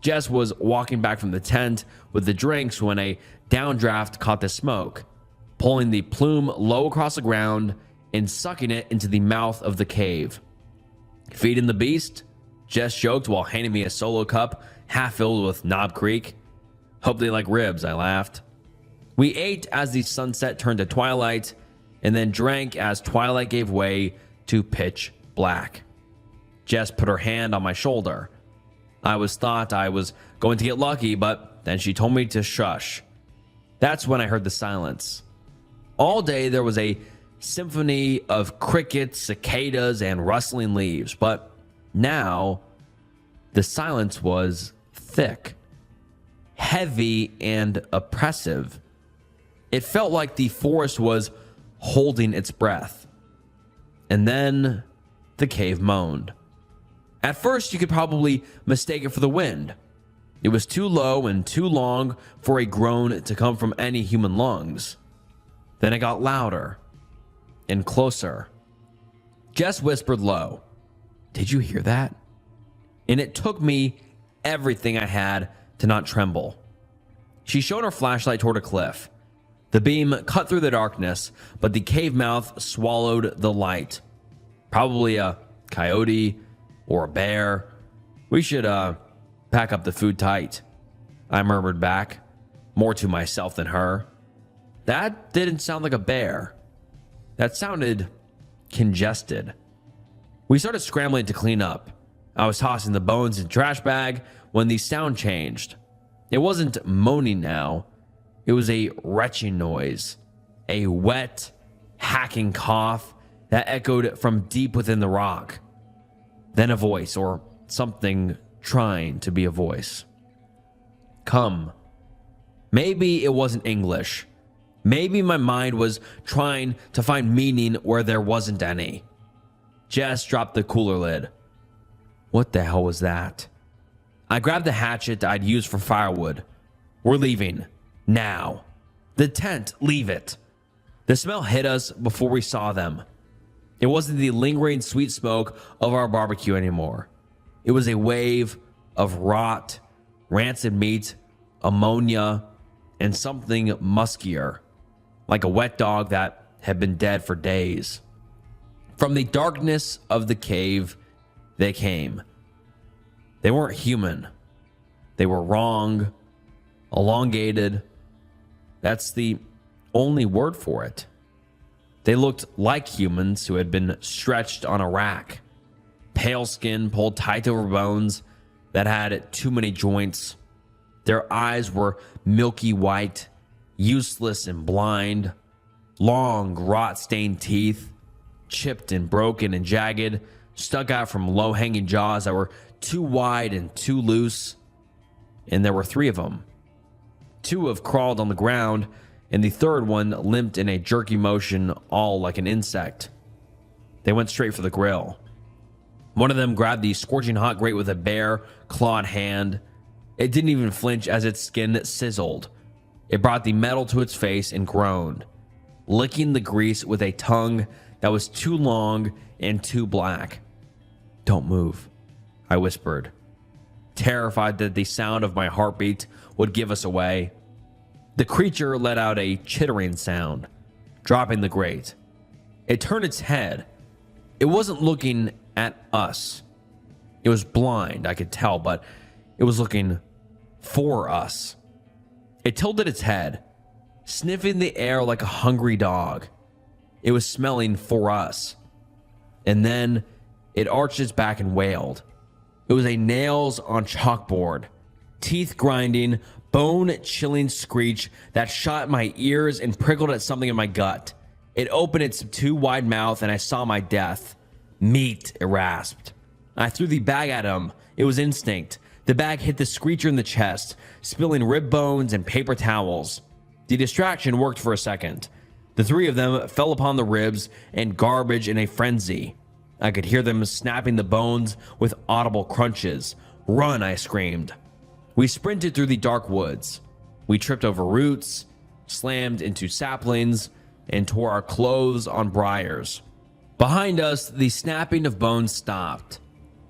Jess was walking back from the tent with the drinks when a downdraft caught the smoke, pulling the plume low across the ground and sucking it into the mouth of the cave. Feeding the beast? Jess joked while handing me a solo cup half filled with Knob Creek. Hope they like ribs, I laughed. We ate as the sunset turned to twilight, and then drank as twilight gave way to pitch black. Jess put her hand on my shoulder. I thought I was going to get lucky, but then she told me to shush. That's when I heard the silence. All day there was a symphony of crickets, cicadas, and rustling leaves, but now the silence was thick, heavy, and oppressive. It felt like the forest was holding its breath. And then the cave moaned. At first, you could probably mistake it for the wind. It was too low and too long for a groan to come from any human lungs. Then it got louder and closer. Jess whispered low, "Did you hear that?" And it took me everything I had to not tremble. She shone her flashlight toward a cliff. The beam cut through the darkness, but the cave mouth swallowed the light. Probably a coyote or a bear. "We should, pack up the food tight," I murmured back, more to myself than her. That didn't sound like a bear. That sounded congested. We started scrambling to clean up. I was tossing the bones in the trash bag when the sound changed. It wasn't moaning now. It was a retching noise, a wet, hacking cough that echoed from deep within the rock. Then a voice, or something trying to be a voice. "Come." Maybe it wasn't English. Maybe my mind was trying to find meaning where there wasn't any. Jess dropped the cooler lid. What the hell was that? I grabbed the hatchet I'd used for firewood. "We're leaving. Now. The tent, leave it." The smell hit us before we saw them. It wasn't the lingering sweet smoke of our barbecue anymore. It was a wave of rot, rancid meat, ammonia, and something muskier, like a wet dog that had been dead for days. From the darkness of the cave, they came. They weren't human. They were wrong, elongated. That's the only word for it. They looked like humans who had been stretched on a rack. Pale skin pulled tight over bones that had too many joints. Their eyes were milky white, useless and blind. Long, rot-stained teeth, chipped and broken and jagged, stuck out from low-hanging jaws that were too wide and too loose. And there were 3 of them. 2 have crawled on the ground, and the third one limped in a jerky motion, all like an insect. They went straight for the grill. One of them grabbed the scorching hot grate with a bare, clawed hand. It didn't even flinch as its skin sizzled. It brought the metal to its face and groaned, licking the grease with a tongue that was too long and too black. "Don't move," I whispered, terrified that the sound of my heartbeat would give us away. The creature let out a chittering sound, dropping the grate. It turned its head. It wasn't looking at us. It was blind, I could tell, but it was looking for us. It tilted its head, sniffing the air like a hungry dog. It was smelling for us. And then it arched its back and wailed. It was a nails on chalkboard, teeth grinding, bone-chilling screech that shot my ears and prickled at something in my gut. It opened its too wide mouth and I saw my death. "Meat," it rasped. I threw the bag at him. It was instinct. The bag hit the screecher in the chest, spilling rib bones and paper towels. The distraction worked for a second. The 3 of them fell upon the ribs and garbage in a frenzy. I could hear them snapping the bones with audible crunches. "Run," I screamed. We sprinted through the dark woods. We tripped over roots, slammed into saplings, and tore our clothes on briars. Behind us, the snapping of bones stopped,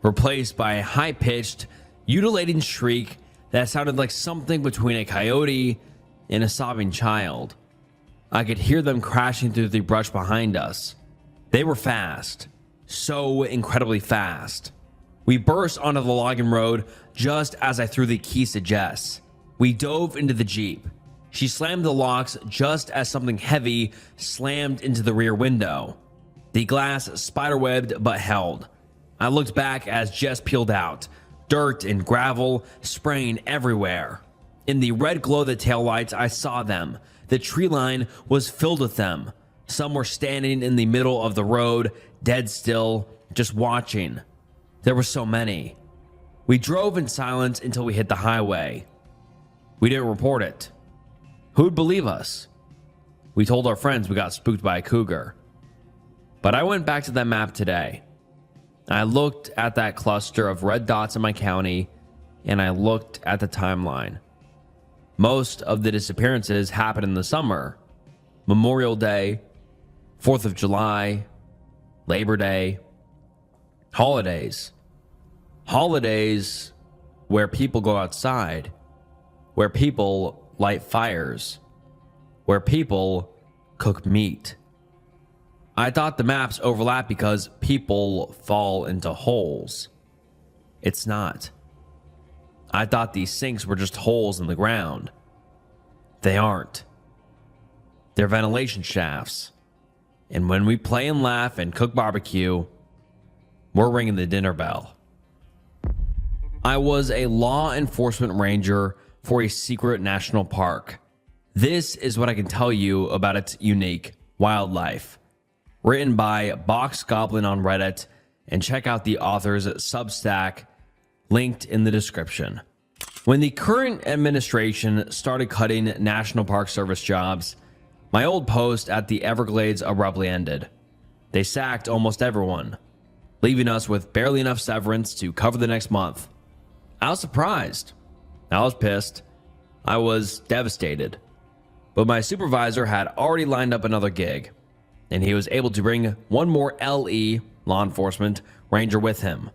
replaced by a high-pitched, ululating shriek that sounded like something between a coyote and a sobbing child. I could hear them crashing through the brush behind us. They were fast, so incredibly fast. We burst onto the logging road just as I threw the keys to Jess. We dove into the Jeep. She slammed the locks just as something heavy slammed into the rear window. The glass spiderwebbed but held. I looked back as Jess peeled out, dirt and gravel spraying everywhere. In the red glow of the taillights, I saw them. The tree line was filled with them. Some were standing in the middle of the road, dead still, just watching. There were so many. We drove in silence until we hit the highway. We didn't report it. Who'd believe us? We told our friends we got spooked by a cougar. But I went back to that map today. I looked at that cluster of red dots in my county, and I looked at the timeline. Most of the disappearances happened in the summer. Memorial Day, 4th of July, Labor Day, holidays. Holidays where people go outside, where people light fires, where people cook meat. I thought the maps overlap because people fall into holes. It's not. I thought these sinks were just holes in the ground. They aren't. They're ventilation shafts. And when we play and laugh and cook barbecue, we're ringing the dinner bell. I was a law enforcement ranger for a secret national park. This is what I can tell you about its unique wildlife. Written by Box Goblin on Reddit, and check out the author's Substack, linked in the description. When the current administration started cutting National Park Service jobs, my old post at the Everglades abruptly ended. They sacked almost everyone, leaving us with barely enough severance to cover the next month. I was surprised. I was pissed. I was devastated. But my supervisor had already lined up another gig, and he was able to bring one more LE, law enforcement, ranger with him.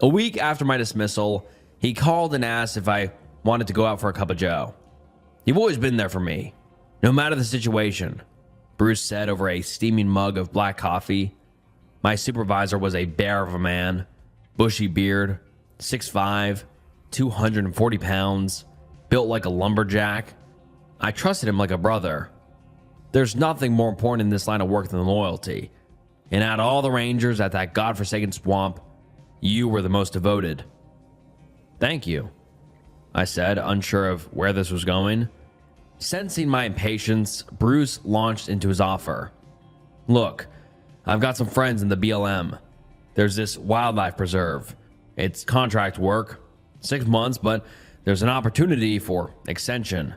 A week after my dismissal, he called and asked if I wanted to go out for a cup of joe. You've always been there for me, no matter the situation, Bruce said over a steaming mug of black coffee. My supervisor was a bear of a man, bushy beard, 6'5", 240 pounds, built like a lumberjack. I trusted him like a brother. There's nothing more important in this line of work than loyalty. And out of all the rangers at that godforsaken swamp, you were the most devoted. Thank you, I said, unsure of where this was going. Sensing my impatience, Bruce launched into his offer. Look, I've got some friends in the BLM. There's this wildlife preserve. It's contract work, 6 months, but there's an opportunity for extension.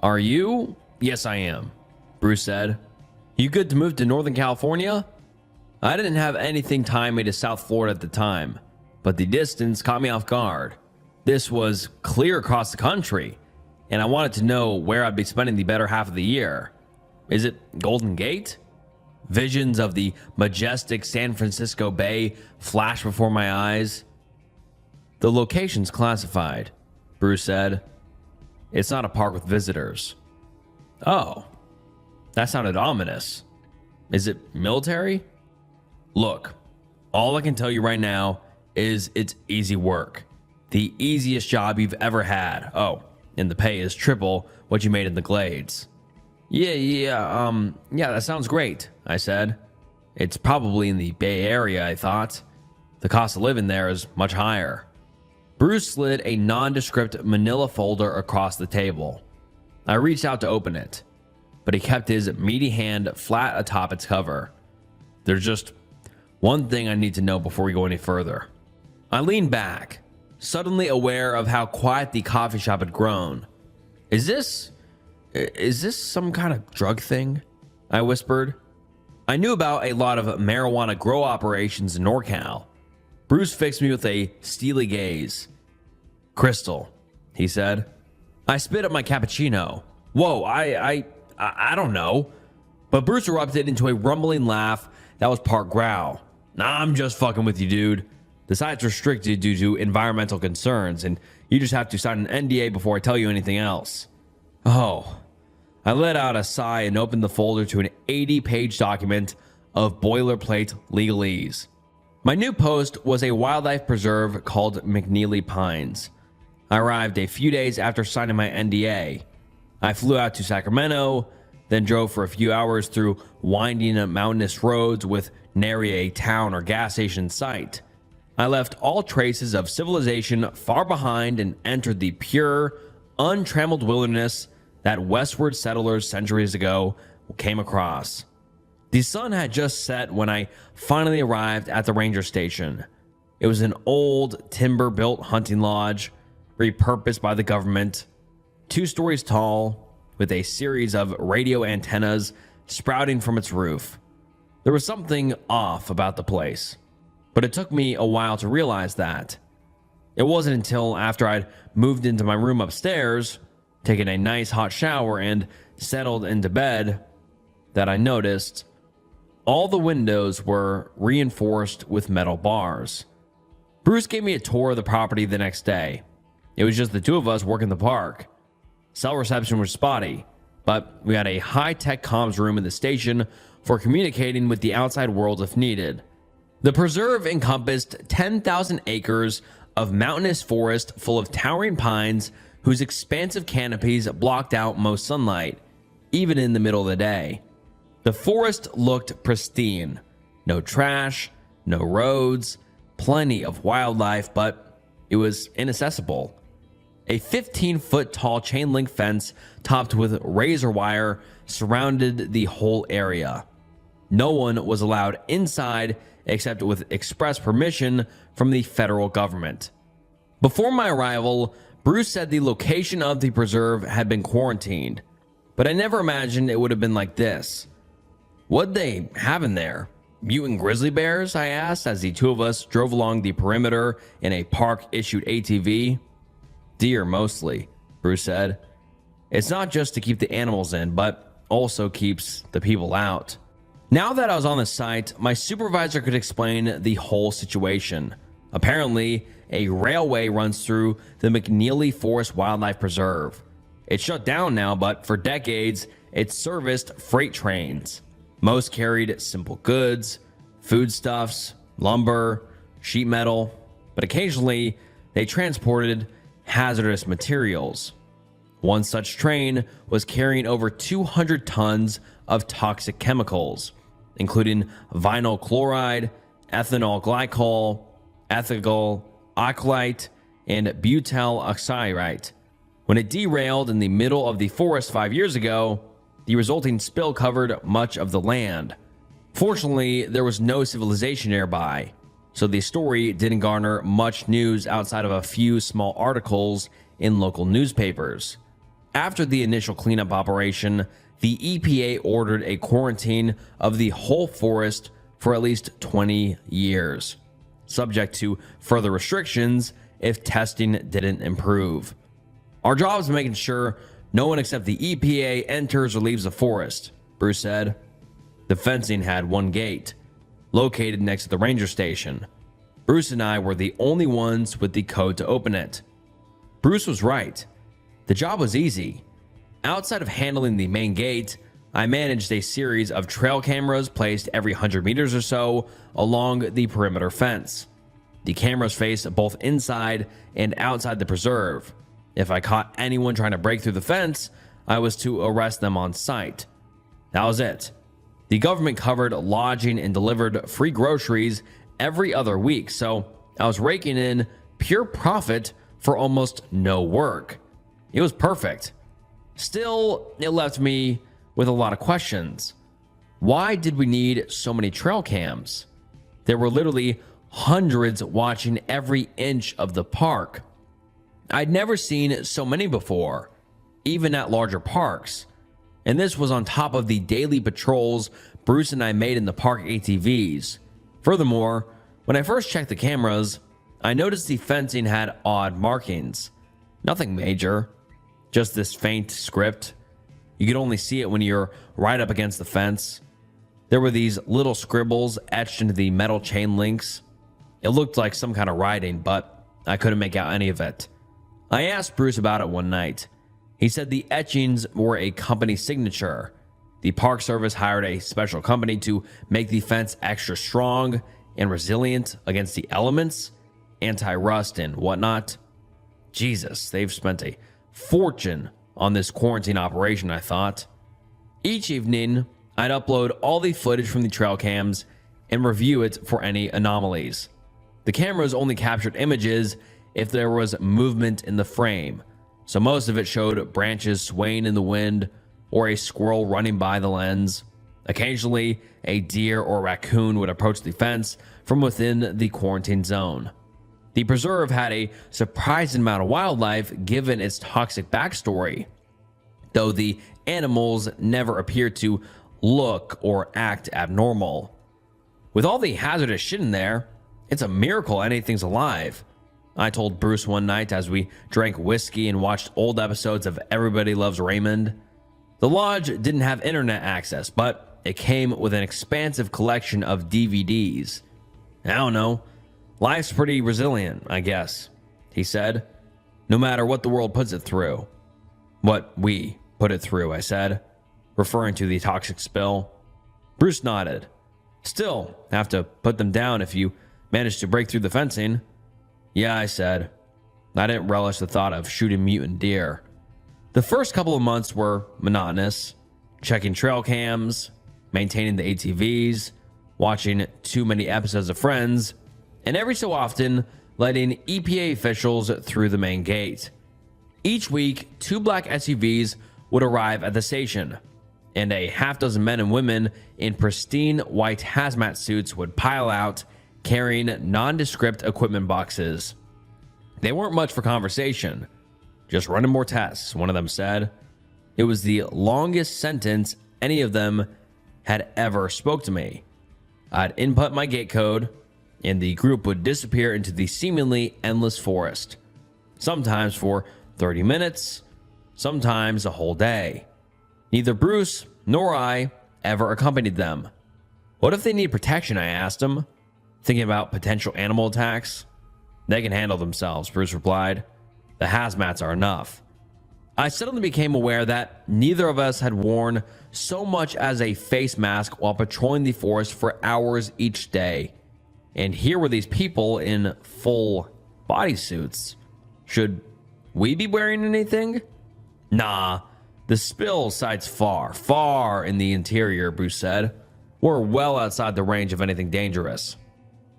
Are you? Yes, I am, Bruce said. You good to move to Northern California? I didn't have anything tying me to South Florida at the time, but the distance caught me off guard. This was clear across the country, and I wanted to know where I'd be spending the better half of the year. Is it Golden Gate? Visions of the majestic San Francisco Bay flashed before my eyes. The location's classified, Bruce said. It's not a park with visitors. Oh, that sounded ominous. Is it military? Look, all I can tell you right now is it's easy work. The easiest job you've ever had. Oh, and the pay is triple what you made in the Glades. Yeah, that sounds great, I said. It's probably in the Bay Area, I thought. The cost of living there is much higher. Bruce slid a nondescript manila folder across the table. I reached out to open it, but he kept his meaty hand flat atop its cover. There's just one thing I need to know before we go any further. I leaned back, suddenly aware of how quiet the coffee shop had grown. Is this some kind of drug thing? I whispered. I knew about a lot of marijuana grow operations in NorCal. Bruce fixed me with a steely gaze. Crystal, he said. I spit up my cappuccino. Whoa, I don't know. But Bruce erupted into a rumbling laugh that was part growl. Nah, I'm just fucking with you, dude. The site's restricted due to environmental concerns, and you just have to sign an NDA before I tell you anything else. Oh. I let out a sigh and opened the folder to an 80-page document of boilerplate legalese. My new post was a wildlife preserve called McNeely Pines. I arrived a few days after signing my NDA. I flew out to Sacramento, then drove for a few hours through winding mountainous roads with nary a town or gas station in sight. I left all traces of civilization far behind and entered the pure, untrammeled wilderness that westward settlers centuries ago came across. The sun had just set when I finally arrived at the ranger station. It was an old timber-built hunting lodge, repurposed by the government, 2 stories tall, with a series of radio antennas sprouting from its roof. There was something off about the place, but it took me a while to realize that. It wasn't until after I'd moved into my room upstairs, taken a nice hot shower, and settled into bed that I noticed all the windows were reinforced with metal bars. Bruce gave me a tour of the property the next day. It was just the two of us working the park. Cell reception was spotty, but we had a high-tech comms room in the station for communicating with the outside world if needed. The preserve encompassed 10,000 acres of mountainous forest full of towering pines whose expansive canopies blocked out most sunlight, even in the middle of the day. The forest looked pristine. No trash, no roads, plenty of wildlife, but it was inaccessible. A 15-foot tall chain link fence topped with razor wire surrounded the whole area. No one was allowed inside except with express permission from the federal government. Before my arrival, Bruce said the location of the preserve had been quarantined, but I never imagined it would have been like this. What'd they have in there? Mutant grizzly bears? I asked as the two of us drove along the perimeter in a park-issued ATV. Deer mostly, Bruce said. It's not just to keep the animals in, but also keeps the people out. Now that I was on the site, my supervisor could explain the whole situation. Apparently, a railway runs through the McNeely Forest Wildlife Preserve. It's shut down now, but for decades, it serviced freight trains. Most carried simple goods, foodstuffs, lumber, sheet metal, but occasionally they transported hazardous materials. One such train was carrying over 200 tons of toxic chemicals, including vinyl chloride, ethanol glycol, ethyl alkylate, and butyl oxyrite. When it derailed in the middle of the forest 5 years ago, the resulting spill covered much of the land. Fortunately, there was no civilization nearby, so the story didn't garner much news outside of a few small articles in local newspapers. After the initial cleanup operation, the EPA ordered a quarantine of the whole forest for at least 20 years, subject to further restrictions if testing didn't improve. Our job is making sure no one except the EPA enters or leaves the forest, Bruce said. The fencing had one gate, located next to the ranger station. Bruce and I were the only ones with the code to open it. Bruce was right. The job was easy. Outside of handling the main gate, I managed a series of trail cameras placed every 100 meters or so along the perimeter fence. The cameras faced both inside and outside the preserve. If I caught anyone trying to break through the fence, I was to arrest them on sight. That was it. The government covered lodging and delivered free groceries every other week, so I was raking in pure profit for almost no work. It was perfect. Still, it left me with a lot of questions. Why did we need so many trail cams? There were literally hundreds watching every inch of the park. I'd never seen so many before, even at larger parks. And this was on top of the daily patrols Bruce and I made in the park ATVs. Furthermore, when I first checked the cameras, I noticed the fencing had odd markings. Nothing major, just this faint script. You could only see it when you're right up against the fence. There were these little scribbles etched into the metal chain links. It looked like some kind of writing, but I couldn't make out any of it. I asked Bruce about it one night. He said the etchings were a company signature. The Park Service hired a special company to make the fence extra strong and resilient against the elements, anti-rust and whatnot. Jesus, they've spent a fortune on this quarantine operation, I thought. Each evening, I'd upload all the footage from the trail cams and review it for any anomalies. The cameras only captured images if there was movement in the frame, so most of it showed branches swaying in the wind or a squirrel running by the lens. Occasionally, a deer or raccoon would approach the fence from within the quarantine zone. The preserve had a surprising amount of wildlife given its toxic backstory. though the animals never appeared to look or act abnormal. With all the hazardous shit in there, it's a miracle anything's alive, I told Bruce one night as we drank whiskey and watched old episodes of Everybody Loves Raymond. The lodge didn't have internet access, but it came with an expansive collection of DVDs. I don't know. Life's pretty resilient, I guess, he said. No matter what the world puts it through. What we put it through, I said, referring to the toxic spill. Bruce nodded. Still, have to put them down if you manage to break through the fencing. Yeah, I said. I didn't relish the thought of shooting mutant deer. The first couple of months were monotonous. Checking trail cams, maintaining the ATVs, watching too many episodes of Friends, and every so often letting EPA officials through the main gate. Each week, 2 black SUVs would arrive at the station, and a half dozen men and women in pristine white hazmat suits would pile out, carrying nondescript equipment boxes. They weren't much for conversation, just running more tests, one of them said. It was the longest sentence any of them had ever spoke to me. I'd input my gate code, and the group would disappear into the seemingly endless forest, sometimes for 30 minutes, sometimes a whole day. Neither Bruce nor I ever accompanied them. What if they need protection, I asked him, thinking about potential animal attacks. They can handle themselves, Bruce replied. The hazmats are enough. I suddenly became aware that neither of us had worn so much as a face mask while patrolling the forest for hours each day. And here were these people in full bodysuits. Should we be wearing anything? Nah, the spill sites far, far in the interior, Bruce said. We're well outside the range of anything dangerous.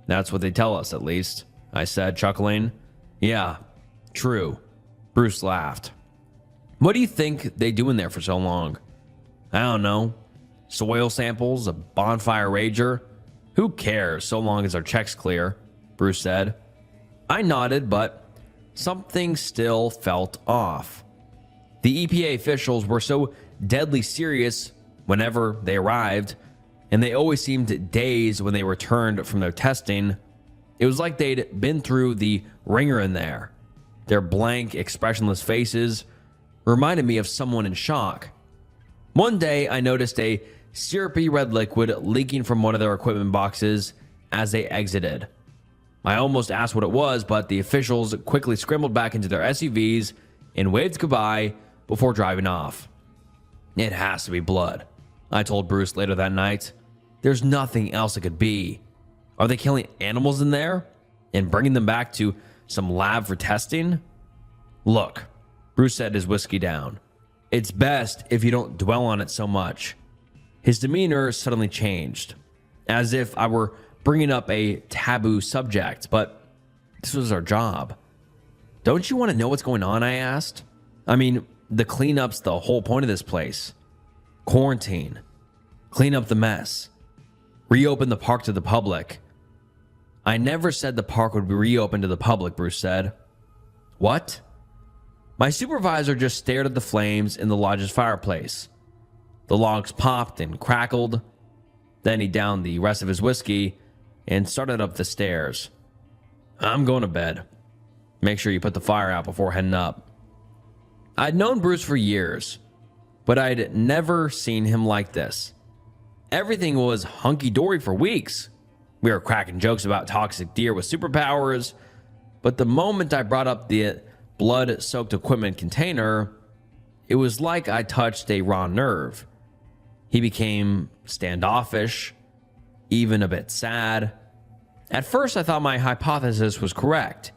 That's what they tell us, at least, I said, chuckling. Yeah, true. Bruce laughed. What do you think they do in there for so long? I don't know. Soil samples, a bonfire rager? Who cares so long as our check's clear, Bruce said. I nodded, but something still felt off. The EPA officials were so deadly serious whenever they arrived, and they always seemed dazed when they returned from their testing. It was like they'd been through the ringer in there. Their blank, expressionless faces reminded me of someone in shock. One day, I noticed a syrupy red liquid leaking from one of their equipment boxes as they exited. I almost asked what it was, but the officials quickly scrambled back into their SUVs and waved goodbye before driving off. It has to be blood, I told Bruce later that night. There's nothing else it could be. Are they killing animals in there and bringing them back to some lab for testing? Look, Bruce set his whiskey down. It's best if you don't dwell on it so much. His demeanor suddenly changed, as if I were bringing up a taboo subject, but this was our job. Don't you want to know what's going on, I asked. I mean, the cleanup's the whole point of this place. Quarantine. Clean up the mess. Reopen the park to the public. I never said the park would be reopened to the public, Bruce said. What? My supervisor just stared at the flames in the lodge's fireplace. The logs popped and crackled. Then he downed the rest of his whiskey and started up the stairs. I'm going to bed. Make sure you put the fire out before heading up. I'd known Bruce for years, but I'd never seen him like this. Everything was hunky-dory for weeks. We were cracking jokes about toxic deer with superpowers, but the moment I brought up the blood-soaked equipment container, it was like I touched a raw nerve. He became standoffish, even a bit sad. At first, I thought my hypothesis was correct,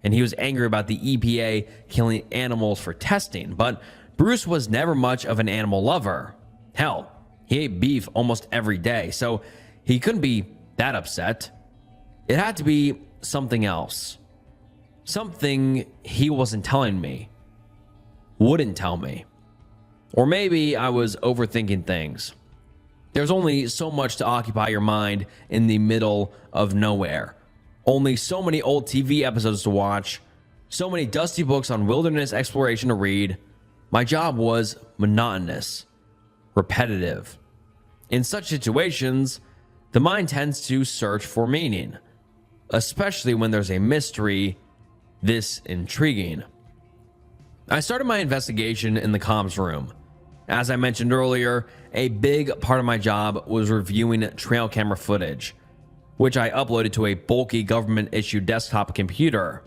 and he was angry about the EPA killing animals for testing, but Bruce was never much of an animal lover. Hell, he ate beef almost every day, so he couldn't be that upset. It had to be something else. Something he wasn't telling me. Wouldn't tell me. Or maybe I was overthinking things. There's only so much to occupy your mind in the middle of nowhere. Only so many old TV episodes to watch. So many dusty books on wilderness exploration to read. My job was monotonous, repetitive. In such situations, the mind tends to search for meaning, especially when there's a mystery this intriguing. I started my investigation in the comms room. As I mentioned earlier, a big part of my job was reviewing trail camera footage, which I uploaded to a bulky government-issued desktop computer.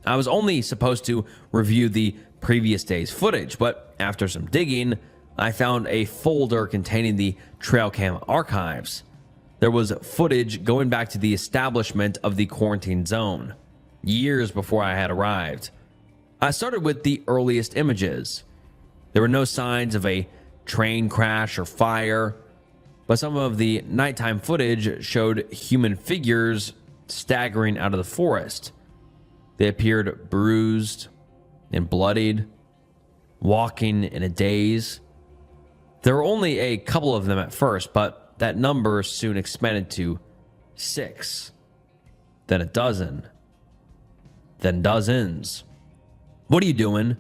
I was only supposed to review the previous day's footage, but after some digging, I found a folder containing the trail cam archives. There was footage going back to the establishment of the quarantine zone, years before I had arrived. I started with the earliest images. There were no signs of a train crash or fire, but some of the nighttime footage showed human figures staggering out of the forest. They appeared bruised and bloodied, walking in a daze. There were only a couple of them at first, but that number soon expanded to 6, then a dozen, then dozens. What are you doing?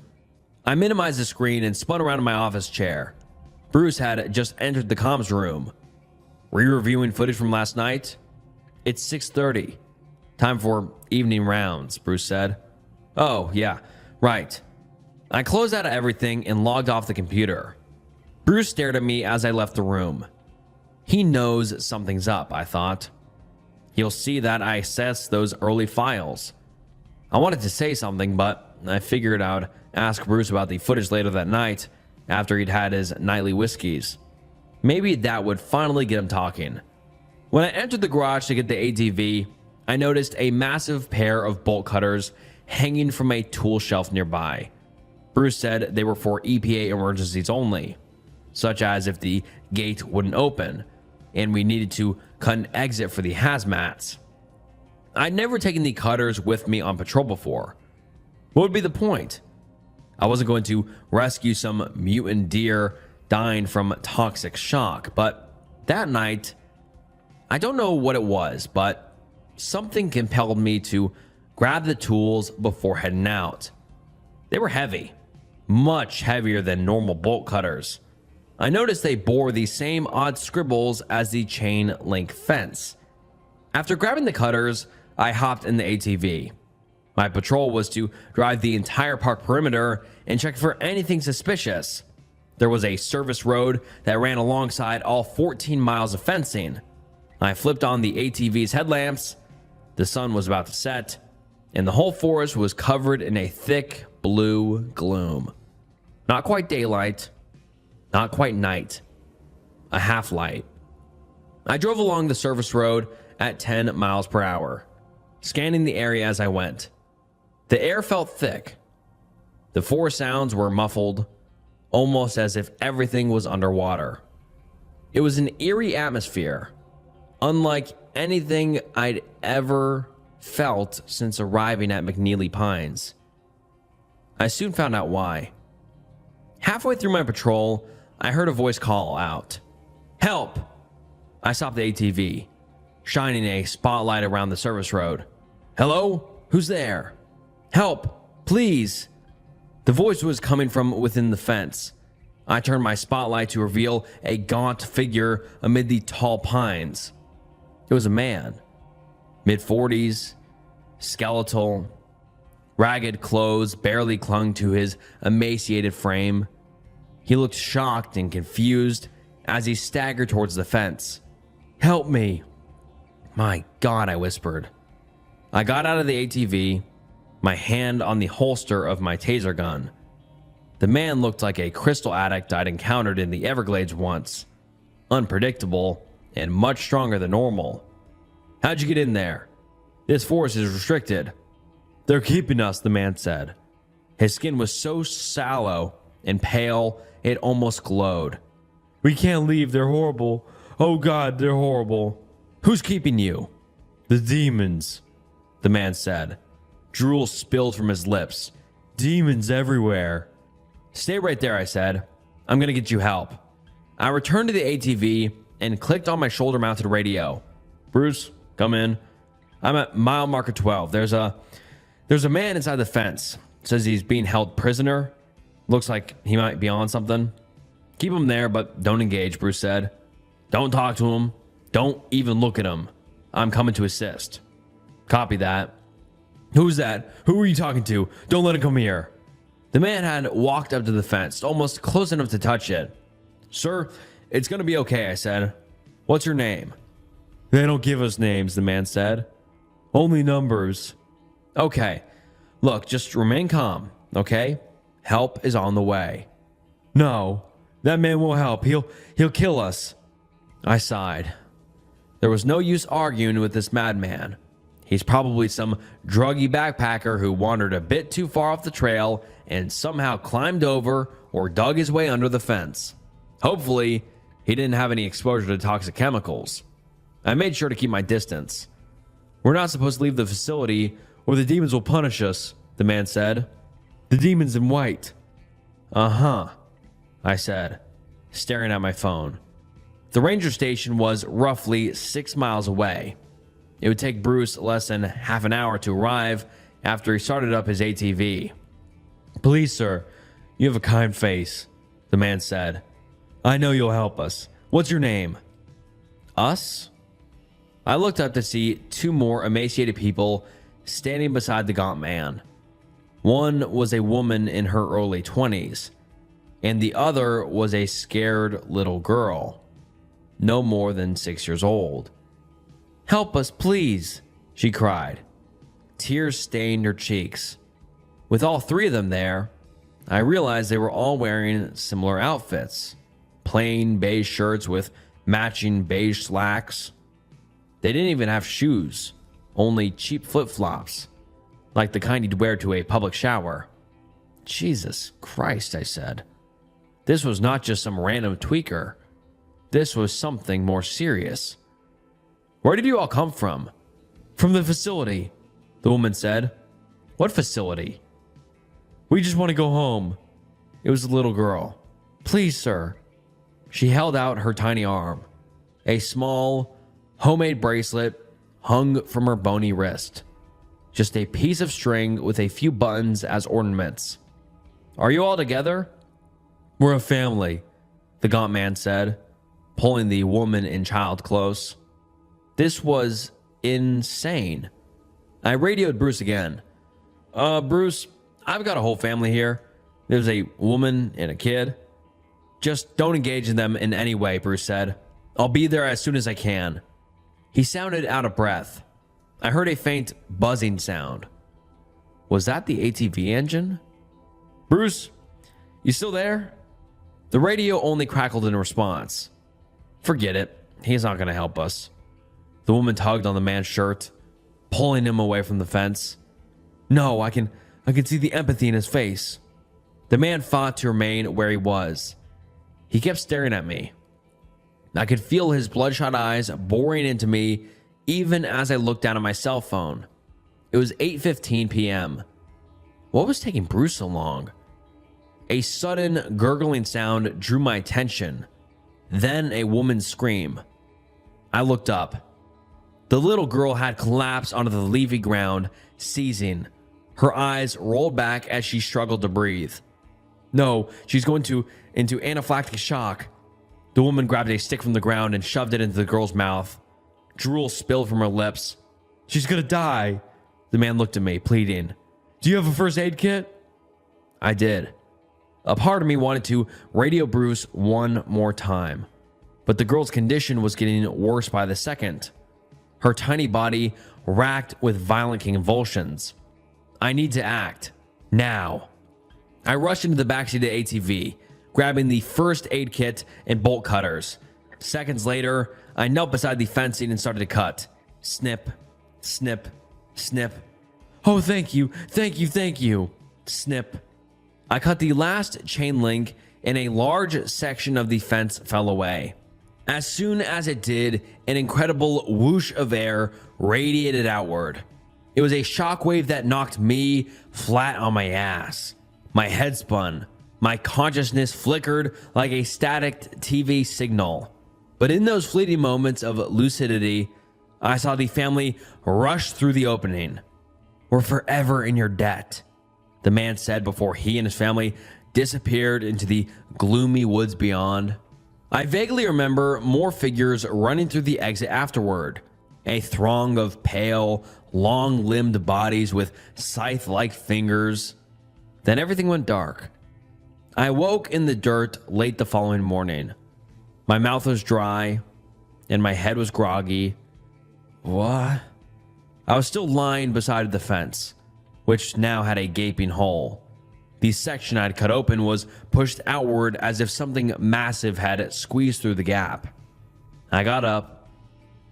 I minimized the screen and spun around in my office chair. Bruce had just entered the comms room. Were you reviewing footage from last night? It's 6:30. Time for evening rounds, Bruce said. Oh, yeah, right. I closed out of everything and logged off the computer. Bruce stared at me as I left the room. He knows something's up, I thought. He'll see that I accessed those early files. I wanted to say something, but I figured I'd ask Bruce about the footage later that night after he'd had his nightly whiskeys. Maybe that would finally get him talking. When I entered the garage to get the ATV, I noticed a massive pair of bolt cutters hanging from a tool shelf nearby. Bruce said they were for EPA emergencies only, such as if the gate wouldn't open and we needed to cut an exit for the hazmats. I'd never taken the cutters with me on patrol before. What would be the point? I wasn't going to rescue some mutant deer dying from toxic shock, but that night, I don't know what it was, but something compelled me to grab the tools before heading out. They were heavy, much heavier than normal bolt cutters. I noticed they bore the same odd scribbles as the chain link fence. After grabbing the cutters, I hopped in the ATV. My patrol was to drive the entire park perimeter and check for anything suspicious. There was a service road that ran alongside all 14 miles of fencing. I flipped on the ATV's headlamps. The sun was about to set, and the whole forest was covered in a thick blue gloom. Not quite daylight, not quite night, a half light. I drove along the service road at 10 miles per hour, scanning the area as I went. The air felt thick. The forest sounds were muffled, almost as if everything was underwater. It was an eerie atmosphere, unlike anything I'd ever felt since arriving at McNeely Pines. I soon found out why. Halfway through my patrol, I heard a voice call out, "Help!" I stopped the ATV, shining a spotlight around the service road. "Hello? Who's there? Help! Please!" The voice was coming from within the fence. I turned my spotlight to reveal a gaunt figure amid the tall pines. It was a man, mid-40s, skeletal. Ragged clothes barely clung to his emaciated frame. He looked shocked and confused as he staggered towards the fence. "Help me!" "My God," I whispered. I got out of the ATV, my hand on the holster of my taser gun. The man looked like a crystal addict I'd encountered in the Everglades once. Unpredictable and much stronger than normal. "How'd you get in there? This forest is restricted." "They're keeping us," the man said. His skin was so sallow and pale, it almost glowed. "We can't leave. They're horrible. Oh God, they're horrible." "Who's keeping you?" "The demons," the man said. Drool spilled from his lips. "Demons everywhere." "Stay right there," I said. "I'm going to get you help." I returned to the ATV and clicked on my shoulder-mounted radio. "Bruce, come in. I'm at mile marker 12. There's a man inside the fence. Says he's being held prisoner. Looks like he might be on something. Keep him there, but don't engage, Bruce said. Don't talk to him. Don't even look at him. I'm coming to assist. Copy that. Who's that? Who are you talking to? Don't let him come here. The man had walked up to the fence, almost close enough to touch it. Sir, it's going to be okay, I said. What's your name? They don't give us names, the man said. Only numbers. Okay. Look, just remain calm, okay? Help is on the way. No, that man won't help. He'll kill us. I sighed. There was no use arguing with this madman. He's probably some druggy backpacker who wandered a bit too far off the trail and somehow climbed over or dug his way under the fence. Hopefully, he didn't have any exposure to toxic chemicals. I made sure to keep my distance. We're not supposed to leave the facility or the demons will punish us, the man said. The demons in white. Uh-huh, I said, staring at my phone. The ranger station was roughly 6 miles away. It would take Bruce less than half an hour to arrive after he started up his ATV. Please, sir, you have a kind face, the man said. I know you'll help us. What's your name? Us? I looked up to see two more emaciated people standing beside the gaunt man. One was a woman in her early 20s, and the other was a scared little girl, no more than 6 years old. Help us, please, she cried. Tears stained her cheeks. With all three of them there, I realized they were all wearing similar outfits. Plain beige shirts with matching beige slacks. They didn't even have shoes, only cheap flip-flops, like the kind you'd wear to a public shower. Jesus Christ, I said. This was not just some random tweaker. This was something more serious. Where did you all come from? From the facility, the woman said. What facility? We just want to go home. It was the little girl. Please, sir. She held out her tiny arm. A small, homemade bracelet hung from her bony wrist. Just a piece of string with a few buttons as ornaments. Are you all together? We're a family, the gaunt man said, pulling the woman and child close. This was insane. I radioed Bruce again. Bruce, I've got a whole family here. There's a woman and a kid. Just don't engage in them in any way, Bruce said. I'll be there as soon as I can. He sounded out of breath. I heard a faint buzzing sound. Was that the ATV engine? Bruce, you still there? The radio only crackled in response. Forget it. He's not going to help us. The woman tugged on the man's shirt, pulling him away from the fence. No, I can see the empathy in his face. The man fought to remain where he was. He kept staring at me. I could feel his bloodshot eyes boring into me even as I looked down at my cell phone. It was 8:15 p.m. What was taking Bruce so long? A sudden gurgling sound drew my attention. Then a woman's scream. I looked up. The little girl had collapsed onto the leafy ground, seizing. Her eyes rolled back as she struggled to breathe. No, she's going into anaphylactic shock. The woman grabbed a stick from the ground and shoved it into the girl's mouth. Drool spilled from her lips. She's gonna die. The man looked at me, pleading. Do you have a first aid kit? I did. A part of me wanted to radio Bruce one more time, but the girl's condition was getting worse by the second. Her tiny body racked with violent convulsions. I need to act. Now. I rushed into the backseat of the ATV, grabbing the first aid kit and bolt cutters. Seconds later, I knelt beside the fencing and started to cut. Snip, snip, snip. Oh, thank you, thank you, thank you. Snip. I cut the last chain link and a large section of the fence fell away. As soon as it did, an incredible whoosh of air radiated outward. It was a shockwave that knocked me flat on my ass. My head spun. My consciousness flickered like a static TV signal. But in those fleeting moments of lucidity, I saw the family rush through the opening. We're forever in your debt, the man said before he and his family disappeared into the gloomy woods beyond. I vaguely remember more figures running through the exit afterward, a throng of pale, long-limbed bodies with scythe-like fingers. Then everything went dark. I woke in the dirt late the following morning. My mouth was dry, and my head was groggy. What? I was still lying beside the fence, which now had a gaping hole. The section I'd cut open was pushed outward as if something massive had squeezed through the gap. I got up.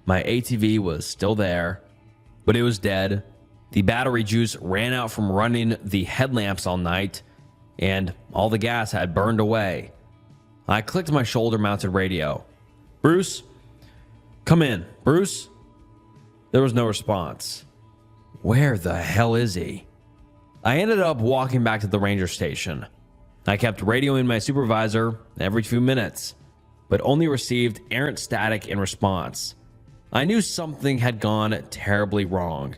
My ATV was still there, but it was dead. The battery juice ran out from running the headlamps all night, and all the gas had burned away. I clicked my shoulder-mounted radio. "Bruce? Come in. Bruce?" There was no response. Where the hell is he? I ended up walking back to the ranger station. I kept radioing my supervisor every few minutes, but only received errant static in response. I knew something had gone terribly wrong,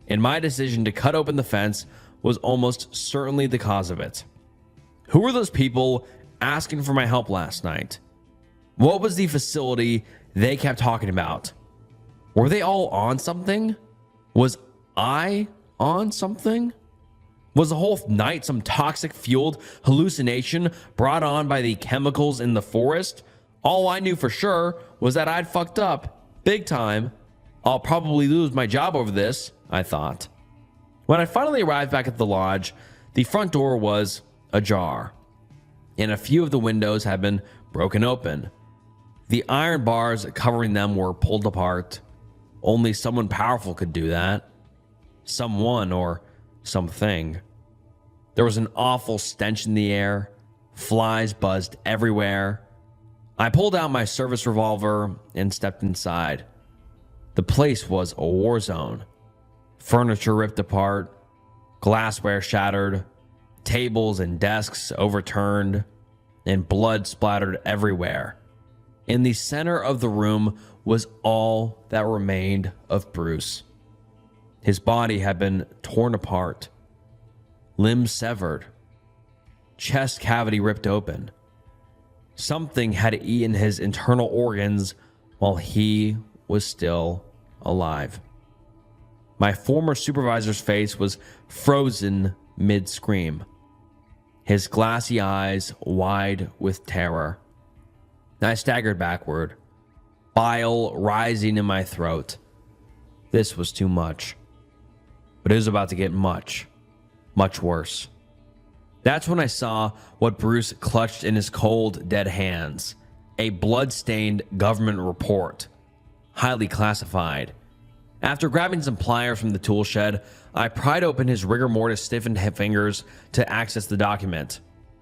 and my decision to cut open the fence was almost certainly the cause of it. Who were those people asking for my help last night? What was the facility they kept talking about? Were they all on something? Was I on something? Was the whole night some toxic-fueled hallucination brought on by the chemicals in the forest? All I knew for sure was that I'd fucked up, big time. I'll probably lose my job over this, I thought. When I finally arrived back at the lodge, the front door was ajar, and a few of the windows had been broken open. The iron bars covering them were pulled apart. Only someone powerful could do that. Someone or something. There was an awful stench in the air. Flies buzzed everywhere. I pulled out my service revolver and stepped inside. The place was a war zone. Furniture ripped apart, glassware shattered, tables and desks overturned, and blood splattered everywhere. In the center of the room was all that remained of Bruce. His body had been torn apart, limbs severed, chest cavity ripped open. Something had eaten his internal organs while he was still alive. My former supervisor's face was frozen mid-scream, his glassy eyes wide with terror. I staggered backward, bile rising in my throat. This was too much. But it was about to get much, much worse. That's when I saw what Bruce clutched in his cold, dead hands. A blood-stained government report, highly classified. After grabbing some pliers from the tool shed, I pried open his rigor mortis stiffened fingers to access the document.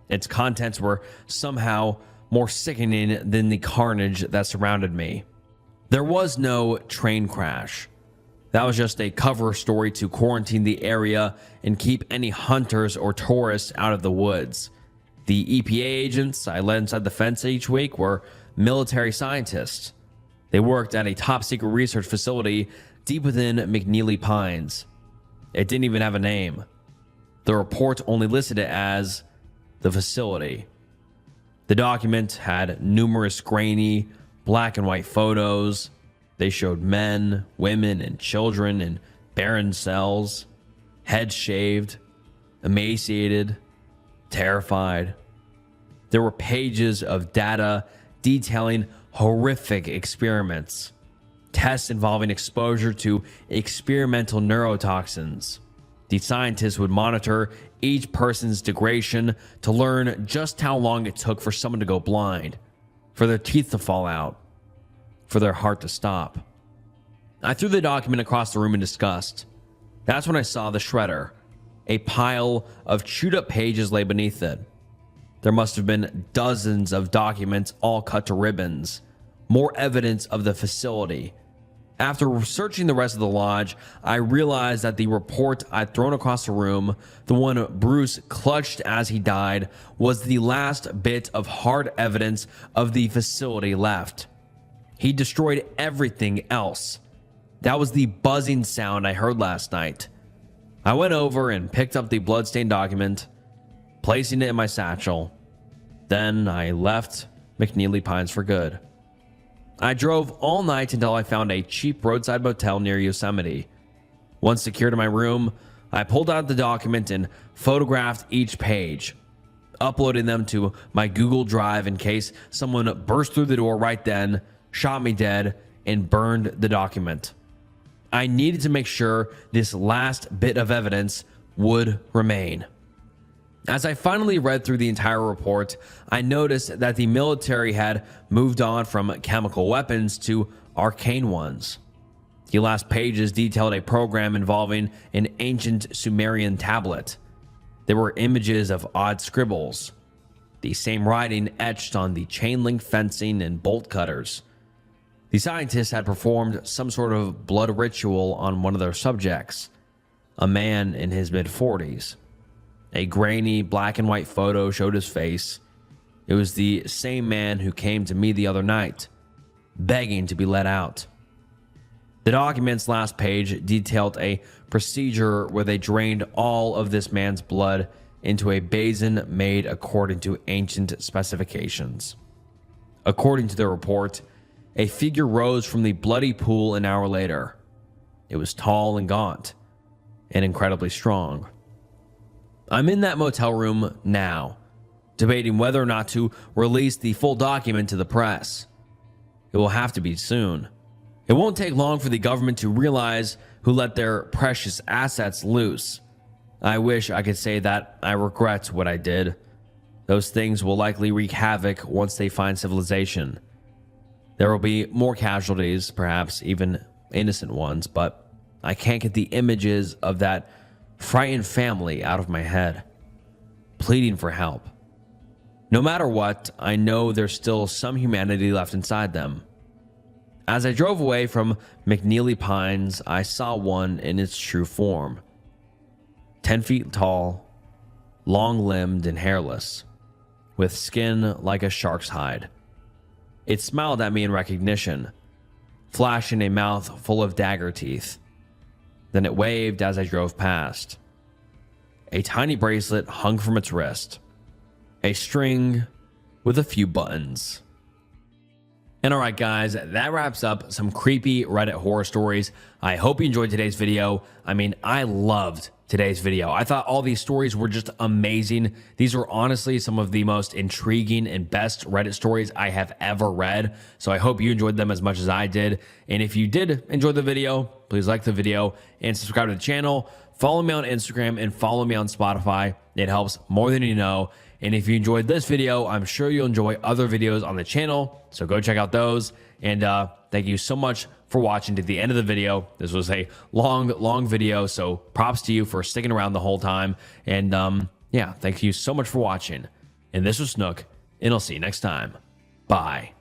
Its contents were somehow more sickening than the carnage that surrounded me. There was no train crash. That was just a cover story to quarantine the area and keep any hunters or tourists out of the woods. The EPA agents I let inside the fence each week were military scientists. They worked at a top-secret research facility deep within McNeely Pines. It didn't even have a name. The report only listed it as the facility. The document had numerous grainy, black and white photos. They showed men, women, and children in barren cells, heads shaved, emaciated, terrified. There were pages of data detailing horrific experiments, tests involving exposure to experimental neurotoxins. The scientists would monitor each person's degradation to learn just how long it took for someone to go blind, for their teeth to fall out, for their heart to stop. I threw the document across the room in disgust. That's when I saw the shredder. A pile of chewed up pages lay beneath it. There must have been dozens of documents all cut to ribbons. More evidence of the facility. After researching the rest of the lodge, I realized that the report I'd thrown across the room, the one Bruce clutched as he died, was the last bit of hard evidence of the facility left. He destroyed everything else. That was the buzzing sound I heard last night. I went over and picked up the bloodstained document. placing it in my satchel. Then I left McNeely Pines for good. I drove all night until I found a cheap roadside motel near Yosemite. Once secured in my room, I pulled out the document and photographed each page, uploading them to my Google Drive in case someone burst through the door right then, shot me dead, and burned the document. I needed to make sure this last bit of evidence would remain. As I finally read through the entire report, I noticed that the military had moved on from chemical weapons to arcane ones. The last pages detailed a program involving an ancient Sumerian tablet. There were images of odd scribbles, the same writing etched on the chain link fencing and bolt cutters. The scientists had performed some sort of blood ritual on one of their subjects, a man in his mid-40s. A grainy black and white photo showed his face. It was the same man who came to me the other night, begging to be let out. The document's last page detailed a procedure where they drained all of this man's blood into a basin made according to ancient specifications. According to the report, a figure rose from the bloody pool an hour later. It was tall and gaunt, and incredibly strong. I'm in that motel room now, debating whether or not to release the full document to the press. It will have to be soon. It won't take long for the government to realize who let their precious assets loose. I wish I could say that I regret what I did. Those things will likely wreak havoc once they find civilization. There will be more casualties, perhaps even innocent ones, but I can't get the images of that frightened family out of my head, pleading for help. No matter what, I know there's still some humanity left inside them. As I drove away from McNeely Pines, I saw one in its true form. 10 feet tall, long-limbed and hairless, with skin like a shark's hide. It smiled at me in recognition, flashing a mouth full of dagger teeth. Then it waved as I drove past. A tiny bracelet hung from its wrist, a string with a few buttons. And alright guys, that wraps up some creepy Reddit horror stories. I hope you enjoyed today's video. I loved today's video. I thought all these stories were just amazing. These were honestly some of the most intriguing and best Reddit stories I have ever read. So I hope you enjoyed them as much as I did. And if you did enjoy the video, please like the video and subscribe to the channel. Follow me on Instagram and follow me on Spotify. It helps more than you know. And if you enjoyed this video, I'm sure you'll enjoy other videos on the channel. So go check out those. And thank you so much for watching to the end of the video. This was a long video. So props to you for sticking around the whole time. And yeah, thank you so much for watching. And this was Snook, and I'll see you next time. Bye.